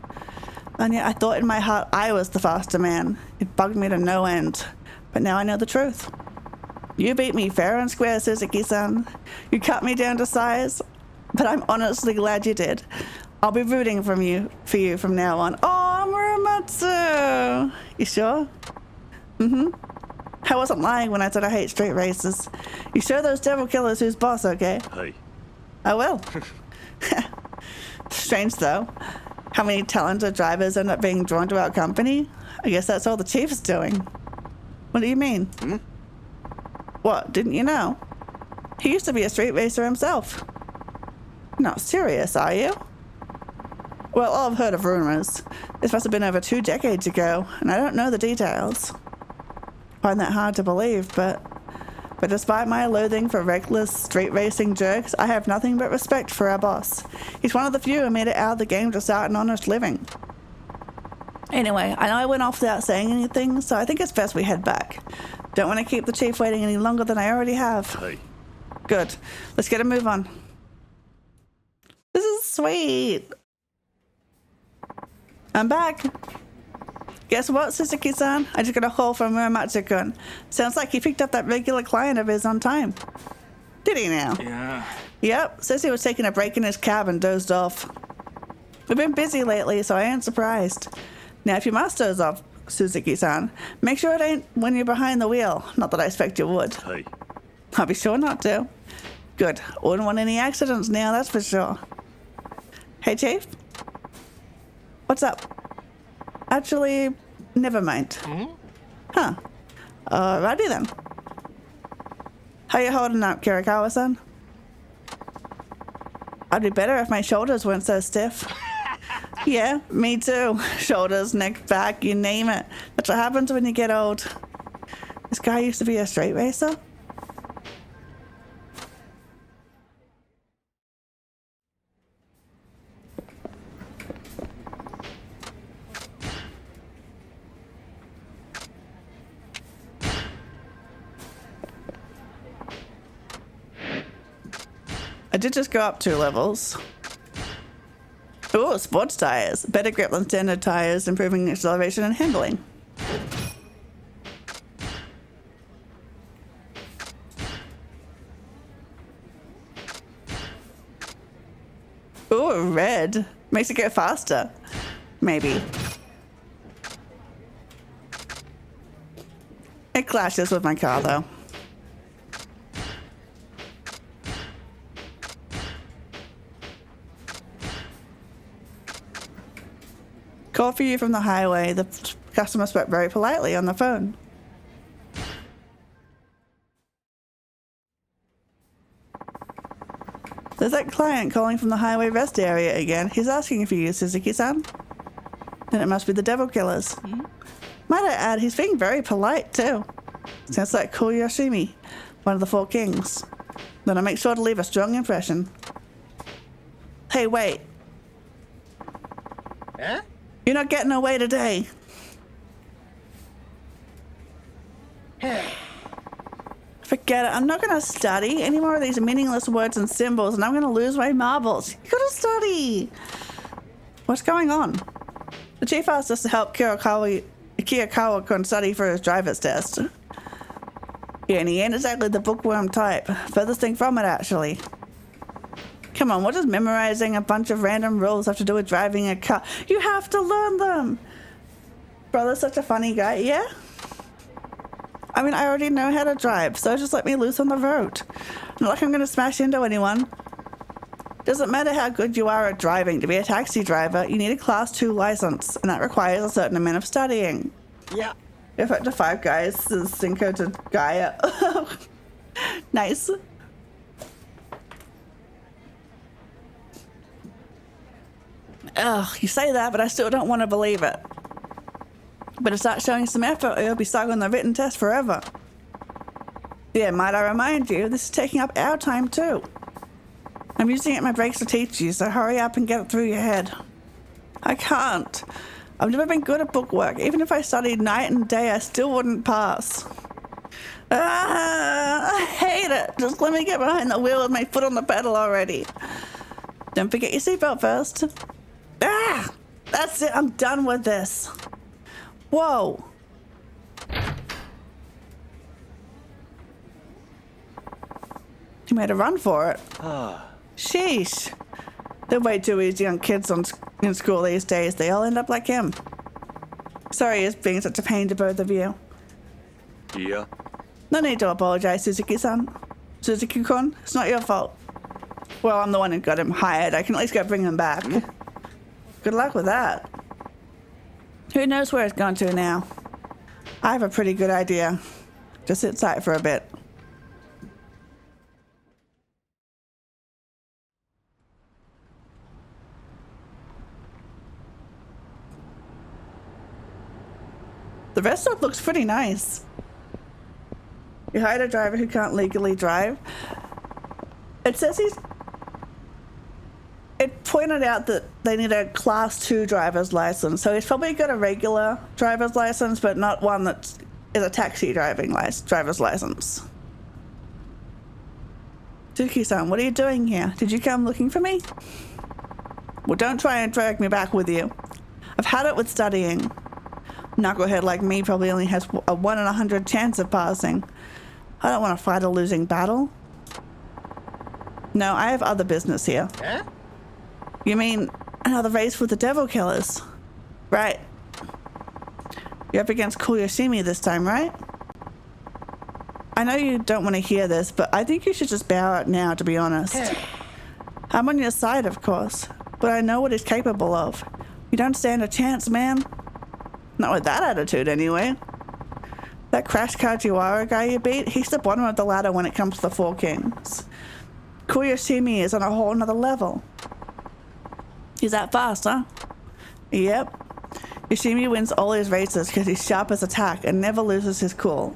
And yet I thought in my heart I was the faster man. It bugged me to no end. But now I know the truth. You beat me fair and square, Suzuki-san. You cut me down to size. But I'm honestly glad you did. I'll be rooting for you from now on. Oh, Muramatsu! You sure? Mm-hmm. I wasn't lying when I said I hate street races. You show those devil killers who's boss, okay? Hey. I will. Strange though. How many talented drivers end up being drawn to our company? I guess that's all the chief's doing. What do you mean? Hmm? What, didn't you know? He used to be a street racer himself. Not serious, are you? Well, I've heard of rumors. This must have been over 2 decades ago, and I don't know the details. Find that hard to believe, but despite my loathing for reckless street racing jerks, I have nothing but respect for our boss. He's one of the few who made it out of the game to start an honest living. Anyway, I know I went off without saying anything, so I think it's best we head back. Don't want to keep the chief waiting any longer than I already have. Hey. Good. Let's get a move on. This is sweet. I'm back. Guess what, Suzuki-san? I just got a call from Muramatsu-kun. Sounds like he picked up that regular client of his on time. Did he now? Yeah. Yep, says he was taking a break in his cab and dozed off. We've been busy lately, so I ain't surprised. Now, if you must doze off, Suzuki-san, make sure it ain't when you're behind the wheel. Not that I expect you would. はい I'll be sure not to. Good. Wouldn't want any accidents now, that's for sure. Hey, Chief? What's up? Actually, never mind. Huh. Alrighty then. How you holding up, Kirikawa-san? I'd be better if my shoulders weren't so stiff. Yeah, me too. Shoulders, neck, back, you name it. That's what happens when you get old. This guy used to be a straight racer? I did just go up 2 levels. Ooh, sports tires. Better grip than standard tires, improving acceleration and handling. Ooh, red. Makes it go faster. Maybe. It clashes with my car though. Call for you from the highway. The customer spoke very politely on the phone. There's that client calling from the highway rest area again. He's asking for you, Suzuki-san. Then it must be the devil killers. Might I add, he's being very polite too. Sounds like Koyoshimi, one of the 4 kings. Then I make sure to leave a strong impression. Hey, wait. Huh? You're not getting away today. Forget it. I'm not going to study any more of these meaningless words and symbols, and I'm going to lose my marbles. You got to study. What's going on? The chief asked us to help Kirikawa-kun study for his driver's test. Yeah, and he ain't exactly the bookworm type. Furthest thing from it, actually. Come on, what does memorizing a bunch of random rules have to do with driving a car? You have to learn them! Brother's such a funny guy, yeah? I mean, I already know how to drive, so just let me loose on the road. Not like I'm gonna smash into anyone. Doesn't matter how good you are at driving. To be a taxi driver, you need a Class 2 license, and that requires a certain amount of studying. Yeah. If up to 5 guys, is Cinco to Gaia. Nice. Ugh, you say that, but I still don't want to believe it. Better start showing some effort or you'll be stuck on the written test forever. Yeah, might I remind you, this is taking up our time too. I'm using it my breaks to teach you, so hurry up and get it through your head. I can't. I've never been good at bookwork. Even if I studied night and day, I still wouldn't pass. I hate it. Just let me get behind the wheel with my foot on the pedal already. Don't forget your seatbelt first. That's it. I'm done with this. Whoa. He made a run for it. Sheesh. They're way too easy on kids in school these days. They all end up like him. Sorry it's being such a pain to both of you. Yeah. No need to apologize, Suzuki-san. Suzuki-kun, it's not your fault. Well, I'm the one who got him hired. I can at least go bring him back. Good luck with that. Who knows where it's gone to now? I have a pretty good idea. Just sit tight for a bit. The rest of it looks pretty nice. You hired a driver who can't legally drive. It says it pointed out that they need a Class 2 driver's license, so he's probably got a regular driver's license, but not one that is a taxi driver's license. Suzuki-san, what are you doing here? Did you come looking for me? Well, don't try and drag me back with you. I've had it with studying. knucklehead like me probably only has a 1 in 100 chance of passing. I don't want to fight a losing battle. No, I have other business here. Huh? You mean another race with the devil killers? Right. You're up against Koyoshimi this time, right? I know you don't want to hear this, but I think you should just bow out now, to be honest. I'm on your side, of course, but I know what he's capable of. You don't stand a chance, man. Not with that attitude, anyway. That Crash Kajiwara guy you beat, he's the bottom of the ladder when it comes to the Four Kings. Koyoshimi is on a whole nother level. He's that fast, huh? Yep. Yoshimi wins all his races because he's sharp as a tack and never loses his cool.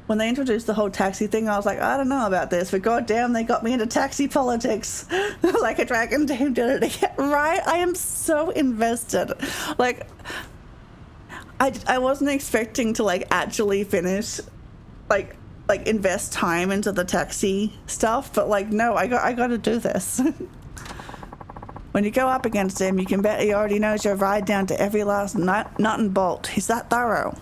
When they introduced the whole taxi thing, I was like, I don't know about this, but goddamn, they got me into taxi politics. Like a dragon team did it again. Right? I am so invested. Like, I wasn't expecting to, like, actually finish, like invest time into the taxi stuff, but, like, no, I got to do this. When you go up against him, you can bet he already knows your ride down to every last nut and bolt. He's that thorough.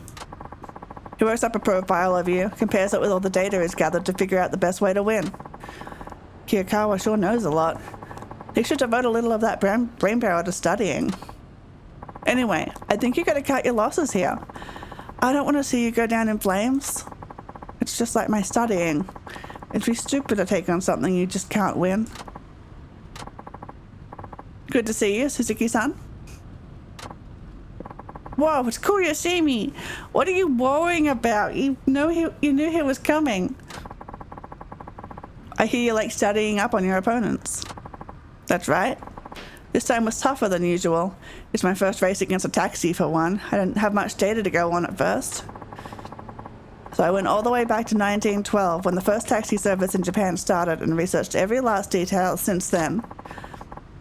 He works up a profile of you, compares it with all the data he's gathered to figure out the best way to win. Kiyakawa sure knows a lot. He should devote a little of that brain power to studying. Anyway, I think you gotta cut your losses here. I don't want to see you go down in flames. It's just like my studying. It'd be stupid to take on something you just can't win. Good to see you, Suzuki-san. Whoa, it's Koyoshimi. What are you worrying about? You knew he was coming. I hear you like studying up on your opponents. That's right. This time was tougher than usual. It's my first race against a taxi for one. I didn't have much data to go on at first. So I went all the way back to 1912 when the first taxi service in Japan started and researched every last detail since then.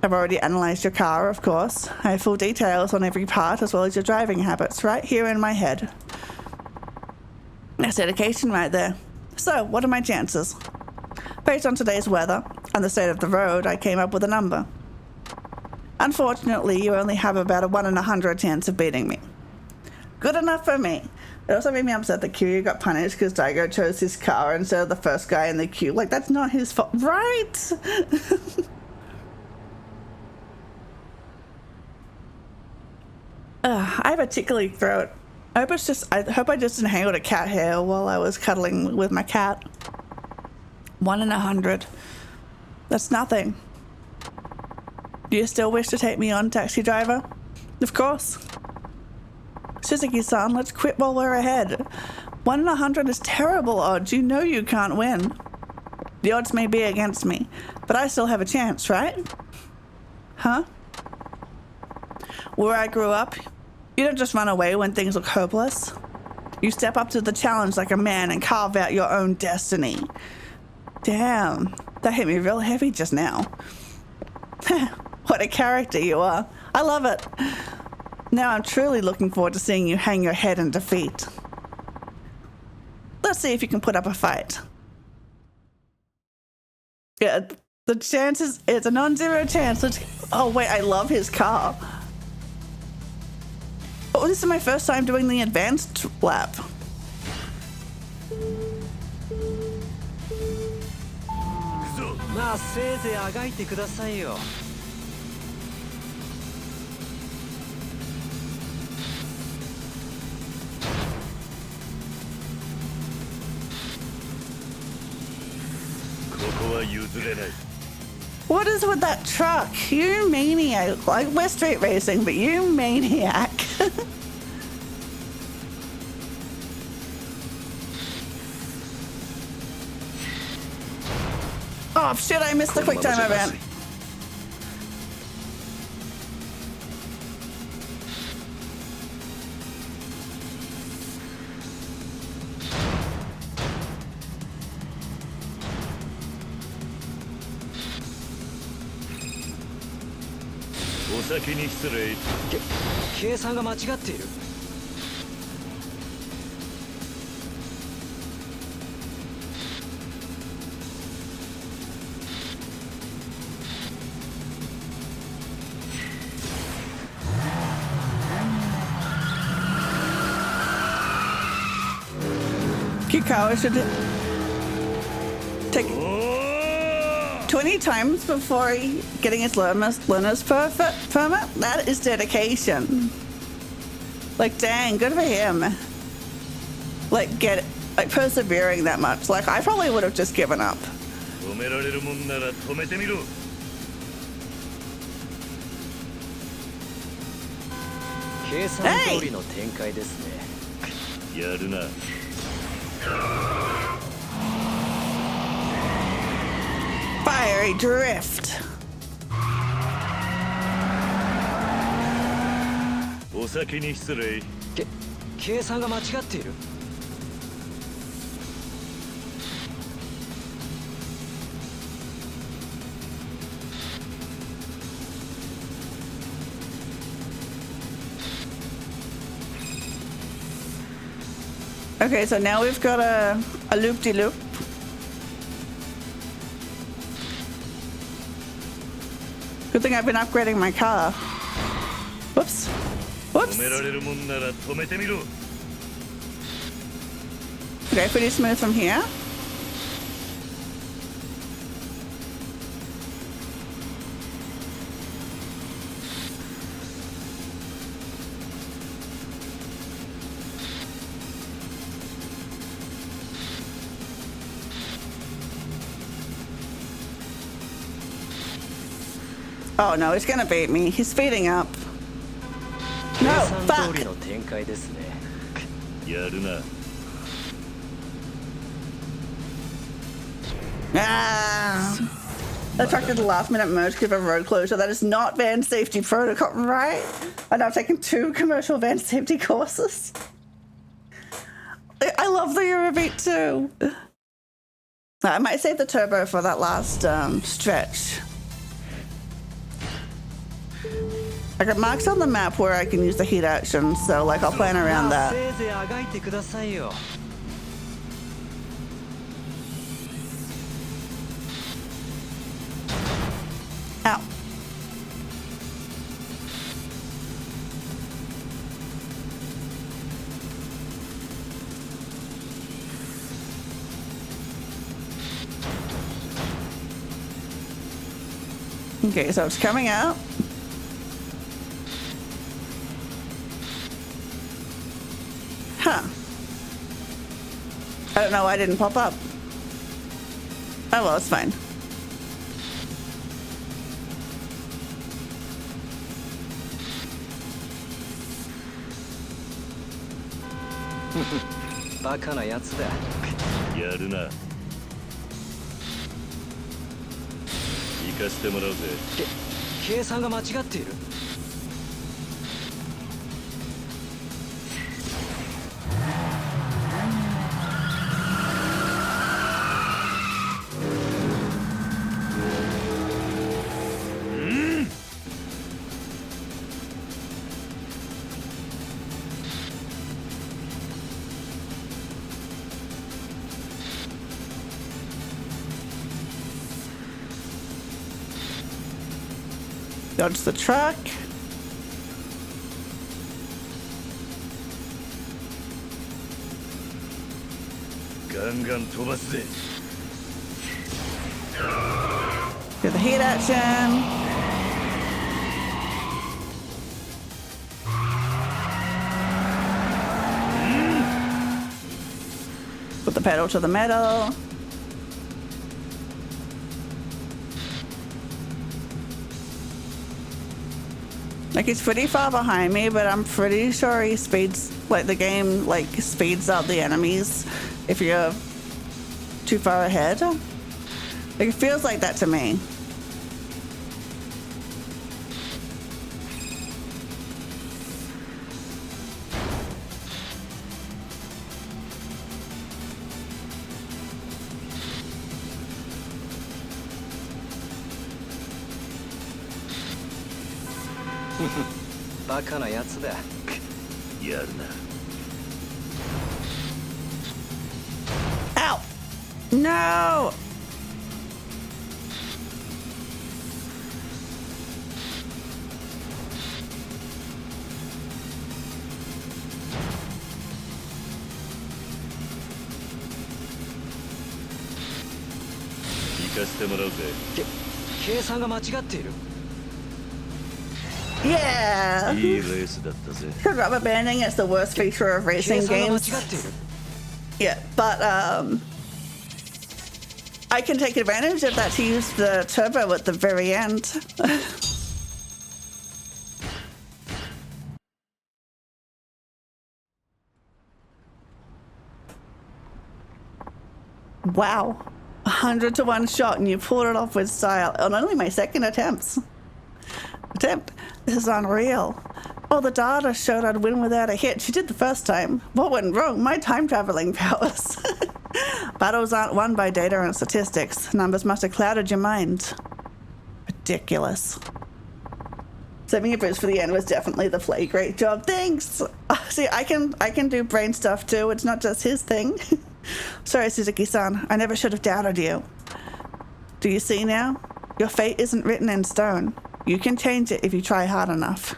I've already analysed your car, of course. I have full details on every part as well as your driving habits right here in my head. That's dedication right there. So, what are my chances? Based on today's weather and the state of the road, I came up with a number. Unfortunately, you only have about a 1 in 100 chance of beating me. Good enough for me. It also made me upset that Kiryu got punished because Daigo chose his car instead of the first guy in the queue. Like, that's not his fault. Right? I have a tickly throat. I hope I just inhaled a cat hair while I was cuddling with my cat. 1 in 100. That's nothing. Do you still wish to take me on, taxi driver? Of course. Suzuki-san, let's quit while we're ahead. 1 in 100 is terrible odds. You know you can't win. The odds may be against me, but I still have a chance, right? Huh? Where I grew up, you don't just run away when things look hopeless. You step up to the challenge like a man and carve out your own destiny. Damn, that hit me real heavy just now. What a character you are. I love it. Now I'm truly looking forward to seeing you hang your head in defeat. Let's see if you can put up a fight. Yeah, the chances, it's a non-zero chance. Oh wait, I love his car. Oh, this is my first time doing the advanced lap. まあせいぜいあがいてくださいよ。ここは譲れない。 What is with that truck? You maniac. Like, we're street racing, but you maniac. Oh shit, I missed the quick time event.お先に失礼。計算が間違っている。Kikawa should take 20 times before getting his learner's permit. That is dedication. Like, dang, good for him. Like, persevering that much. Like, I probably would have just given up. 止められるもんなら止めてみろ。計算通りの展開ですね。やるな。Fiery drift. お先に失礼。計算が間違っている。Okay, so now we've got a loop-de-loop. Good thing I've been upgrading my car. Whoops. Whoops. 止められるもんなら止めてみろ。Okay, pretty smooth from here. Oh no, he's gonna beat me. He's speeding up. No, fuck! 通りの展開ですね。やるな。Ah! Attracted the last minute merge give a road closure. That is not van safety protocol, right? And I've taken 2 commercial van safety courses. I love the Eurobeat too. I might save the turbo for that last stretch. I got marks on the map where I can use the heat action, so like I'll plan around that. せいぜいあがいてくださいよ。Ow. Okay, so it's coming out. Huh. I don't know why I didn't pop up. Oh well, it's fine. Hmm. バカなやつだ。やるな。行かせてもらうぜ。計算が間違っている。Dodge the truck. Do the heat action. Put the pedal to the metal. Like, he's pretty far behind me, but I'm pretty sure he speeds, like, the game, like, speeds up the enemies if you're too far ahead. Like, it feels like that to me. Hmm. バカなやつだ。やるな。Ow! No! かせてもらうぜ。計算が間違っている。 Yeah. いいレースだったぜ。Rubber banding is the worst feature of 計 racing 算が間違 games. っている。 Yeah, but I can take advantage of that to use the turbo at the very end. Wow. 100 to 1 shot and you pulled it off with style on only my second attempt. This is unreal. Oh, the data showed I'd win without a hit. She did the first time. What went wrong? My time traveling powers. Battles aren't won by data and statistics. Numbers must have clouded your mind. Ridiculous. Saving a boost for the end was definitely the play. Great job. Thanks. See, I can do brain stuff too. It's not just his thing. Sorry, Suzuki-san. I never should have doubted you. Do you see now? Your fate isn't written in stone. You can change it if you try hard enough.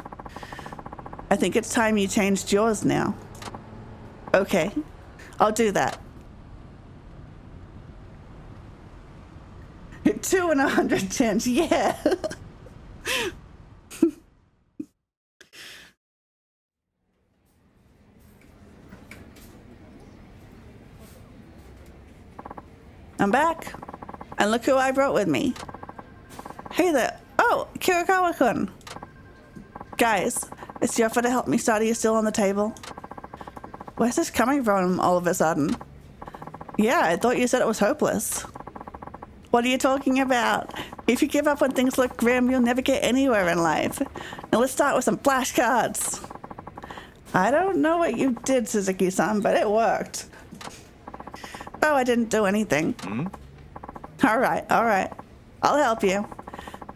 I think it's time you changed yours now. Okay, I'll do that. 2 and 100 chance, yeah. I'm back. And look who I brought with me. Hey there. Oh, Kirikawa-kun. Guys, is the offer to help me study still on the table? Where's this coming from all of a sudden? Yeah, I thought you said it was hopeless. What are you talking about? If you give up when things look grim, you'll never get anywhere in life. Now let's start with some flashcards. I don't know what you did, Suzuki-san, but it worked. Oh, I didn't do anything. All right. I'll help you.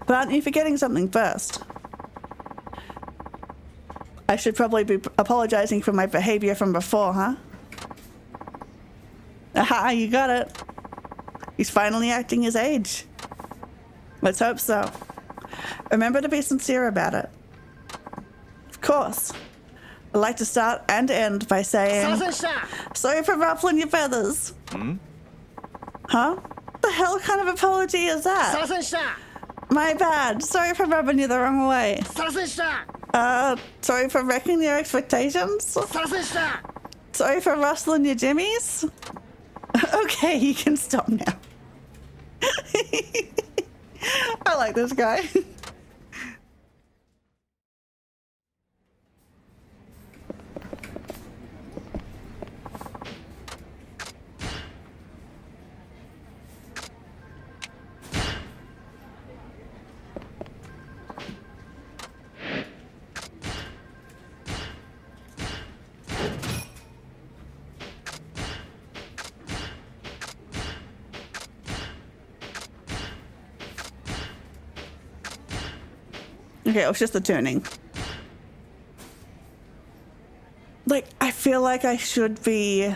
But aren't you forgetting something first? I should probably be apologizing for my behavior from before, huh? Aha, you got it. He's finally acting his age. Let's hope so. Remember to be sincere about it. Of course. I'd like to start and end by saying... Sorry for ruffling your feathers. Huh? The hell kind of apology is that? My bad. Sorry for rubbing you the wrong way. Sorry for wrecking your expectations? Sorry for rustling your jimmies? Okay, you can stop now. I like this guy. Okay, it was just the tuning. Like, I feel like I should be,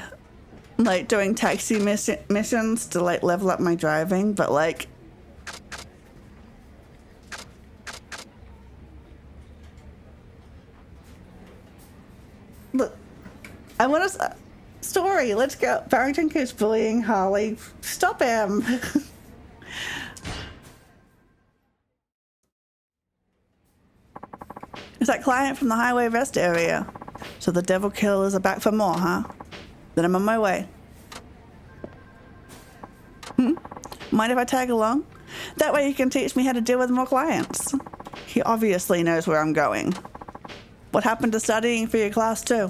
like, doing taxi missions to, like, level up my driving, but, like... Look, I want to... Story, let's go. Barrington keeps bullying Harley. Stop him. It's that client from the highway rest area. So the devil killers are back for more, huh? Then I'm on my way. Mind if I tag along? That way you can teach me how to deal with more clients. He obviously knows where I'm going. What happened to studying for your class too?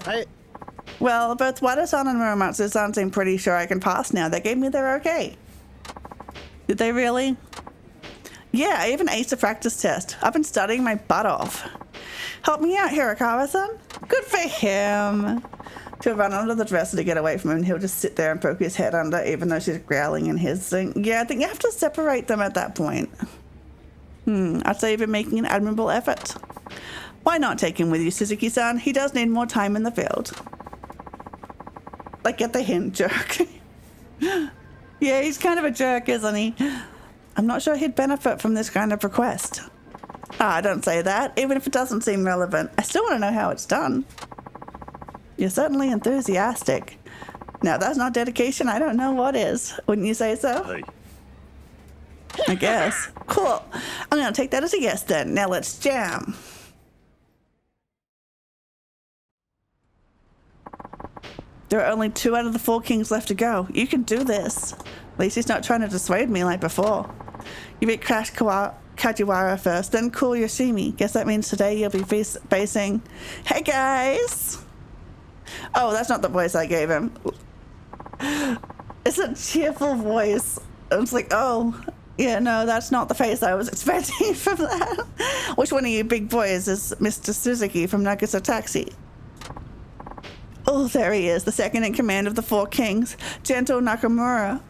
Well, both Wada-san and Muramatsu-san seem pretty sure I can pass now. They gave me their okay. Did they really? Yeah, I even aced a practice test. I've been studying my butt off. Help me out, Hirakawa-san. Good for him. To run under the dresser to get away from him, and he'll just sit there and poke his head under, even though she's growling in his thing. Yeah, I think you have to separate them at that point. I'd say you've been making an admirable effort. Why not take him with you, Suzuki-san? He does need more time in the field. Like, get the hint, jerk. Yeah, he's kind of a jerk, isn't he? I'm not sure he'd benefit from this kind of request. Don't say that. Even if it doesn't seem relevant, I still want to know how it's done. You're certainly enthusiastic. Now, if that's not dedication, I don't know what is. Wouldn't you say so? I guess. Cool. I'm gonna take that as a yes then. Now let's jam. There are only 2 out of the 4 kings left to go. You can do this. At least he's not trying to dissuade me like before. You beat Crash Kajiwara first, then Cool Yoshimi. Guess that means today you'll be facing... Hey guys! Oh, that's not the voice I gave him. It's a cheerful voice. I was like, oh, yeah, no, that's not the face I was expecting from that. Which one of you big boys is Mr. Suzuki from Yakuza Taxi? Oh, there he is, the second in command of the 4 kings, Gentle Nakamura.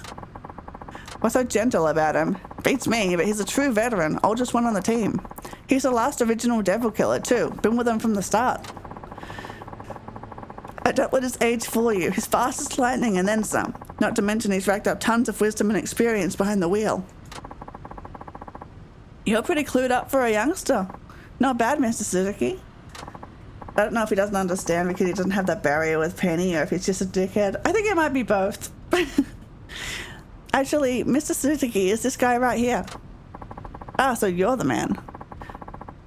What's so gentle about him? Beats me, but he's a true veteran, oldest one on the team. He's the last original devil killer too, been with him from the start. Don't let his age fool you. He's fast as lightning and then some. Not to mention he's racked up tons of wisdom and experience behind the wheel. You're pretty clued up for a youngster. Not bad, Mr. Suzuki. I don't know if he doesn't understand because he doesn't have that barrier with Penny or if he's just a dickhead. I think it might be both. Actually, Mr. Suzuki is this guy right here. Ah, so you're the man.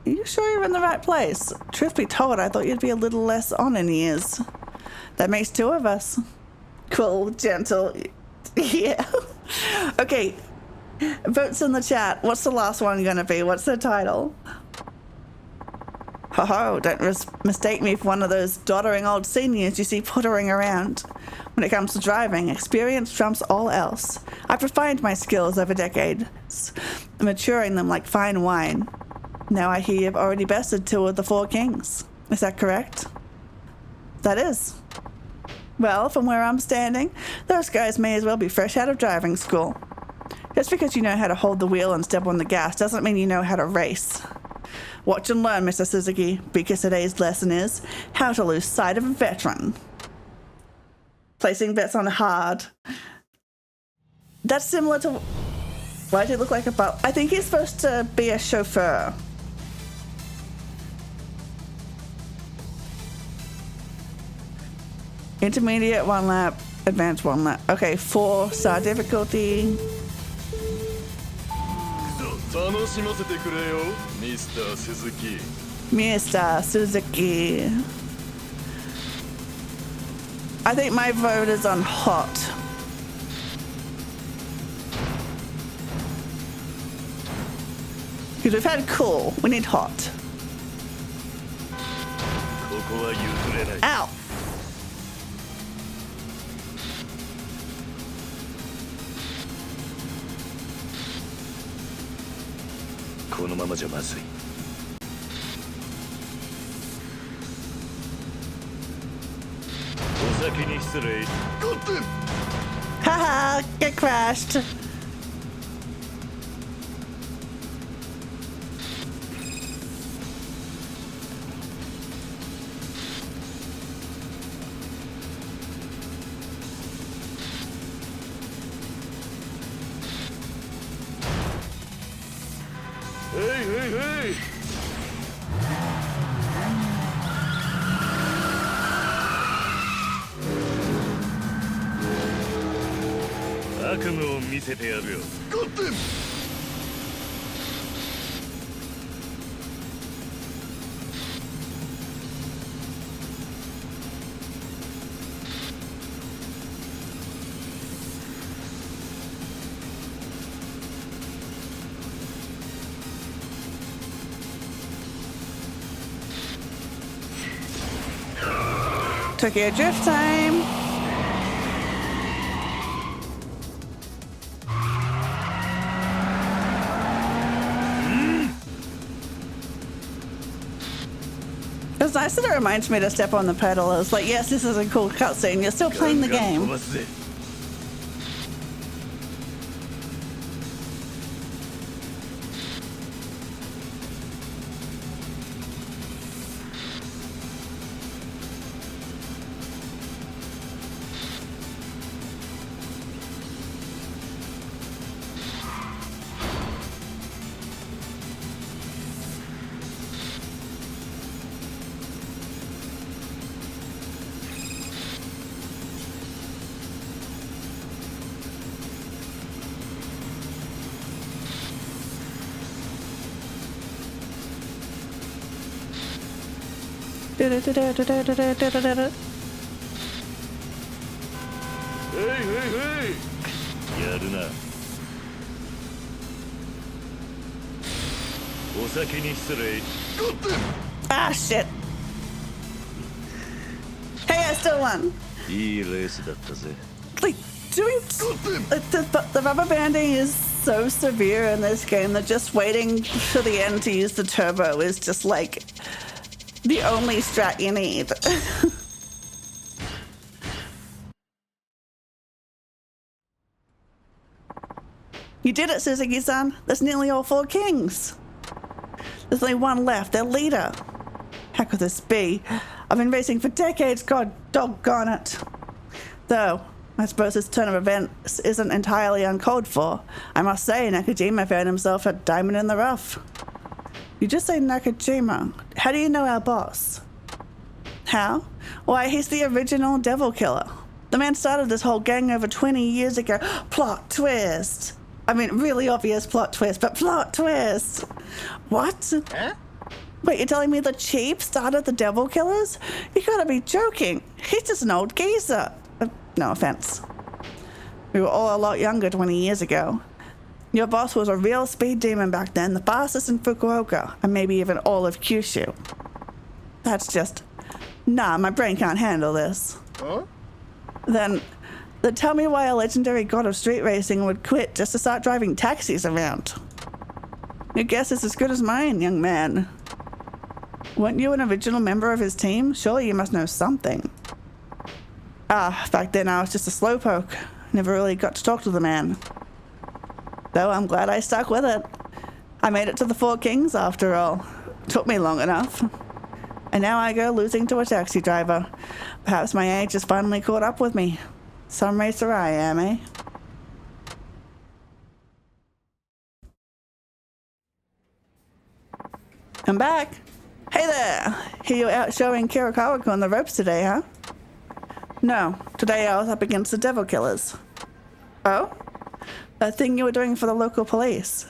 Are you sure you're in the right place? Truth be told, I thought you'd be a little less on in years. That makes 2 of us. Cool, gentle. Yeah. Okay. Votes in the chat. What's the last one gonna be? What's the title? Ho-ho, don't mistake me for one of those doddering old seniors you see puttering around. When it comes to driving, experience trumps all else. I've refined my skills over decades, maturing them like fine wine. Now I hear you've already bested 2 of the 4 kings. Is that correct? That is. Well, from where I'm standing, those guys may as well be fresh out of driving school. Just because you know how to hold the wheel and step on the gas doesn't mean you know how to race. Watch and learn, Mr. Suzuki, because today's lesson is how to lose sight of a veteran. Placing bets on hard. That's similar to... Why does he look like a butler? I think he's supposed to be a chauffeur. Intermediate 1 lap, advanced 1 lap. Okay, 4-star difficulty. 楽しませてくれよ、ミスター鈴木。Mr. Suzuki. I think my vote is on hot. Because we've had cool, we need hot. ここは譲れない。 Ow! このままじゃまずい。お先に失礼。 Haha, get crashed. Hey, hey, hey! 悪夢を見せてやるよ。 Got them! Tokyo Drift time. It's nice that it reminds me to step on the pedal. I was like, yes, this is a cool cutscene. You're still playing the ガンガン飛 game. ばすぜ。 「Hey! やるな。お先に失礼。 Ah, shit. Hey, I still won. いいレースだったぜ。 Like, doing the rubber banding is so severe in this game that just waiting to the end to use the turbo is just like the only strat you need. You did it, Suzuki-san. That's nearly all 4 kings. There's only one left, their leader. How could this be? I've been racing for decades, god doggone it. Though, I suppose this turn of events isn't entirely uncalled for. I must say, Nakajima found himself a diamond in the rough. You just say Nakajima. How do you know our boss? How? Why, he's the original devil killer. The man started this whole gang over 20 years ago. Plot twist. I mean, really obvious plot twist, but plot twist. What? Huh? Wait, you're telling me the chief started the devil killers? You gotta be joking. He's just an old geezer. No offense. We were all a lot younger 20 years ago. Your boss was a real speed demon back then, the fastest in Fukuoka, and maybe even all of Kyushu. That's just... Nah, my brain can't handle this. Huh? Then tell me why a legendary god of street racing would quit just to start driving taxis around. Your guess is as good as mine, young man. Weren't you an original member of his team? Surely you must know something. Ah, back then I was just a slowpoke. Never really got to talk to the man. Though I'm glad I stuck with it. I made it to the 4 Kings after all. Took me long enough. And now I go losing to a taxi driver. Perhaps my age has finally caught up with me. Some racer I am, eh? I'm back. Hey there! Hear you out showing Kirikawa on the ropes today, huh? No, today I was up against the devil killers. Oh? That thing you were doing for the local police.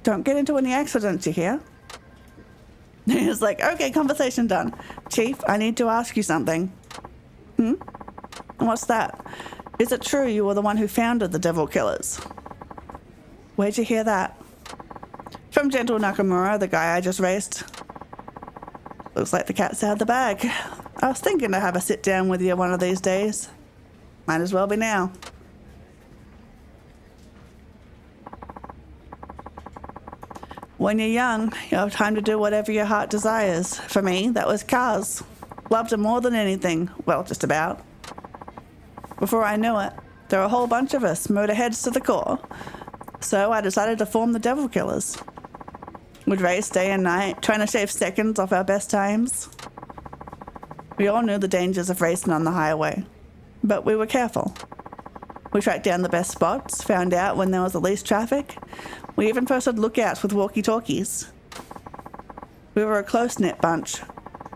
Don't get into any accidents, you hear? He's like, okay, conversation done. Chief, I need to ask you something. What's that? Is it true you were the one who founded the devil killers? Where'd you hear that? From Gentle Nakamura, the guy I just raced. Looks like the cat's out of the bag. I was thinking to have a sit down with you one of these days. Might as well be now. When you're young, you have time to do whatever your heart desires. For me, that was cars. Loved them more than anything. Well, just about. Before I knew it, there were a whole bunch of us, motorheads to the core. So I decided to form the Devil Killers. We'd race day and night, trying to shave seconds off our best times. We all knew the dangers of racing on the highway, but we were careful. We tracked down the best spots, found out when there was the least traffic. We even posted lookouts with walkie-talkies. We were a close-knit bunch.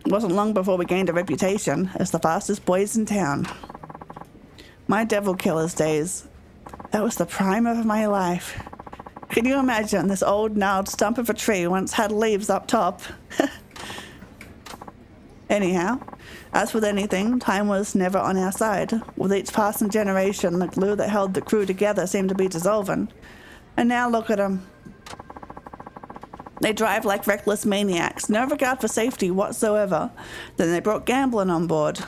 It wasn't long before we gained a reputation as the fastest boys in town. My Devil Killers days, that was the prime of my life. Can you imagine this old gnarled stump of a tree once had leaves up top? Anyhow, as with anything, time was never on our side. With each passing generation, the glue that held the crew together seemed to be dissolving. And now look at them. They drive like reckless maniacs, no regard for safety whatsoever. Then they brought gambling on board.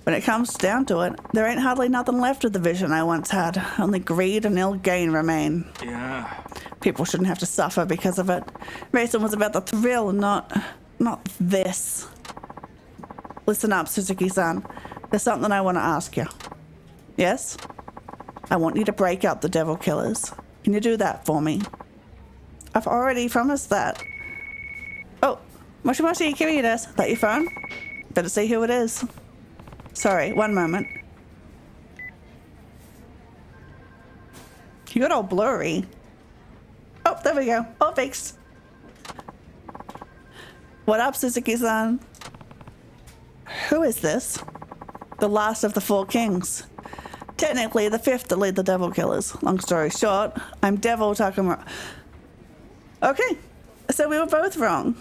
When it comes down to it, there ain't hardly nothing left of the vision I once had. Only greed and ill gain remain. Yeah. People shouldn't have to suffer because of it. Racing was about the thrill, not this. Listen up, Suzuki-san. There's something I want to ask you. Yes? I want you to break up the Devil Killers. Can you do that for me? I've already promised that. Oh, moshi moshi, Kiritas. That your phone? Better see who it is. Sorry, one moment. You got all blurry. Oh, there we go. All fixed. What up, Suzuki-san? Who is this? The last of the 4 kings. Technically, the 5th to lead the Devil Killers. Long story short, I'm Devil Takamura. Okay, so we were both wrong.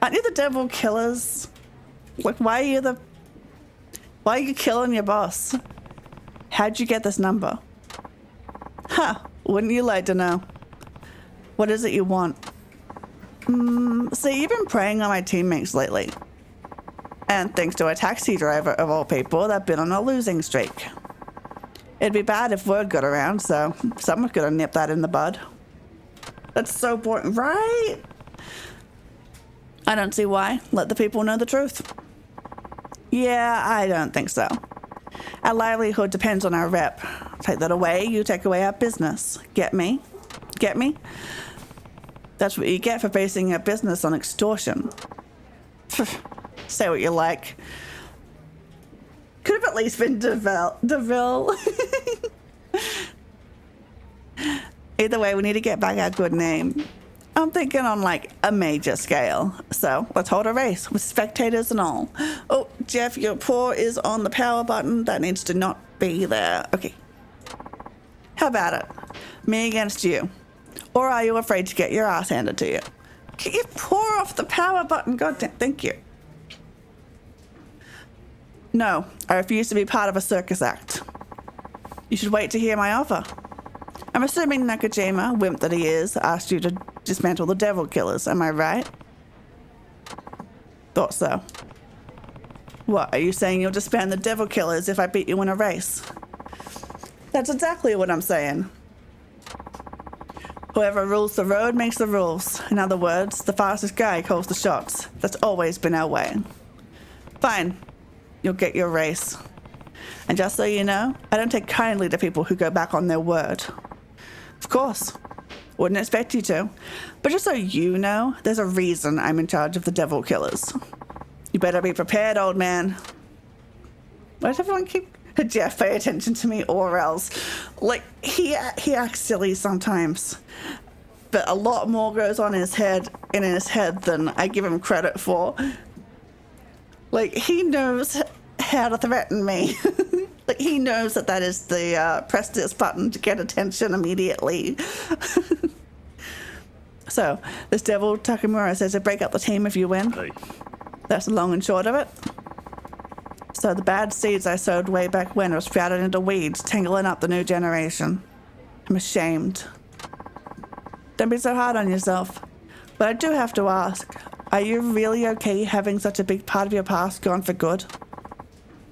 Aren't you the devil killers? Like, why are you killing your boss? How'd you get this number? Huh, wouldn't you like to know? What is it you want? See, you've been preying on my teammates lately. And thanks to a taxi driver of all people, they've been on a losing streak. It'd be bad if word got around, so someone could have nipped that in the bud. That's so important, right? I don't see why. Let the people know the truth. Yeah, I don't think so. Our livelihood depends on our rep. Take that away, you take away our business. Get me? Get me? That's what you get for basing your business on extortion. Say what you like. Could have at least been DeVille. Either way, we need to get back our good name. I'm thinking on like a major scale. So let's hold a race with spectators and all. Oh, Jeff, your paw is on the power button. That needs to not be there. Okay. How about it? Me against you. Or are you afraid to get your ass handed to you? Get your paw off the power button. Goddamn, thank you. No, I refuse to be part of a circus act. You should wait to hear my offer. I'm assuming Nakajima, wimp that he is, asked you to dismantle the devil killers, am I right? Thought so. What, are you saying you'll disband the devil killers if I beat you in a race? That's exactly what I'm saying. Whoever rules the road makes the rules. In other words, the fastest guy calls the shots. That's always been our way. Fine. You'll get your race. And just so you know, I don't take kindly to people who go back on their word. Of course. Wouldn't expect you to. But just so you know, there's a reason I'm in charge of the devil killers. You better be prepared, old man. Why does everyone keep... Jeff, pay attention to me or else. Like, he acts silly sometimes. But a lot more goes on in his head than I give him credit for. Like, he knows how to threaten me. Like, he knows that is the press this button to get attention immediately. So, this devil Takamura says to break up the team if you win. Hey. That's the long and short of it. So the bad seeds I sowed way back when are sprouted into weeds, tangling up the new generation. I'm ashamed. Don't be so hard on yourself. But I do have to ask, are you really okay having such a big part of your past gone for good?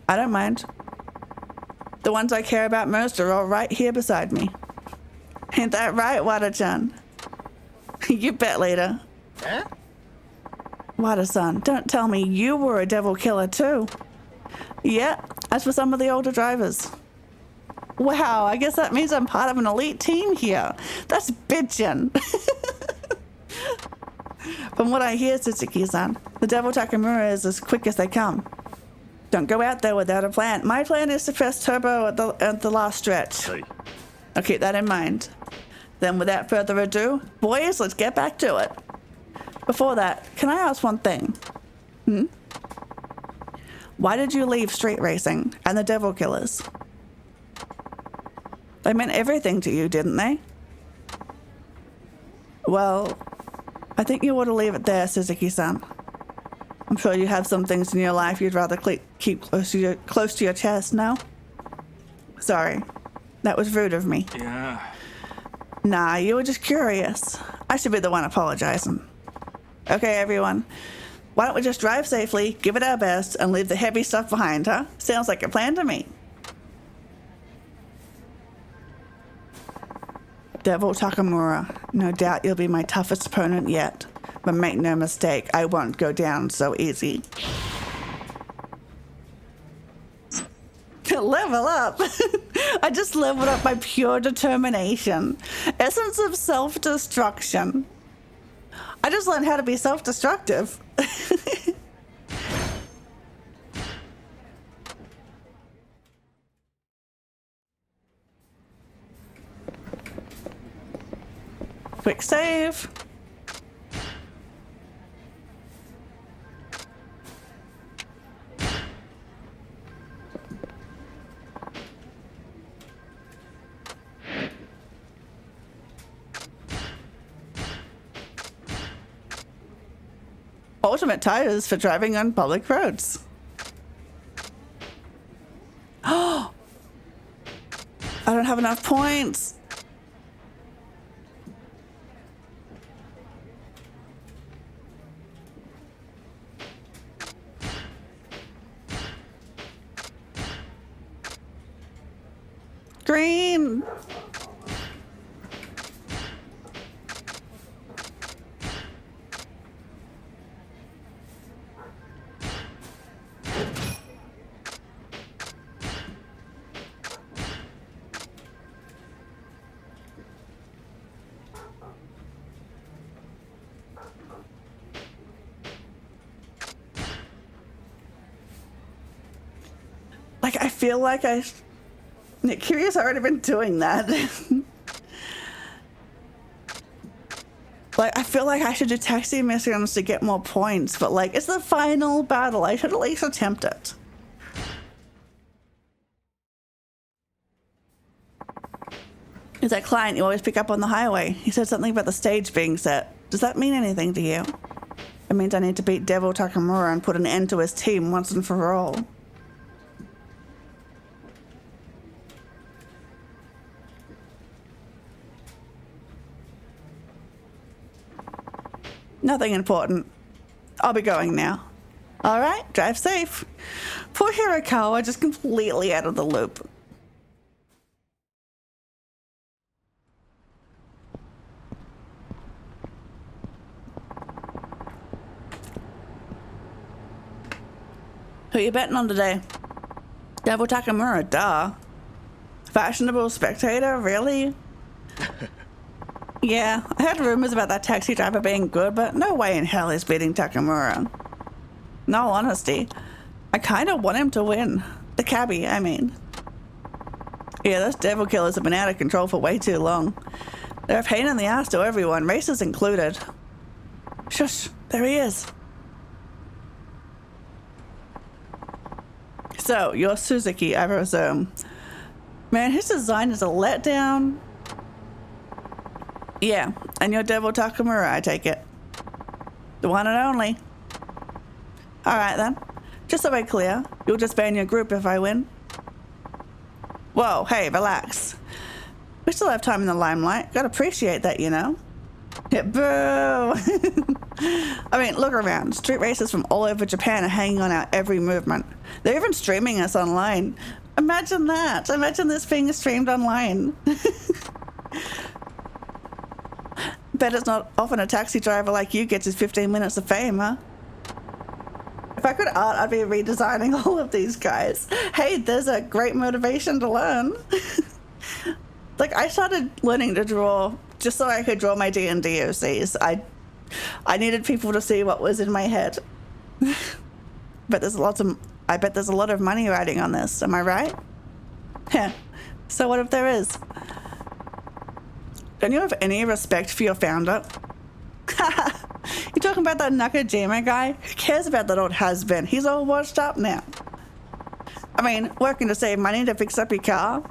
I don't mind. The ones I care about most are all right here beside me. Ain't that right, Wada-chan? You bet, later. Huh? Wada-san, don't tell me you were a devil killer too. Yeah, as for some of the older drivers. Wow, I guess that means I'm part of an elite team here. That's bitchin'. From what I hear, Suzuki-san, the devil Takamura is as quick as they come. Don't go out there without a plan. My plan is to press turbo at the last stretch. Hey. I'll keep that in mind. Then without further ado, boys, let's get back to it. Before that, can I ask one thing? Why did you leave street racing and the devil killers? They meant everything to you, didn't they? Well, I think you ought to leave it there, Suzuki-san. I'm sure you have some things in your life you'd rather keep close to your chest, no? Sorry, that was rude of me. Yeah. Nah, you were just curious. I should be the one apologizing. Okay, everyone. Why don't we just drive safely, give it our best, and leave the heavy stuff behind, huh? Sounds like a plan to me. Devil Takamura, no doubt you'll be my toughest opponent yet. But make no mistake, I won't go down so easy. Level up! I just leveled up by pure determination. Essence of self-destruction. I just learned how to be self-destructive. Quick save. Ultimate tires for driving on public roads. Oh, I don't have enough points. Green. Like, I feel like Nick Curious already been doing that. Like, I feel like I should do taxi missions to get more points, but like, it's the final battle. I should at least attempt it. Is that client you always pick up on the highway? He said something about the stage being set. Does that mean anything to you? It means I need to beat Devil Takamura and put an end to his team once and for all. Nothing important. I'll be going now. All right, drive safe. Poor Hirakawa just completely out of the loop. Who you betting on today? Devil Takamura, duh. Fashionable spectator, really? Yeah, I heard rumors about that taxi driver being good, but no way in hell he's beating Takamura. No honesty, I kind of want him to win. The cabbie, I mean. Yeah, those devil killers have been out of control for way too long. They're a pain in the ass to everyone, racers included. Shush, there he is. So, you're Suzuki, I presume. Man, his design is a letdown. Yeah, and you're Devil Takamura, I take it. The one and only. Alright then. Just so we're clear, you'll disband your group if I win. Whoa, hey, relax. We still have time in the limelight. Gotta appreciate that, you know. Yeah, boo! I mean, look around. Street racers from all over Japan are hanging on our every movement. They're even streaming us online. Imagine that. Imagine this being streamed online. Bet it's not often a taxi driver like you gets his 15 minutes of fame, huh? If I could art, I'd be redesigning all of these guys. Hey, there's a great motivation to learn. Like, I started learning to draw just so I could draw my D&D OCs. I needed people to see what was in my head. But I bet there's a lot of money riding on this. Am I right? Yeah. So what if there is? Don't you have any respect for your founder? You talking about that Nakajima guy? Who cares about that old has-been? He's all washed up now. I mean, working to save money to fix up your car?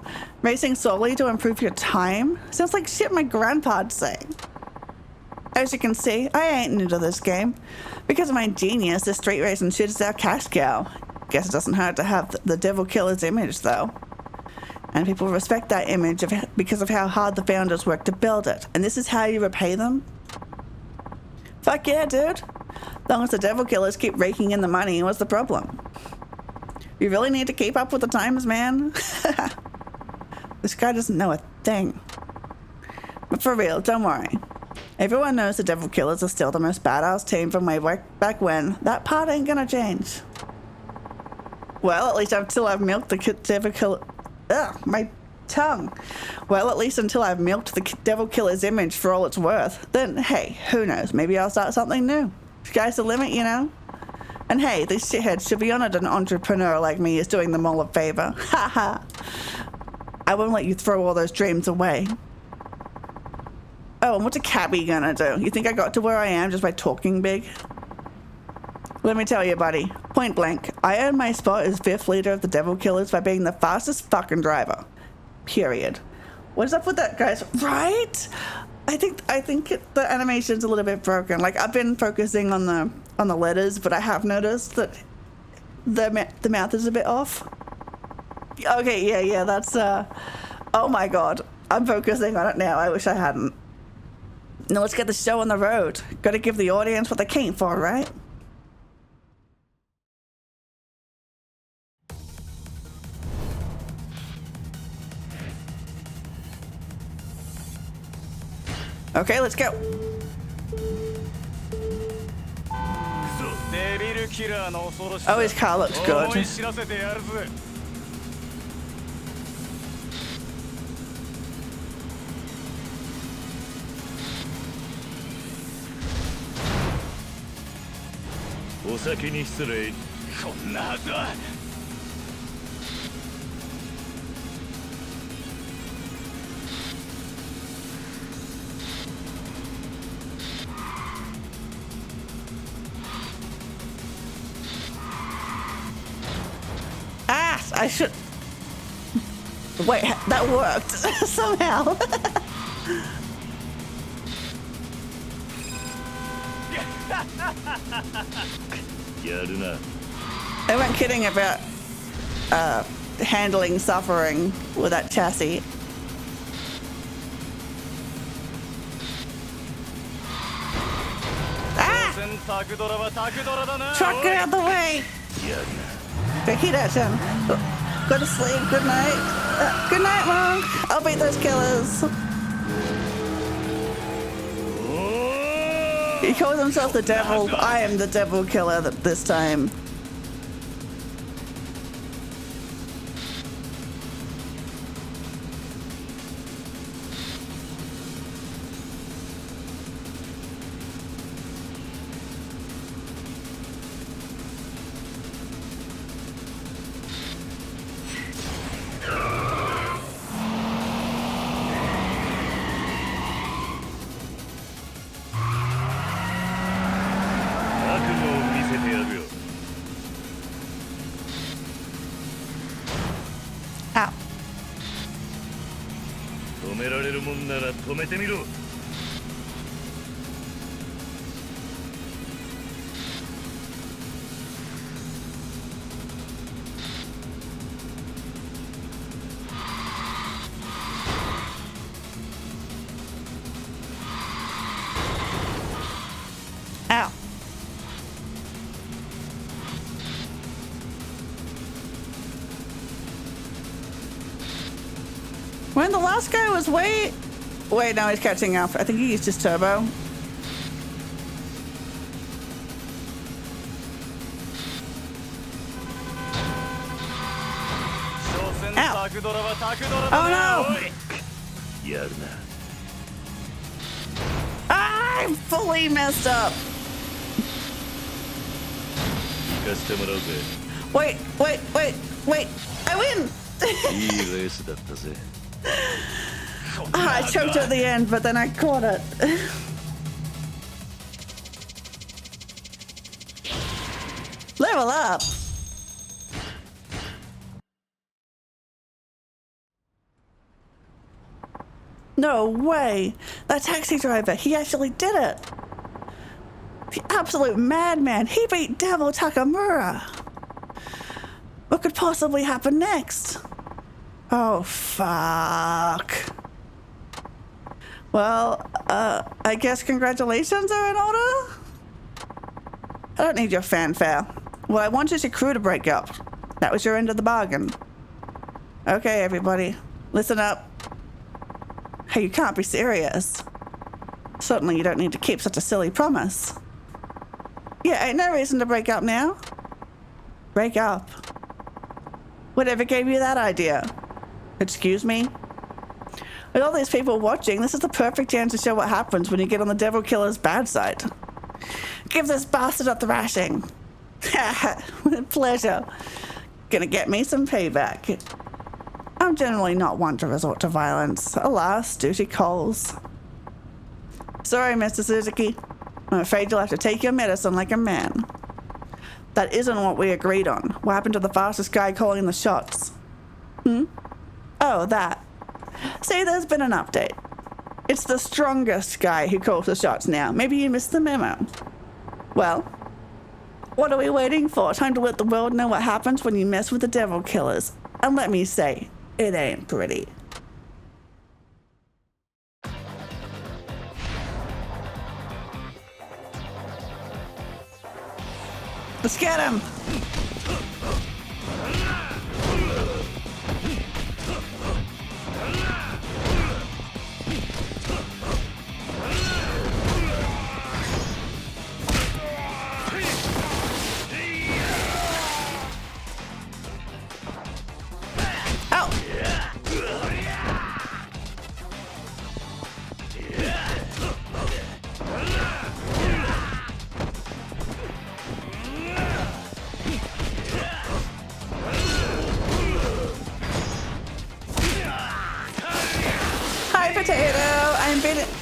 Racing solely to improve your time? Sounds like shit my grandpa'd say. As you can see, I ain't into this game. Because of my genius, this street racing shit is our cash cow. Guess it doesn't hurt to have the Devil Killer's image, though. And people respect that image because of how hard the founders worked to build it. And this is how you repay them? Fuck yeah, dude. As long as the Devil Killers keep raking in the money, what's the problem? You really need to keep up with the times, man. This guy doesn't know a thing. But for real, don't worry. Everyone knows the Devil Killers are still the most badass team from way back when. That part ain't gonna change. Well, at least until I've milked the Devil Killer... Ugh, my tongue. Well, at least until I've milked the Devil Killer's image for all it's worth. Then, hey, who knows? Maybe I'll start something new. Sky's the limit, you know? And hey, these shitheads should be honored an entrepreneur like me is doing them all a favor. Ha ha. I won't let you throw all those dreams away. Oh, and what's a cabbie gonna do? You think I got to where I am just by talking big? Let me tell you, buddy, point blank, I earned my spot as 5th leader of the Devil Killers by being the fastest fucking driver. Period. What is up with that, guys? Right? I think the animation's a little bit broken. Like, I've been focusing on the on the letters, but I have noticed that the mouth is a bit off. Okay, yeah, that's oh my god, I'm focusing on it now. I wish I hadn't. Now let's get the show on the road. Gotta give the audience what they came for, right? Okay, let's go. デビルキラーの恐ろし Oh, his car looks 思 good. い知らせてやるぜ お先に失礼。こんなはずは Ah, I should. Wait, that worked somehow. They weren't kidding about handling suffering with that chassis. Ah! タクドラはタクドラだな Truck, get out the way! Okay, heat action. Go to sleep. Good night. Good night, Monk. I'll beat those killers. He calls himself the devil. I am the devil killer this time. Ow. 止められるもんなら止めてみろ。Ow. When the last guy was wait, now he's catching up. I think he used his turbo. Ow. Oh no! Ah, I'm fully messed up. Wait. I win! I choked at the end, but then I caught it. Level up. No way. That taxi driver, he actually did it. The absolute madman. He beat Devil Takamura. What could possibly happen next? Oh, fuck. Well, I guess congratulations are in order? I don't need your fanfare. What I want is your crew to break up. That was your end of the bargain. Okay, everybody, listen up. Hey, you can't be serious. Certainly you don't need to keep such a silly promise. Yeah, ain't no reason to break up now. Break up? Whatever gave you that idea? Excuse me? With all these people watching, this is the perfect chance to show what happens when you get on the Devil Killer's bad side. Give this bastard a thrashing. With pleasure. Gonna get me some payback. I'm generally not one to resort to violence. Alas, duty calls. Sorry, Mr. Suzuki. I'm afraid you'll have to take your medicine like a man. That isn't what we agreed on. What happened to the fastest guy calling the shots? Oh, that. See, there's been an update. It's the strongest guy who calls the shots now. Maybe you missed the memo. Well, What are we waiting for? Time to let the world know what happens when you mess with the devil killers. And let me say, it ain't pretty. Let's get him!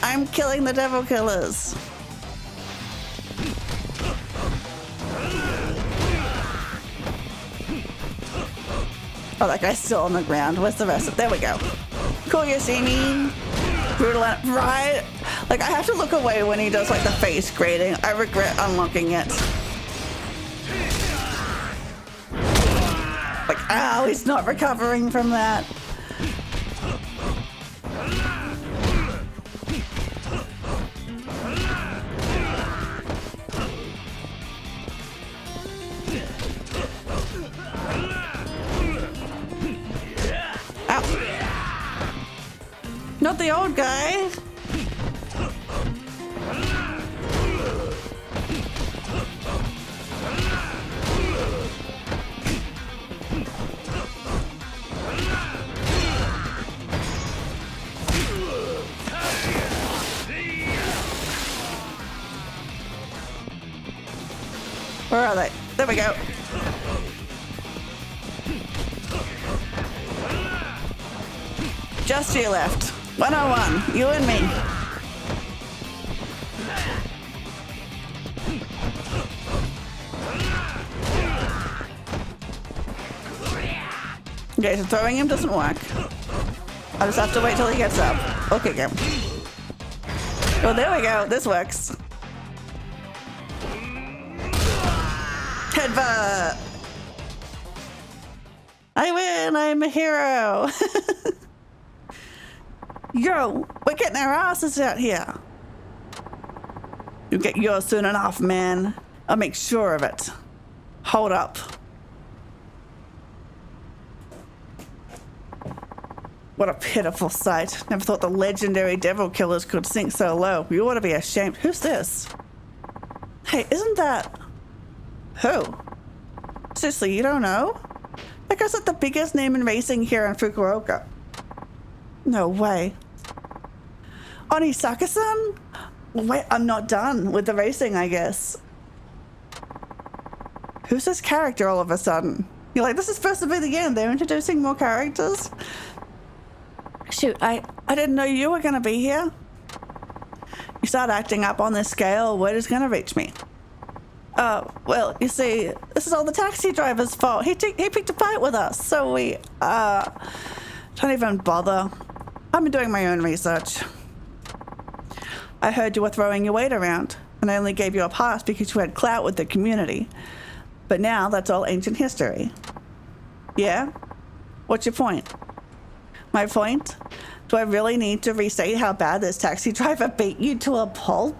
I'm killing the devil killers. Oh, that guy's still on the ground. Where's the rest of it? There we go. Cool, you see me? Brutal, right? Like, I have to look away when he does, like, the face grating. I regret unlocking it. Like, ow, he's not recovering from that. Not the old guy. Where are they? There we go. Just you left. 101, you and me. Okay, so throwing him doesn't work. I'll just have to wait till he gets up. Okay, go. Oh, there we go. This works. Headbutt! I win! I'm a hero! Yo, we're getting our asses out here. You'll get yours soon enough, man. I'll make sure of it. Hold up. What a pitiful sight. Never thought the legendary devil killers could sink so low. You ought to be ashamed. Who's this? Hey, isn't that... Who? Seriously, you don't know? That guy's like the biggest name in racing here in Fukuoka. No way. Onisaka-san? Wait, I'm not done with the racing, I guess. Who's this character all of a sudden? You're like, this is supposed to be the end. They're introducing more characters? Shoot, I didn't know you were going to be here. You start acting up on this scale, word is going to reach me. Well, you see, this is all the taxi driver's fault. He picked a fight with us, so we, don't even bother. I've been doing my own research. I heard you were throwing your weight around, and I only gave you a pass because you had clout with the community. But now that's all ancient history. Yeah? What's your point? My point? Do I really need to restate how bad this taxi driver beat you to a pulp?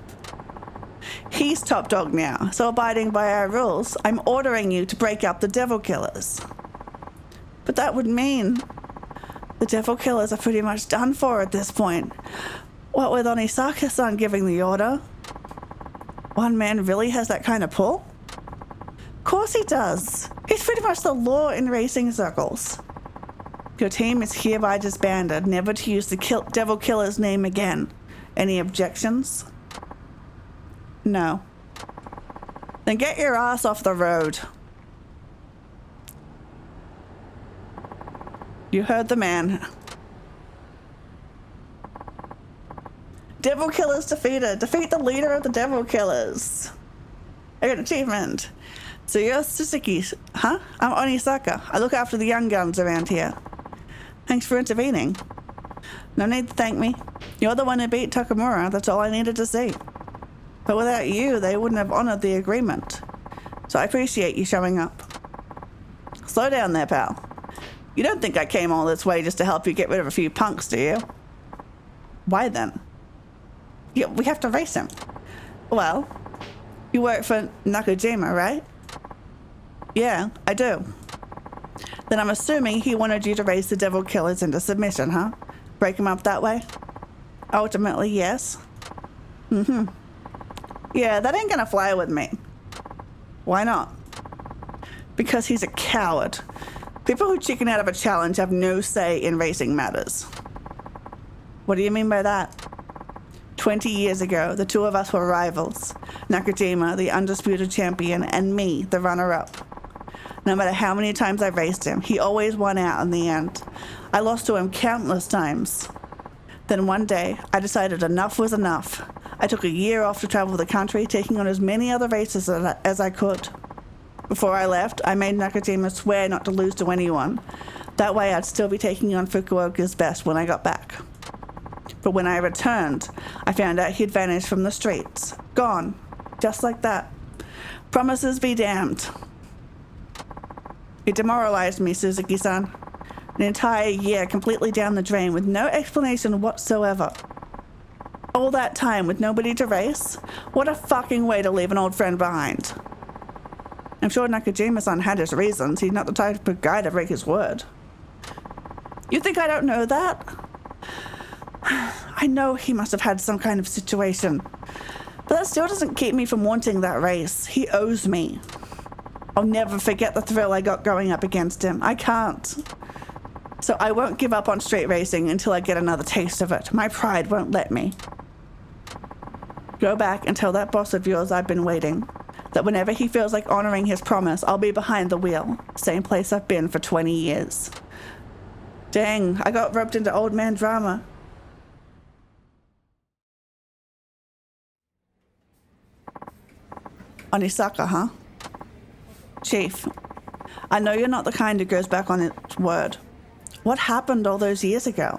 He's top dog now, so abiding by our rules, I'm ordering you to break up the devil killers. But that would mean the devil killers are pretty much done for at this point. What with Onisaka-san giving the order? One man really has that kind of pull? Of course he does. He's pretty much the law in racing circles. Your team is hereby disbanded, never to use the devil killer's name again. Any objections? No. Then get your ass off the road. You heard the man. Devil killers defeated. Defeat the leader of the devil killers. I got an achievement. So you're Suzuki, huh? I'm Onisaka. I look after the young guns around here. Thanks for intervening. No need to thank me. You're the one who beat Takamura. That's all I needed to see. But without you, they wouldn't have honored the agreement. So I appreciate you showing up. Slow down there, pal. You don't think I came all this way just to help you get rid of a few punks, do you? Why then? Yeah, we have to race him. Well, you work for Nakajima, right? Yeah, I do. Then I'm assuming he wanted you to race the devil killers into submission, huh? Break him up that way? Ultimately, yes. Yeah, that ain't gonna fly with me. Why not? Because he's a coward. People who chicken out of a challenge have no say in racing matters. What do you mean by that? 20 years ago, the two of us were rivals. Nakajima, the undisputed champion, and me, the runner-up. No matter how many times I raced him, he always won out in the end. I lost to him countless times. Then one day, I decided enough was enough. I took a year off to travel the country, taking on as many other races as I could. Before I left, I made Nakajima swear not to lose to anyone. That way I'd still be taking on Fukuoka's best when I got back. But when I returned, I found out he'd vanished from the streets. Gone. Just like that. Promises be damned. It demoralized me, Suzuki-san. An entire year completely down the drain with no explanation whatsoever. All that time with nobody to race? What a fucking way to leave an old friend behind. I'm sure Nakajima-san had his reasons. He's not the type of guy to break his word. You think I don't know that? I know he must have had some kind of situation. But that still doesn't keep me from wanting that race. He owes me. I'll never forget the thrill I got going up against him. I can't. So I won't give up on street racing until I get another taste of it. My pride won't let me. Go back and tell that boss of yours I've been waiting. That whenever he feels like honoring his promise, I'll be behind the wheel. Same place I've been for 20 years. Dang, I got roped into old man drama. Onisaka, huh? Chief, I know you're not the kind who goes back on its word. What happened all those years ago?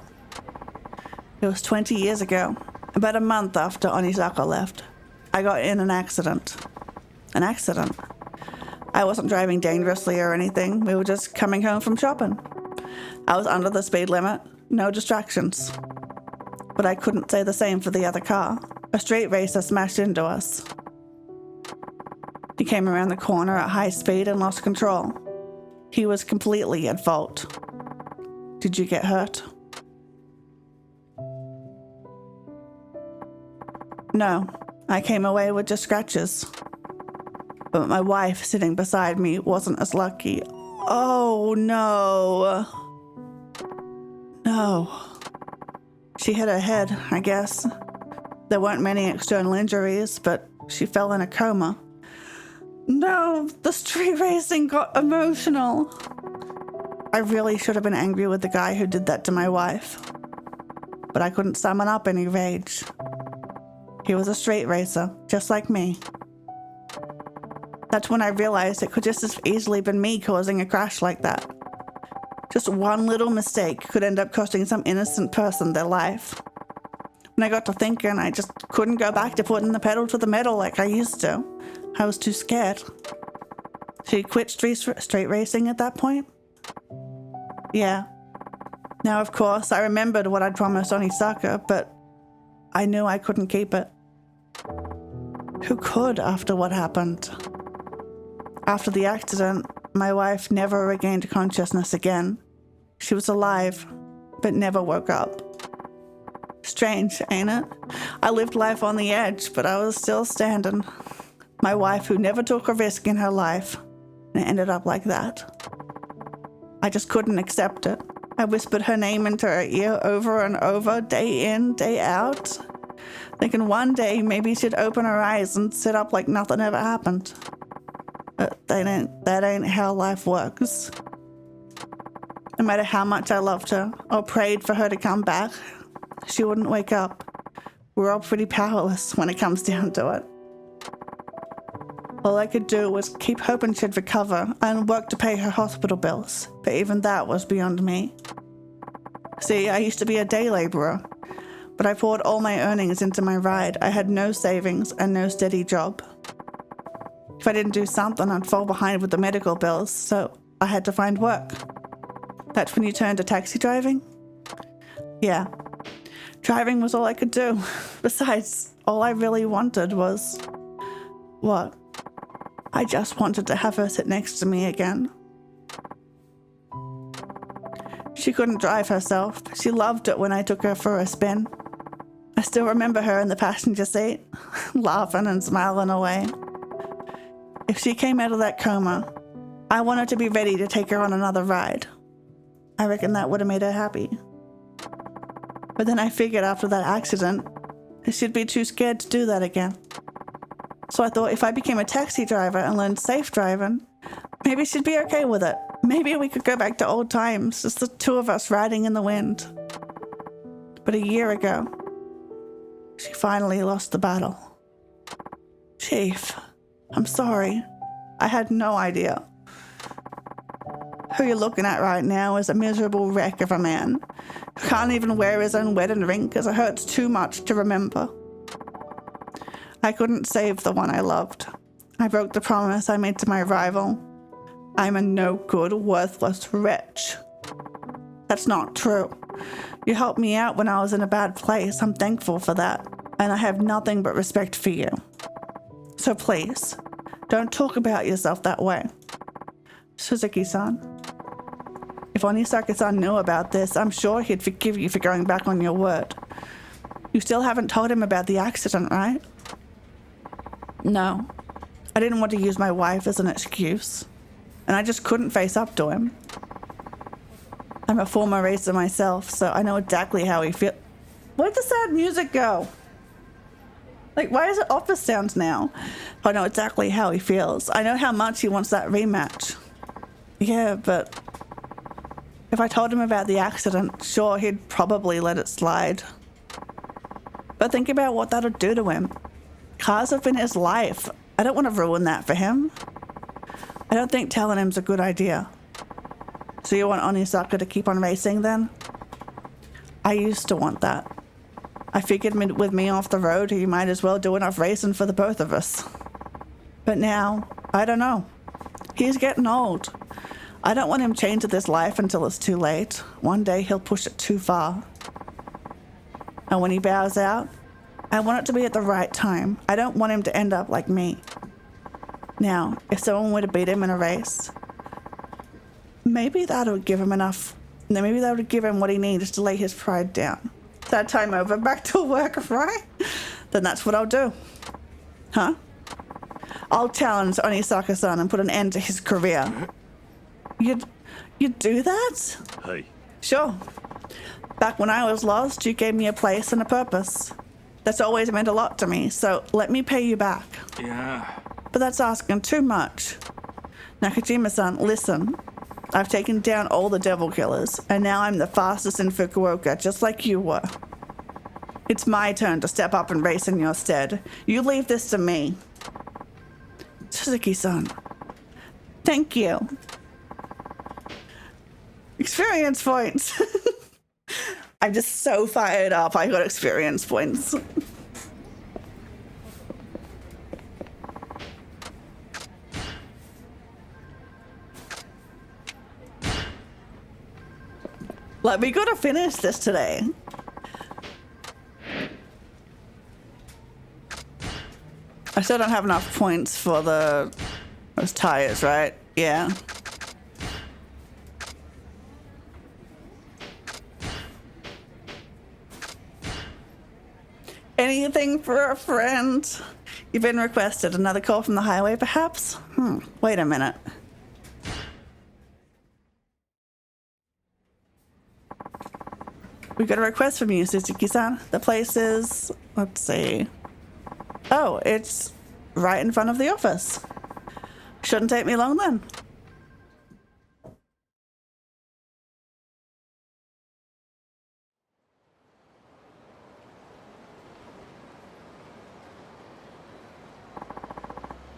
It was 20 years ago, about a month after Onisaka left. I got in an accident. An accident? I wasn't driving dangerously or anything. We were just coming home from shopping. I was under the speed limit, no distractions. But I couldn't say the same for the other car. A street racer smashed into us. He came around the corner at high speed and lost control. He was completely at fault. Did you get hurt? No, I came away with just scratches. But my wife sitting beside me wasn't as lucky. Oh, no. No. She hit her head, I guess. There weren't many external injuries, but she fell in a coma. No, the street racing got emotional. I really should have been angry with the guy who did that to my wife. But I couldn't summon up any rage. He was a street racer, just like me. That's when I realized it could just as easily been me causing a crash like that. Just one little mistake could end up costing some innocent person their life. When I got to thinking, I just couldn't go back to putting the pedal to the metal like I used to. I was too scared. She quit street racing at that point? Yeah. Now, of course, I remembered what I'd promised Onisaka, but I knew I couldn't keep it. Who could after what happened? After the accident, my wife never regained consciousness again. She was alive, but never woke up. Strange, ain't it? I lived life on the edge, but I was still standing. My wife who never took a risk in her life, and it ended up like that. I just couldn't accept it. I whispered her name into her ear over and over, day in, day out, thinking one day maybe she'd open her eyes and sit up like nothing ever happened. But that ain't how life works. No matter how much I loved her or prayed for her to come back, she wouldn't wake up. We're all pretty powerless when it comes down to it. All I could do was keep hoping she'd recover and work to pay her hospital bills, but even that was beyond me. See, I used to be a day laborer, but I poured all my earnings into my ride. I had no savings and no steady job. If I didn't do something, I'd fall behind with the medical bills, so I had to find work. That's when you turned to taxi driving? Yeah. Driving was all I could do. Besides, all I really wanted was... what? I just wanted to have her sit next to me again. She couldn't drive herself. She loved it when I took her for a spin. I still remember her in the passenger seat, laughing and smiling away. If she came out of that coma, I wanted to be ready to take her on another ride. I reckon that would have made her happy. But then I figured after that accident, she'd be too scared to do that again. So I thought if I became a taxi driver and learned safe driving, maybe she'd be okay with it. Maybe we could go back to old times, just the two of us riding in the wind. But a year ago, she finally lost the battle. Chief, I'm sorry. I had no idea. Who you're looking at right now is a miserable wreck of a man who can't even wear his own wedding ring because it hurts too much to remember. I couldn't save the one I loved. I broke the promise I made to my rival. I'm a no-good, worthless wretch. That's not true. You helped me out when I was in a bad place. I'm thankful for that. And I have nothing but respect for you. So please, don't talk about yourself that way. Suzuki-san. If Onisaka-san knew about this, I'm sure he'd forgive you for going back on your word. You still haven't told him about the accident, right? No. I didn't want to use my wife as an excuse. And I just couldn't face up to him. I'm a former racer myself, so I know exactly how he feels. Where'd the sad music go? Like, why is it office sounds now? I know exactly how he feels. I know how much he wants that rematch. Yeah, but if I told him about the accident, sure, he'd probably let it slide. But think about what that'll do to him. Cars have been his life. I don't want to ruin that for him. I don't think telling him's a good idea. So you want Onisaka to keep on racing then? I used to want that. I figured with me off the road, he might as well do enough racing for the both of us. But now, I don't know. He's getting old. I don't want him chained to this life until it's too late. One day he'll push it too far. And when he bows out, I want it to be at the right time. I don't want him to end up like me. Now, if someone were to beat him in a race, maybe that would give him enough. Maybe that would give him what he needs to lay his pride down. That time over, back to work, right? Then that's what I'll do. Huh? I'll challenge Onisaka-san and put an end to his career. You'd do that? Hey. Sure. Back when I was lost, you gave me a place and a purpose. That's always meant a lot to me, so let me pay you back. Yeah. But that's asking too much. Nakajima-san, listen. I've taken down all the devil killers, and now I'm the fastest in Fukuoka, just like you were. It's my turn to step up and race in your stead. You leave this to me. Suzuki-san. Thank you. Experience points. I'm just so fired up. I got experience points. Like, we gotta finish this today. I still don't have enough points for those tires, right? Yeah. Anything for a friend? You've been requested. Another call from the highway, perhaps? Wait a minute. We got a request from you, Suzuki-san. The place is... let's see... oh, it's right in front of the office. Shouldn't take me long then.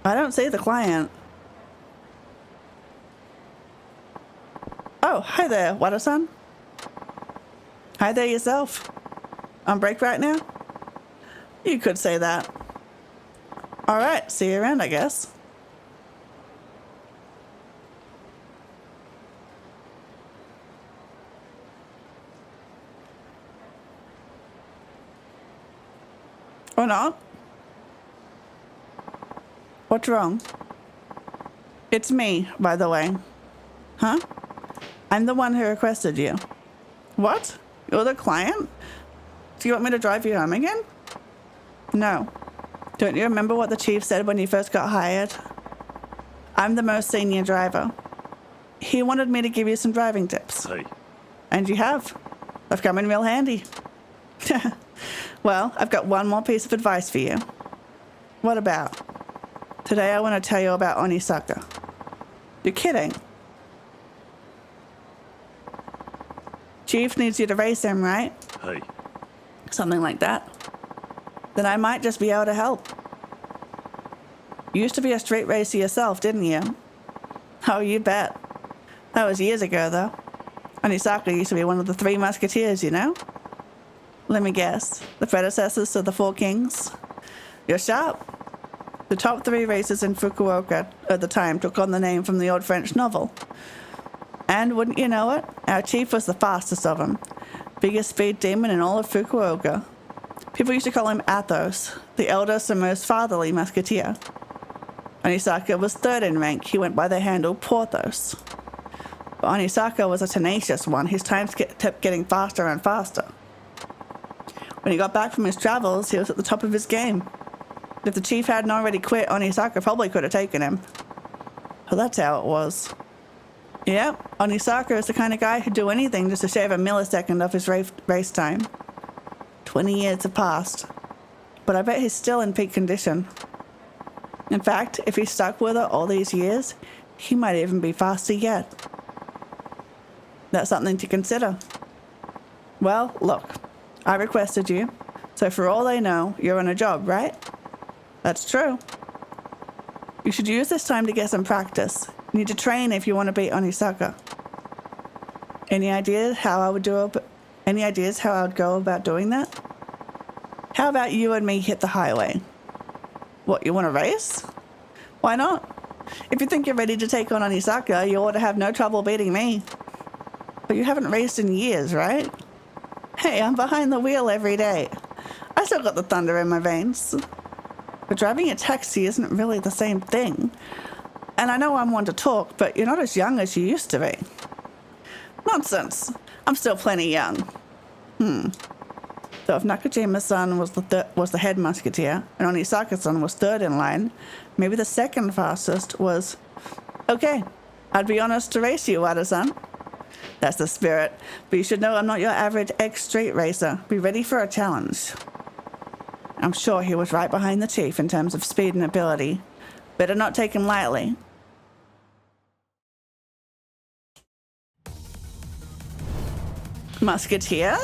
I don't see the client. Oh, hi there, Wada-san. Hi there yourself. On break right now? You could say that. Alright, see you around, I guess. Or not? What's wrong? It's me, by the way. Huh? I'm the one who requested you. What? You're the client? Do you want me to drive you home again? No. Don't you remember what the chief said when you first got hired? I'm the most senior driver. He wanted me to give you some driving tips. Hey. And you have. They've come in real handy. Well, I've got one more piece of advice for you. What about? Today I want to tell you about Onisaka. You're kidding. Chief needs you to race him, right? Hey. Something like that. Then I might just be able to help. You used to be a street racer yourself, didn't you? Oh, you bet. That was years ago, though. Onisaka used to be one of the Three Musketeers, you know? Let me guess. The predecessors to the Four Kings? You're sharp. The top 3 racers in Fukuoka at the time took on the name from the old French novel. And wouldn't you know it, our chief was the fastest of them. Biggest speed demon in all of Fukuoka. People used to call him Athos, the eldest and most fatherly musketeer. Onisaka was 3rd in rank. He went by the handle Porthos. But Onisaka was a tenacious one. His times kept getting faster and faster. When he got back from his travels, he was at the top of his game. If the chief hadn't already quit, Onisaka probably could have taken him. Well, that's how it was. Yep, Onisaka is the kind of guy who'd do anything just to shave a millisecond off his race time. 20 years have passed, but I bet he's still in peak condition. In fact, if he stuck with it all these years, he might even be faster yet. That's something to consider. Well, look, I requested you, so for all they know, you're on a job, right? That's true. You should use this time to get some practice. You need to train if you want to beat Onisaka. Any ideas how I would go about doing that? How about you and me hit the highway? What, you want to race? Why not? If you think you're ready to take on Onisaka, you ought to have no trouble beating me. But you haven't raced in years, right? Hey, I'm behind the wheel every day. I still got the thunder in my veins. But driving a taxi isn't really the same thing. And I know I'm one to talk, but you're not as young as you used to be. Nonsense. I'm still plenty young. So if Nakajima-san was the head musketeer, and Onisaka-san was 3rd in line, maybe the 2nd fastest was... Okay, I'd be honest to race you, Wada-san. That's the spirit. But you should know I'm not your average ex-street racer. Be ready for a challenge. I'm sure he was right behind the chief in terms of speed and ability. Better not take him lightly. Musketeer?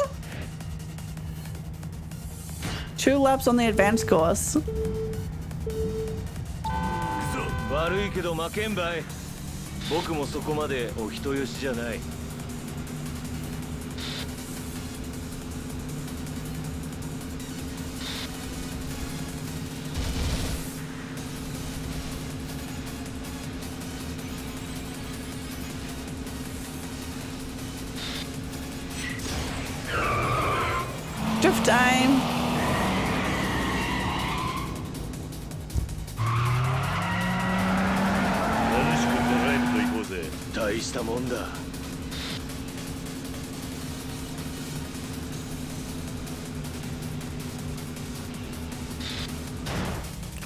2 laps on the advanced course. 悪いけど負けんばい。僕もそこまでお人よしじゃない。Drift time.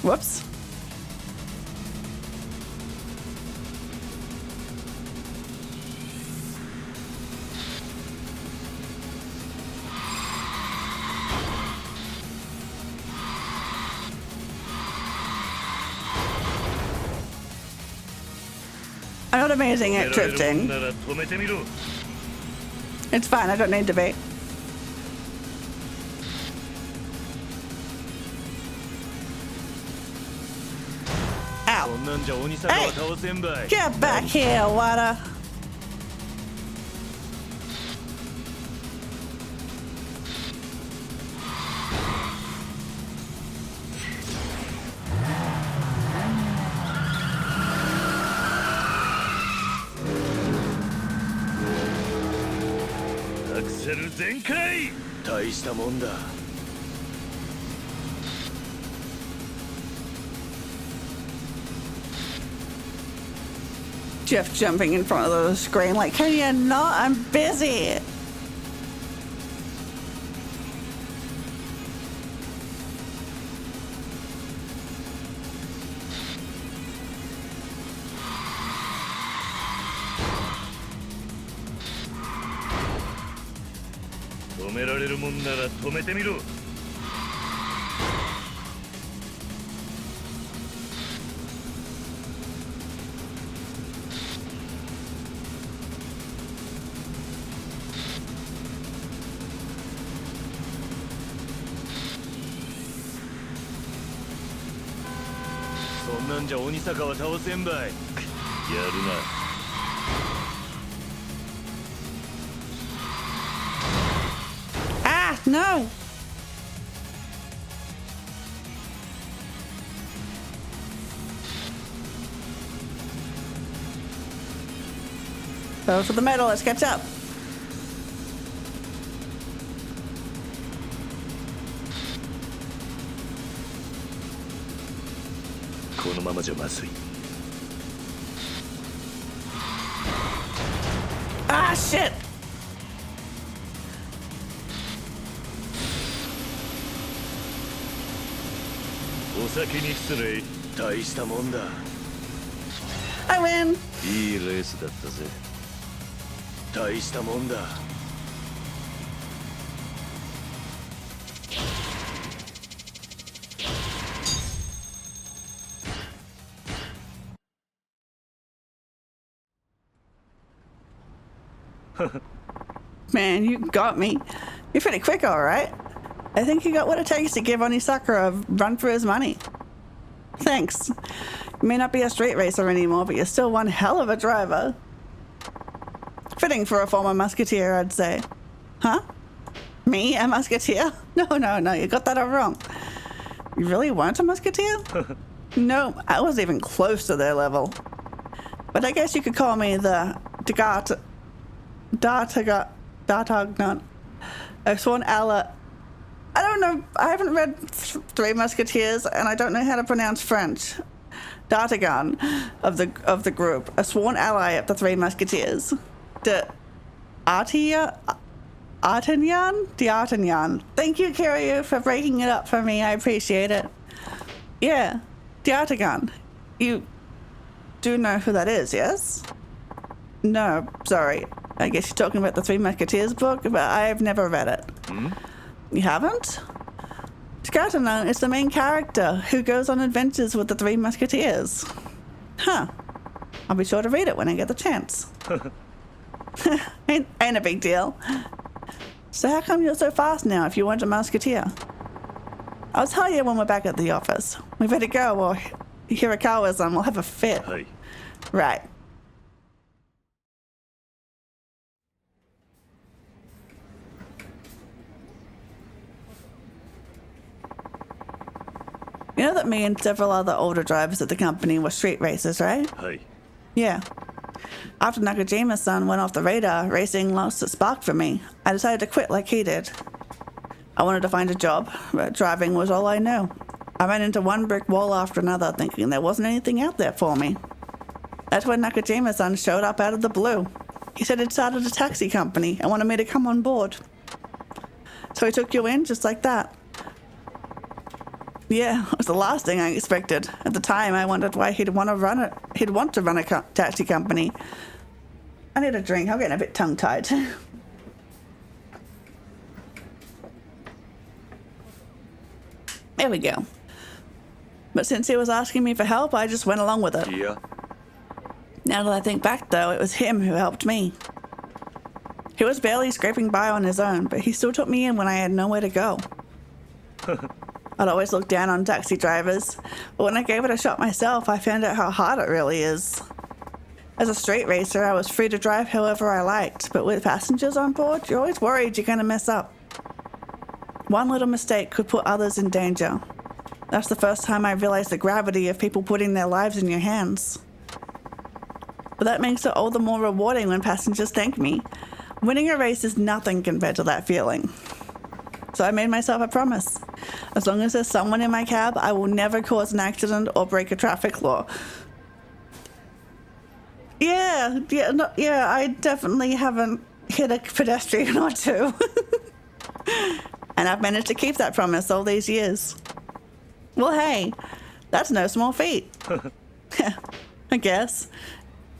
Whoops. I'm not amazing at drifting. It's fine, I don't need to be. Ow. Hey! Get back here, Wada. Jeff jumping in front of the screen like, can you not? I'm busy. Ah, no. Go for the medal, let's catch up. Ah, shit. I win. Man, you got me. You're pretty quick, all right. I think you got what it takes to give Onisakura a run for his money. Thanks. You may not be a street racer anymore, but you're still one hell of a driver. Fitting for a former musketeer, I'd say. Huh? Me, a musketeer? No, you got that all wrong. You really weren't a musketeer? No, I wasn't even close to their level. But I guess you could call me the D'Artagnan. I've sworn Allah. I don't know. I haven't read Three Musketeers, and I don't know how to pronounce French. D'Artagnan of the group, a sworn ally of the Three Musketeers. D'Artagnan. Thank you, Kiryu, for breaking it up for me. I appreciate it. Yeah, D'Artagnan. You do know who that is, yes? No, sorry. I guess you're talking about the Three Musketeers book, but I've never read it. You haven't? D'Artagnan is the main character who goes on adventures with the Three Musketeers. Huh. I'll be sure to read it when I get the chance. ain't a big deal. So how come you're so fast now if you weren't a musketeer? I'll tell you when we're back at the office. We better go or Hirakawa-san will have a fit. Hey. Right. You know that me and several other older drivers at the company were street racers, right? Hey. Yeah. After Nakajima-san went off the radar, racing lost its spark for me. I decided to quit like he did. I wanted to find a job, but driving was all I knew. I ran into one brick wall after another, thinking there wasn't anything out there for me. That's when Nakajima-san showed up out of the blue. He said he'd started a taxi company and wanted me to come on board. So he took you in just like that. Yeah, it was the last thing I expected. At the time, I wondered why he'd want to run a taxi company. I need a drink. I'm getting a bit tongue-tied. There we go. But since he was asking me for help, I just went along with it. Yeah. Now that I think back, though, it was him who helped me. He was barely scraping by on his own, but he still took me in when I had nowhere to go. I'd always look down on taxi drivers, but when I gave it a shot myself, I found out how hard it really is. As a street racer, I was free to drive however I liked, but with passengers on board, you're always worried you're going to mess up. One little mistake could put others in danger. That's the first time I realized the gravity of people putting their lives in your hands. But that makes it all the more rewarding when passengers thank me. Winning a race is nothing compared to that feeling. So I made myself a promise. As long as there's someone in my cab, I will never cause an accident or break a traffic law. Yeah, I definitely haven't hit a pedestrian or two. And I've managed to keep that promise all these years. Well, hey, that's no small feat. I guess.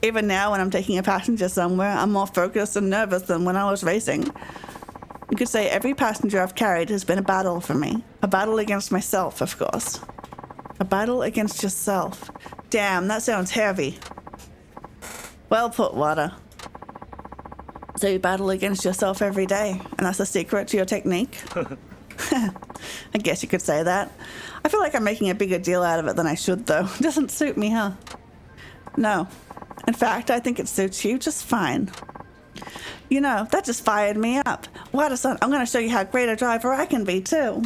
Even now, when I'm taking a passenger somewhere, I'm more focused and nervous than when I was racing. You could say every passenger I've carried has been a battle for me. A battle against myself, of course. A battle against yourself. Damn, that sounds heavy. Well put, Wada. So you battle against yourself every day, and that's the secret to your technique? I guess you could say that. I feel like I'm making a bigger deal out of it than I should, though. Doesn't suit me, huh? No. In fact, I think it suits you just fine. You know, that just fired me up. Wada-san, I'm going to show you how great a driver I can be, too.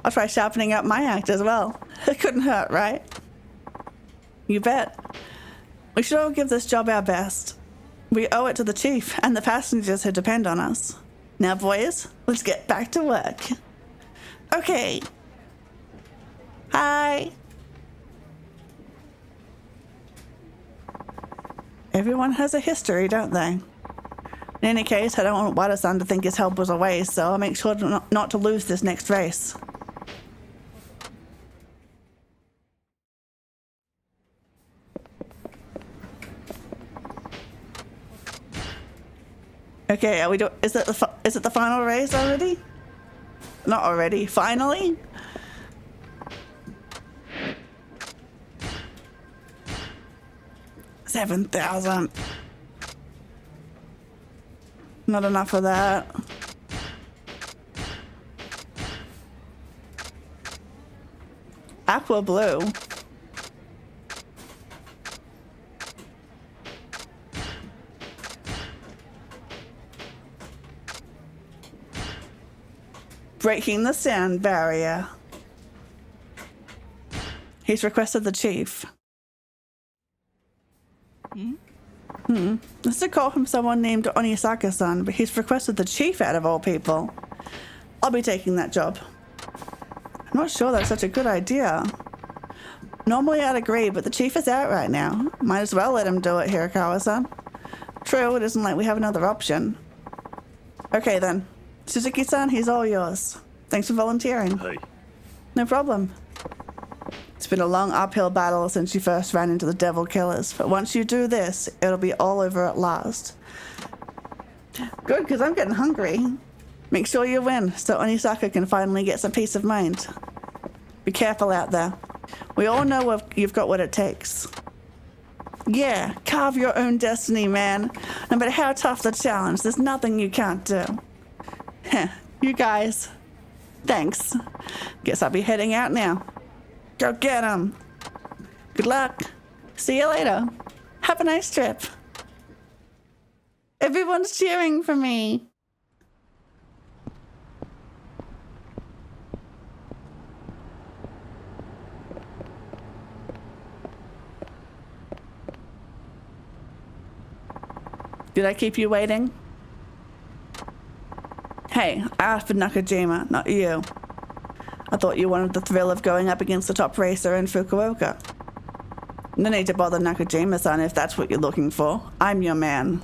I'll try sharpening up my act as well. It couldn't hurt, right? You bet. We should all give this job our best. We owe it to the chief and the passengers who depend on us. Now, boys, let's get back to work. Okay. Hi. Everyone has a history, don't they? In any case, I don't want Wada-san to think his help was a waste, so I'll make sure not to lose this next race. Okay, are we is it the final race already? Not already. Finally? $7,000. Not enough of that. Aqua blue. Breaking the sound barrier. He's requested the chief. This is a call from someone named Onisaka-san, but he's requested the chief out of all people. I'll be taking that job. I'm not sure that's such a good idea. Normally I'd agree, but the chief is out right now. Might as well let him do it, Hirakawa-san. True, it isn't like we have another option. Okay then. Suzuki-san, he's all yours. Thanks for volunteering. Hey. No problem. It's been a long uphill battle since you first ran into the devil killers, but once you do this, it'll be all over at last. Good, because I'm getting hungry. Make sure you win, so Onisaka can finally get some peace of mind. Be careful out there. We all know you've got what it takes. Yeah, carve your own destiny, man. No matter how tough the challenge, there's nothing you can't do. Heh, you guys. Thanks. Guess I'll be heading out now. Go get 'em. Good luck. See you later. Have a nice trip. Everyone's cheering for me. Did I keep you waiting? Hey, I asked for Nakajima, not you. I thought you wanted the thrill of going up against the top racer in Fukuoka. No need to bother Nakajima-san if that's what you're looking for. I'm your man.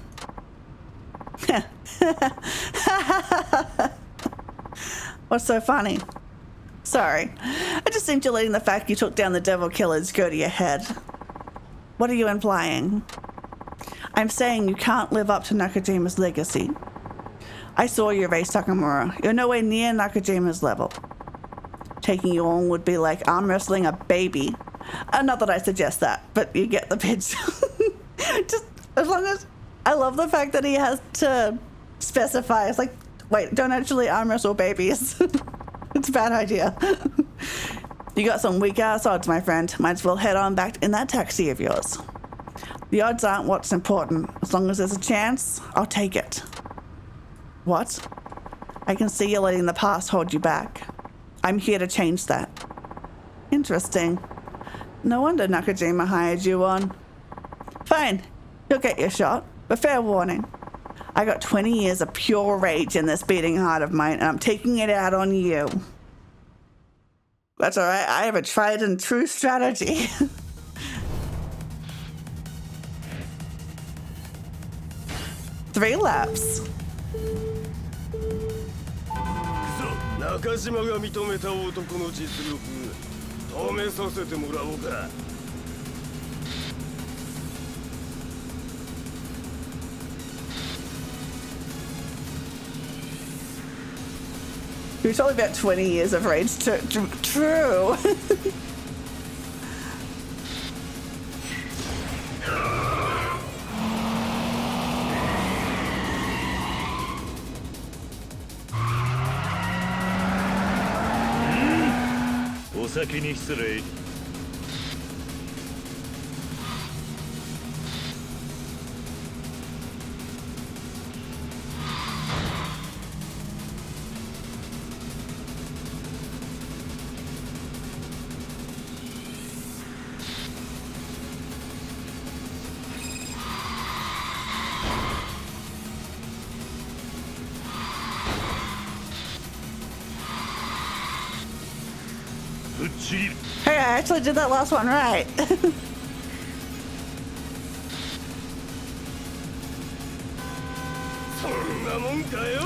What's so funny? Sorry. I just think you're letting the fact you took down the devil killers go to your head. What are you implying? I'm saying you can't live up to Nakajima's legacy. I saw you race Takamura. You're nowhere near Nakajima's level. Taking you on would be like arm wrestling a baby. Not that I suggest that, but you get the pitch. Just as long as I love the fact that he has to specify. It's like, wait, don't actually arm wrestle babies. It's a bad idea. You got some weak ass odds, my friend. Might as well head on back in that taxi of yours. The odds aren't what's important. As long as there's a chance, I'll take it. What? I can see you letting the past hold you back. I'm here to change that. Interesting. No wonder Nakajima hired you on. Fine, you'll get your shot, but fair warning. I got 20 years of pure rage in this beating heart of mine, and I'm taking it out on you. That's alright, I have a tried and true strategy. 3 laps. 中島が認めた男の実力試させてもらおうか。 You're talking about 20 years of rage. True. Hey, I actually did that last one right.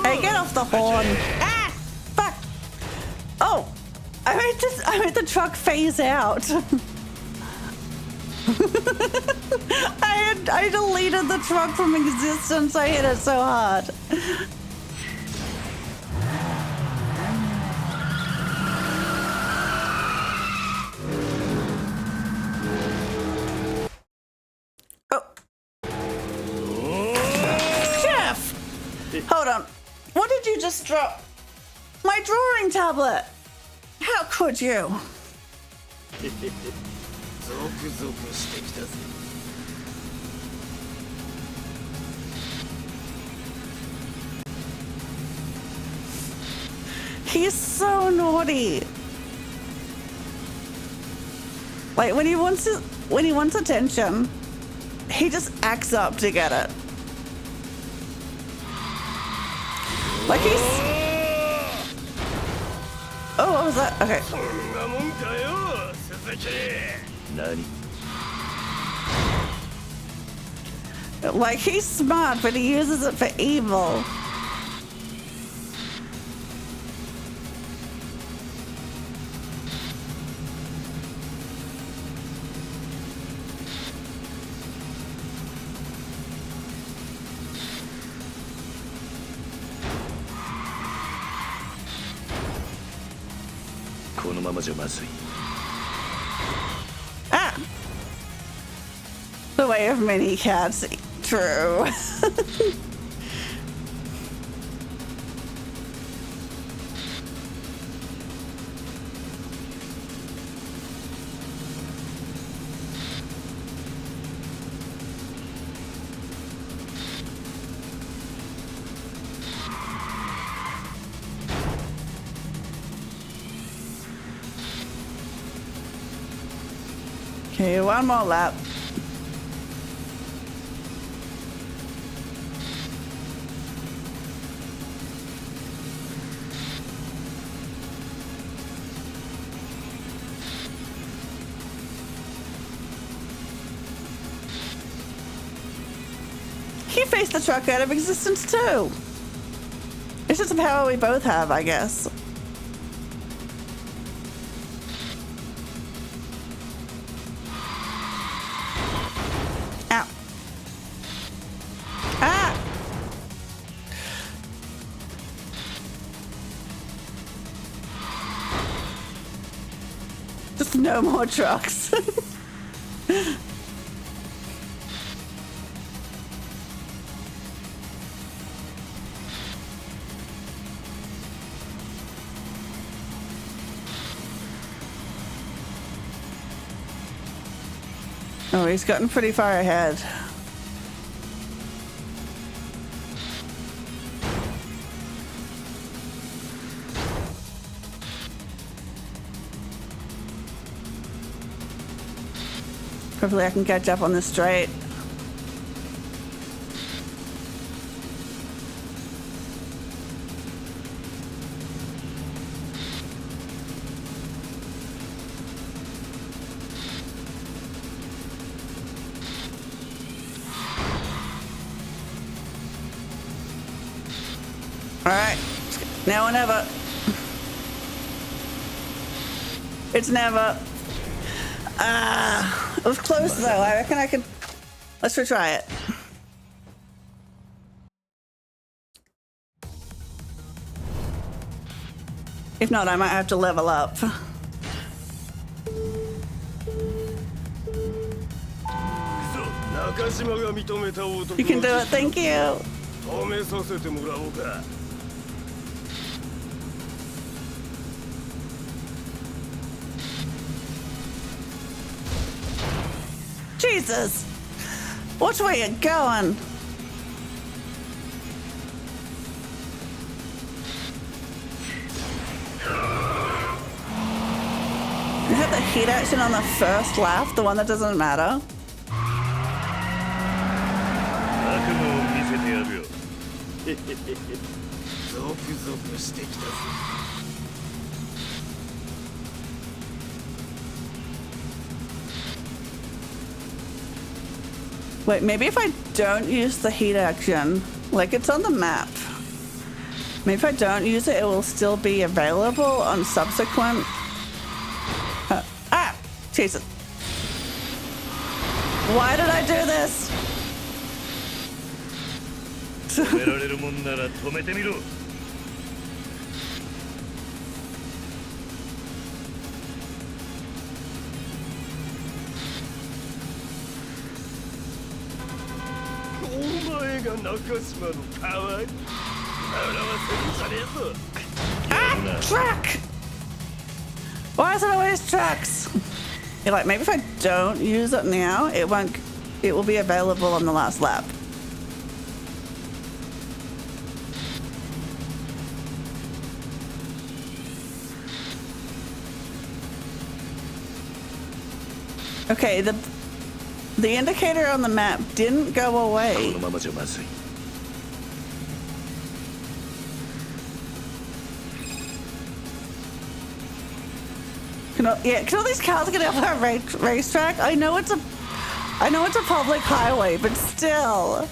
Hey, get off the horn. Ah! Fuck! Oh! I made the truck phase out. I deleted the truck from existence. I hit it so hard. Hold on. What did you just drop? My drawing tablet. How could you? He's so naughty. Like when he wants attention, he just acts up to get it. Like he's... Oh, what was that? Okay. Like he's smart, but he uses it for evil. Ah! The way of many cats. True. Okay, one more lap. He faced the truck out of existence too. It's just a power we both have, I guess. Ow. Ah! Just no more trucks. Oh, he's gotten pretty far ahead. Hopefully I can catch up on this straight. Alright. Now or never. It's never. It was close though. I reckon I can. Let's retry it. If not, I might have to level up. You can do it, thank you. Jesus! Which way you going? You have the heat action on the first lap, the one that doesn't matter. 悪夢を見せてやるよ。ゾクゾクしてきたぞ。 Wait, maybe if I don't use the heat action, like it's on the map. Maybe if I don't use it, it will still be available on subsequent. Jesus. Why did I do this? 止められるもんなら止めてみろ。お前が中島の代わり。笑わせるじゃねえぞ。Truck! Why is it always trucks? You're like, maybe if I don't use it now, it will be available on the last lap. Okay, the indicator on the map didn't go away. このままじゃまずい。 Can all these cars get off our racetrack? I know it's a public highway, but still.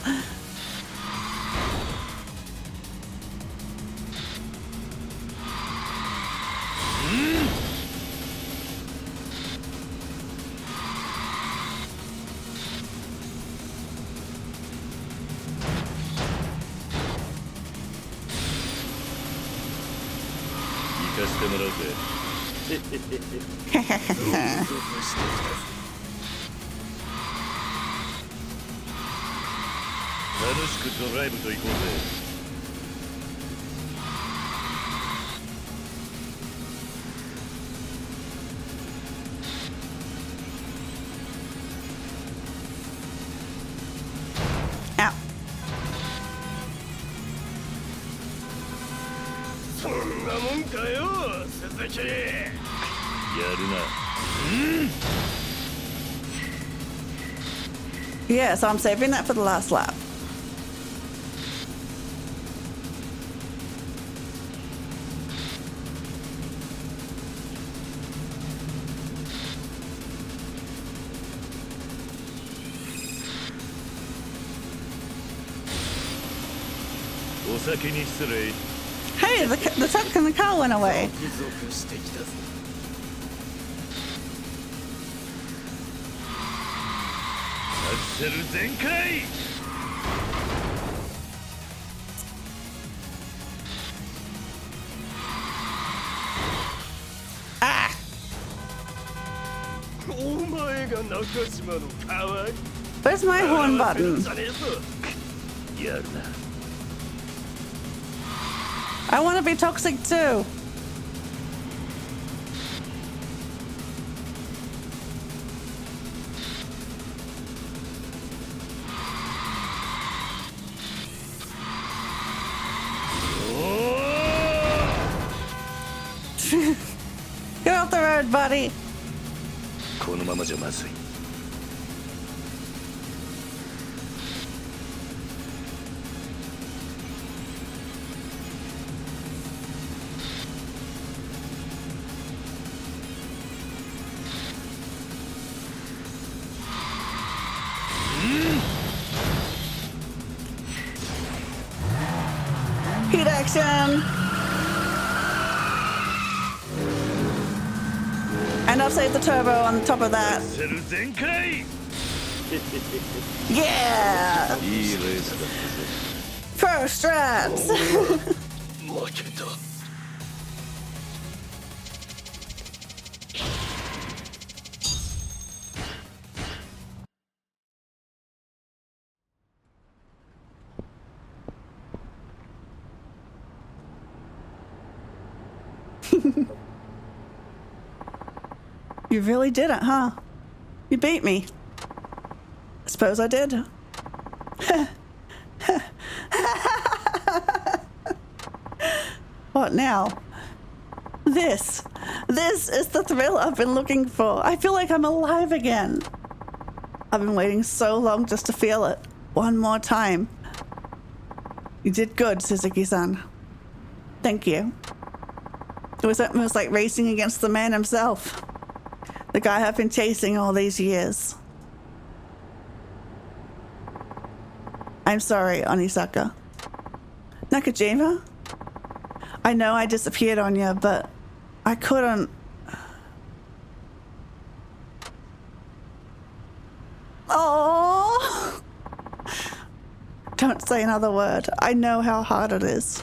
Ow. そんなもんかよ、鈴木。 Yeah, so I'm saving that for the last lap. Hey, the truck and the car went away. Ah! Where's my horn button? I want to be toxic too. Get off the road, buddy. このままじゃまずい。 Heat action. And I'll save the turbo on top of that. セル全開 Yeah! いいレースだったぜ Pro strats! 負けた You really did it, huh? You beat me. I suppose I did. What now? This is the thrill I've been looking for. I feel like I'm alive again. I've been waiting so long just to feel it. One more time. You did good, Suzuki-san. Thank you. It was like racing against the man himself. The guy I've been chasing all these years. I'm sorry, Onisaka. Nakajima? I know I disappeared on you, but I couldn't... Oh! Don't say another word. I know how hard it is.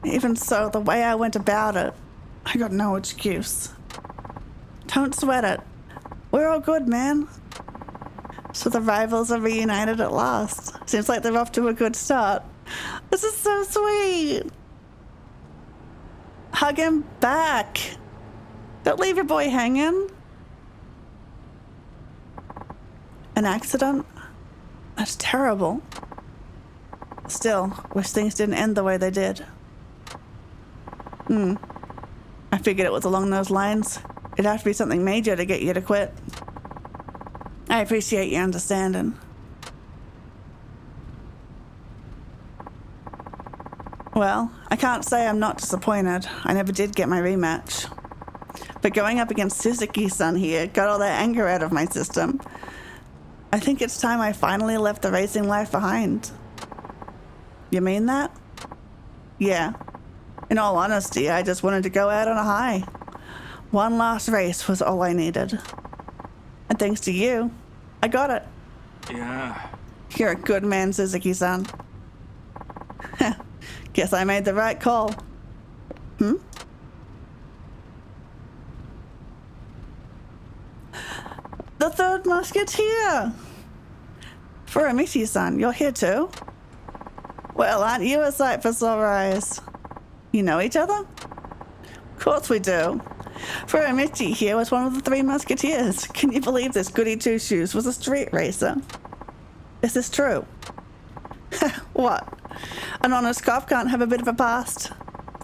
Even so, the way I went about it, I got no excuse. Don't sweat it. We're all good, man. So the rivals are reunited at last. Seems like they're off to a good start. This is so sweet. Hug him back. Don't leave your boy hanging. An accident? That's terrible. Still, wish things didn't end the way they did. I figured it was along those lines. It'd have to be something major to get you to quit. I appreciate your understanding. Well, I can't say I'm not disappointed. I never did get my rematch. But going up against Suzuki-san here got all that anger out of my system. I think it's time I finally left the racing life behind. You mean that? Yeah. In all honesty, I just wanted to go out on a high. One last race was all I needed. And thanks to you, I got it. Yeah. You're a good man, Suzuki-san. Guess I made the right call. The third musketeer! Furumichi-san, you're here too? Well, aren't you a sight for sore eyes? You know each other? Of course we do. Furumichi here was one of the three musketeers. Can you believe this goody two-shoes was a street racer? Is this true? What? An honest cop can't have a bit of a past?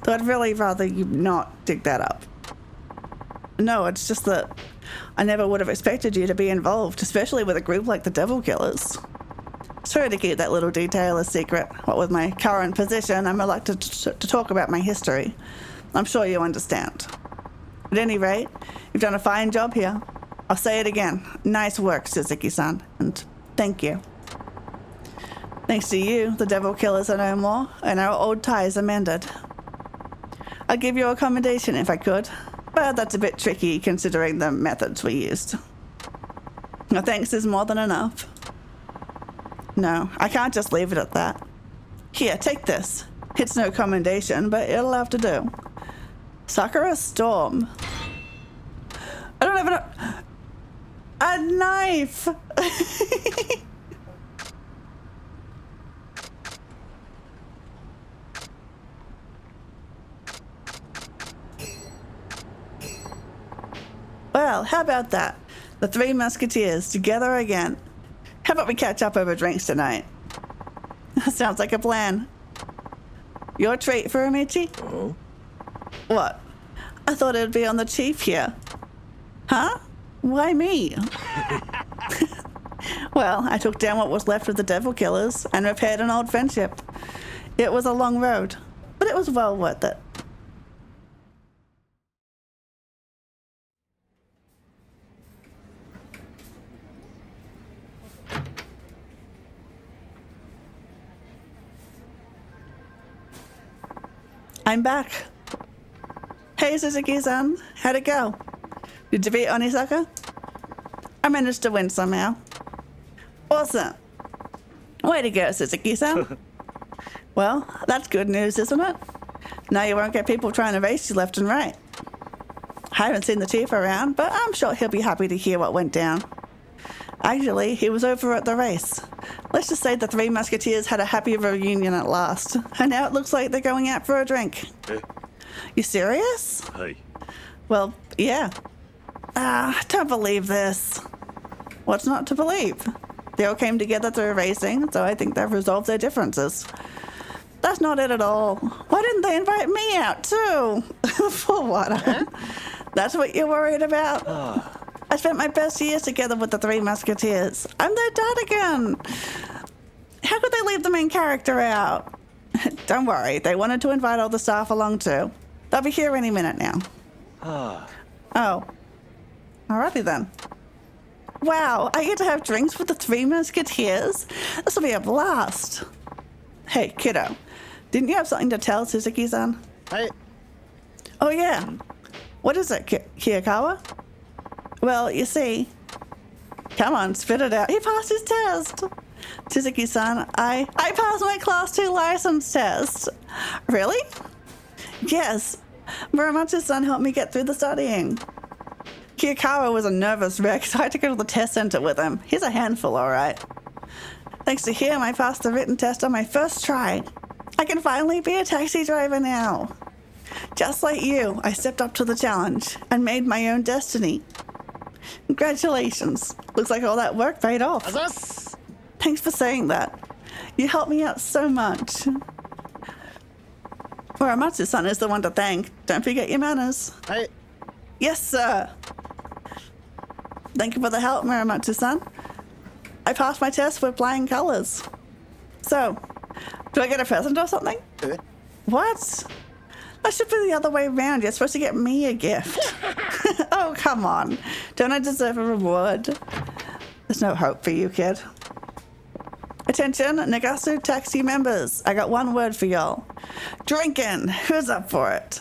Though I'd really rather you not dig that up. No, it's just that I never would have expected you to be involved, especially with a group like the Devil Killers. Sorry to keep that little detail a secret. What with my current position, I'm reluctant to talk about my history. I'm sure you understand. At any rate, you've done a fine job here. I'll say it again. Nice work, Suzuki-san, and thank you. Thanks to you, the Devil Killers are no more, and our old ties are mended. I'd give you a commendation if I could, but that's a bit tricky considering the methods we used. No thanks is more than enough. No, I can't just leave it at that. Here, take this. It's no commendation, but it'll have to do. Sakura Storm. I don't have a knife! Well, how about that? The three musketeers together again. How about we catch up over drinks tonight? Sounds like a plan. Your treat, Furumichi? Oh? What? I thought it'd be on the chief here. Huh? Why me? Well, I took down what was left of the Devil Killers and repaired an old friendship. It was a long road, but it was well worth it. I'm back. Hey, Suzuki-san. How'd it go? Did you beat Onisaka? I managed to win somehow. Awesome. Way to go, Suzuki-san. Well, that's good news, isn't it? Now you won't get people trying to race you left and right. I haven't seen the chief around, but I'm sure he'll be happy to hear what went down. Actually, he was over at the race. Let's just say the Three Musketeers had a happy reunion at last, and now it looks like they're going out for a drink. You serious? はい。 Well, yeah. Don't believe this. What's not to believe? They all came together through racing, so I think they've resolved their differences. That's not it at all. Why didn't they invite me out too? For what? That's what you're worried about? I spent my best years together with the Three Musketeers. I'm their dad again. How could they leave the main character out? Don't worry, they wanted to invite all the staff along too. They'll be here any minute now. Oh. Alrighty then. Wow, I get to have drinks with the Three Musketeers? This will be a blast. Hey, kiddo. Didn't you have something to tell Suzuki-san? Hey. Oh yeah. What is it, Kiyakawa? Well, you see... Come on, spit it out. He passed his test. Suzuki-san, I passed my Class 2 license test. Really? Yes. Muramatsu-san helped me get through the studying. Kiyakawa was a nervous wreck, so I had to go to the test center with him. He's a handful, all right. Thanks to him, I passed the written test on my first try. I can finally be a taxi driver now. Just like you, I stepped up to the challenge and made my own destiny. Congratulations. Looks like all that work paid off. Thanks for saying that. You helped me out so much. Muramatsu-san is the one to thank. Don't forget your manners. Hey. Yes, sir. Thank you for the help, Muramatsu-san. I passed my test with flying colors. So, do I get a present or something? What? That should be the other way around. You're supposed to get me a gift. Oh, come on. Don't I deserve a reward? There's no hope for you, kid. Attention, Nagasu taxi members. I got one word for y'all. Drinking. Who's up for it?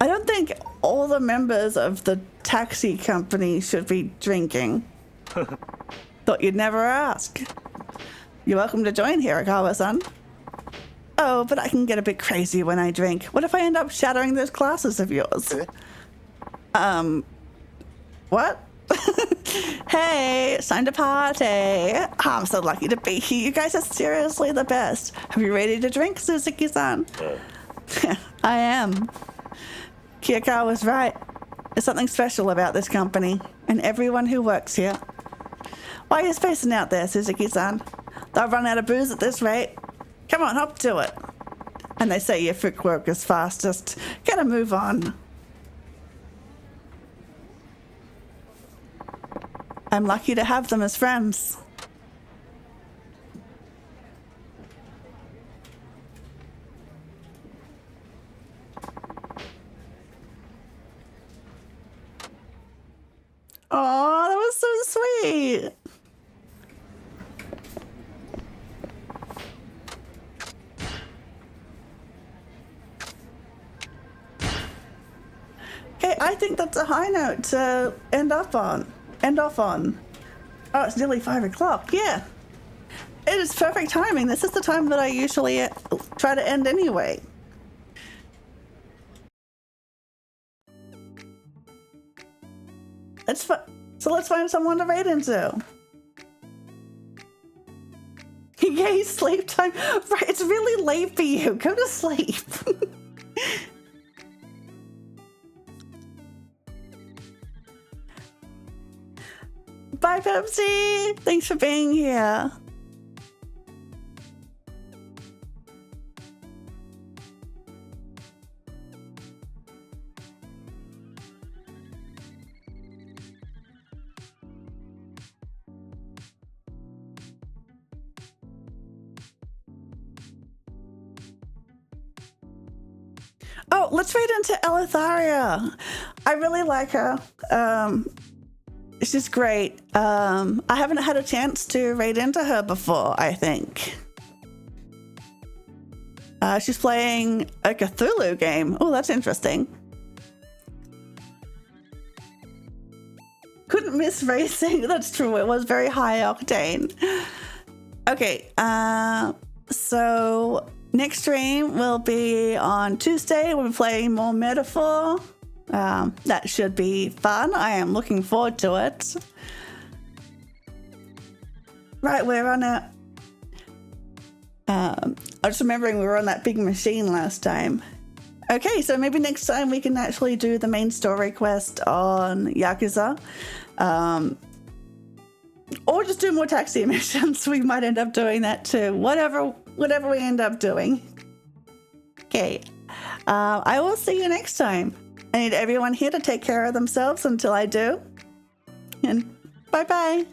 I don't think all the members of the taxi company should be drinking. Thought you'd never ask. You're welcome to join, Hirakawa-san. Oh, but I can get a bit crazy when I drink. What if I end up shattering those glasses of yours? What? Hey, it's time to party. Oh, I'm so lucky to be here. You guys are seriously the best. Are you ready to drink, Suzuki-san? I am. Kiyakawa was right. There's something special about this company and everyone who works here. Why are you spacing out there, Suzuki-san? They'll run out of booze at this rate. Come on, hop to it. And they say your footwork is fastest. Gotta move on. I'm lucky to have them as friends. Oh, that was so sweet. Okay, I think that's a high note to end off on. Oh, it's nearly 5 o'clock. Yeah. It is perfect timing. This is the time that I usually try to end anyway. So let's find someone to raid into. Yay, sleep time. Right, it's really late for you. Go to sleep. Bye, Pepsi. Thanks for being here. Oh, let's raid into Elitharia. I really like her. She's great. I haven't had a chance to raid into her before, I think. She's playing a Cthulhu game. Oh, that's interesting. Couldn't miss racing. That's true. It was very high octane. Okay. So next stream will be on Tuesday. We'll be playing more Metaphor. That should be fun. I am looking forward to it. Right, we're on a... I was remembering we were on that big machine last time. Okay, so maybe next time we can actually do the main story quest on Yakuza. Or just do more taxi missions. We might end up doing that too. Whatever we end up doing. Okay. I will see you next time. I need everyone here to take care of themselves until I do. And bye-bye.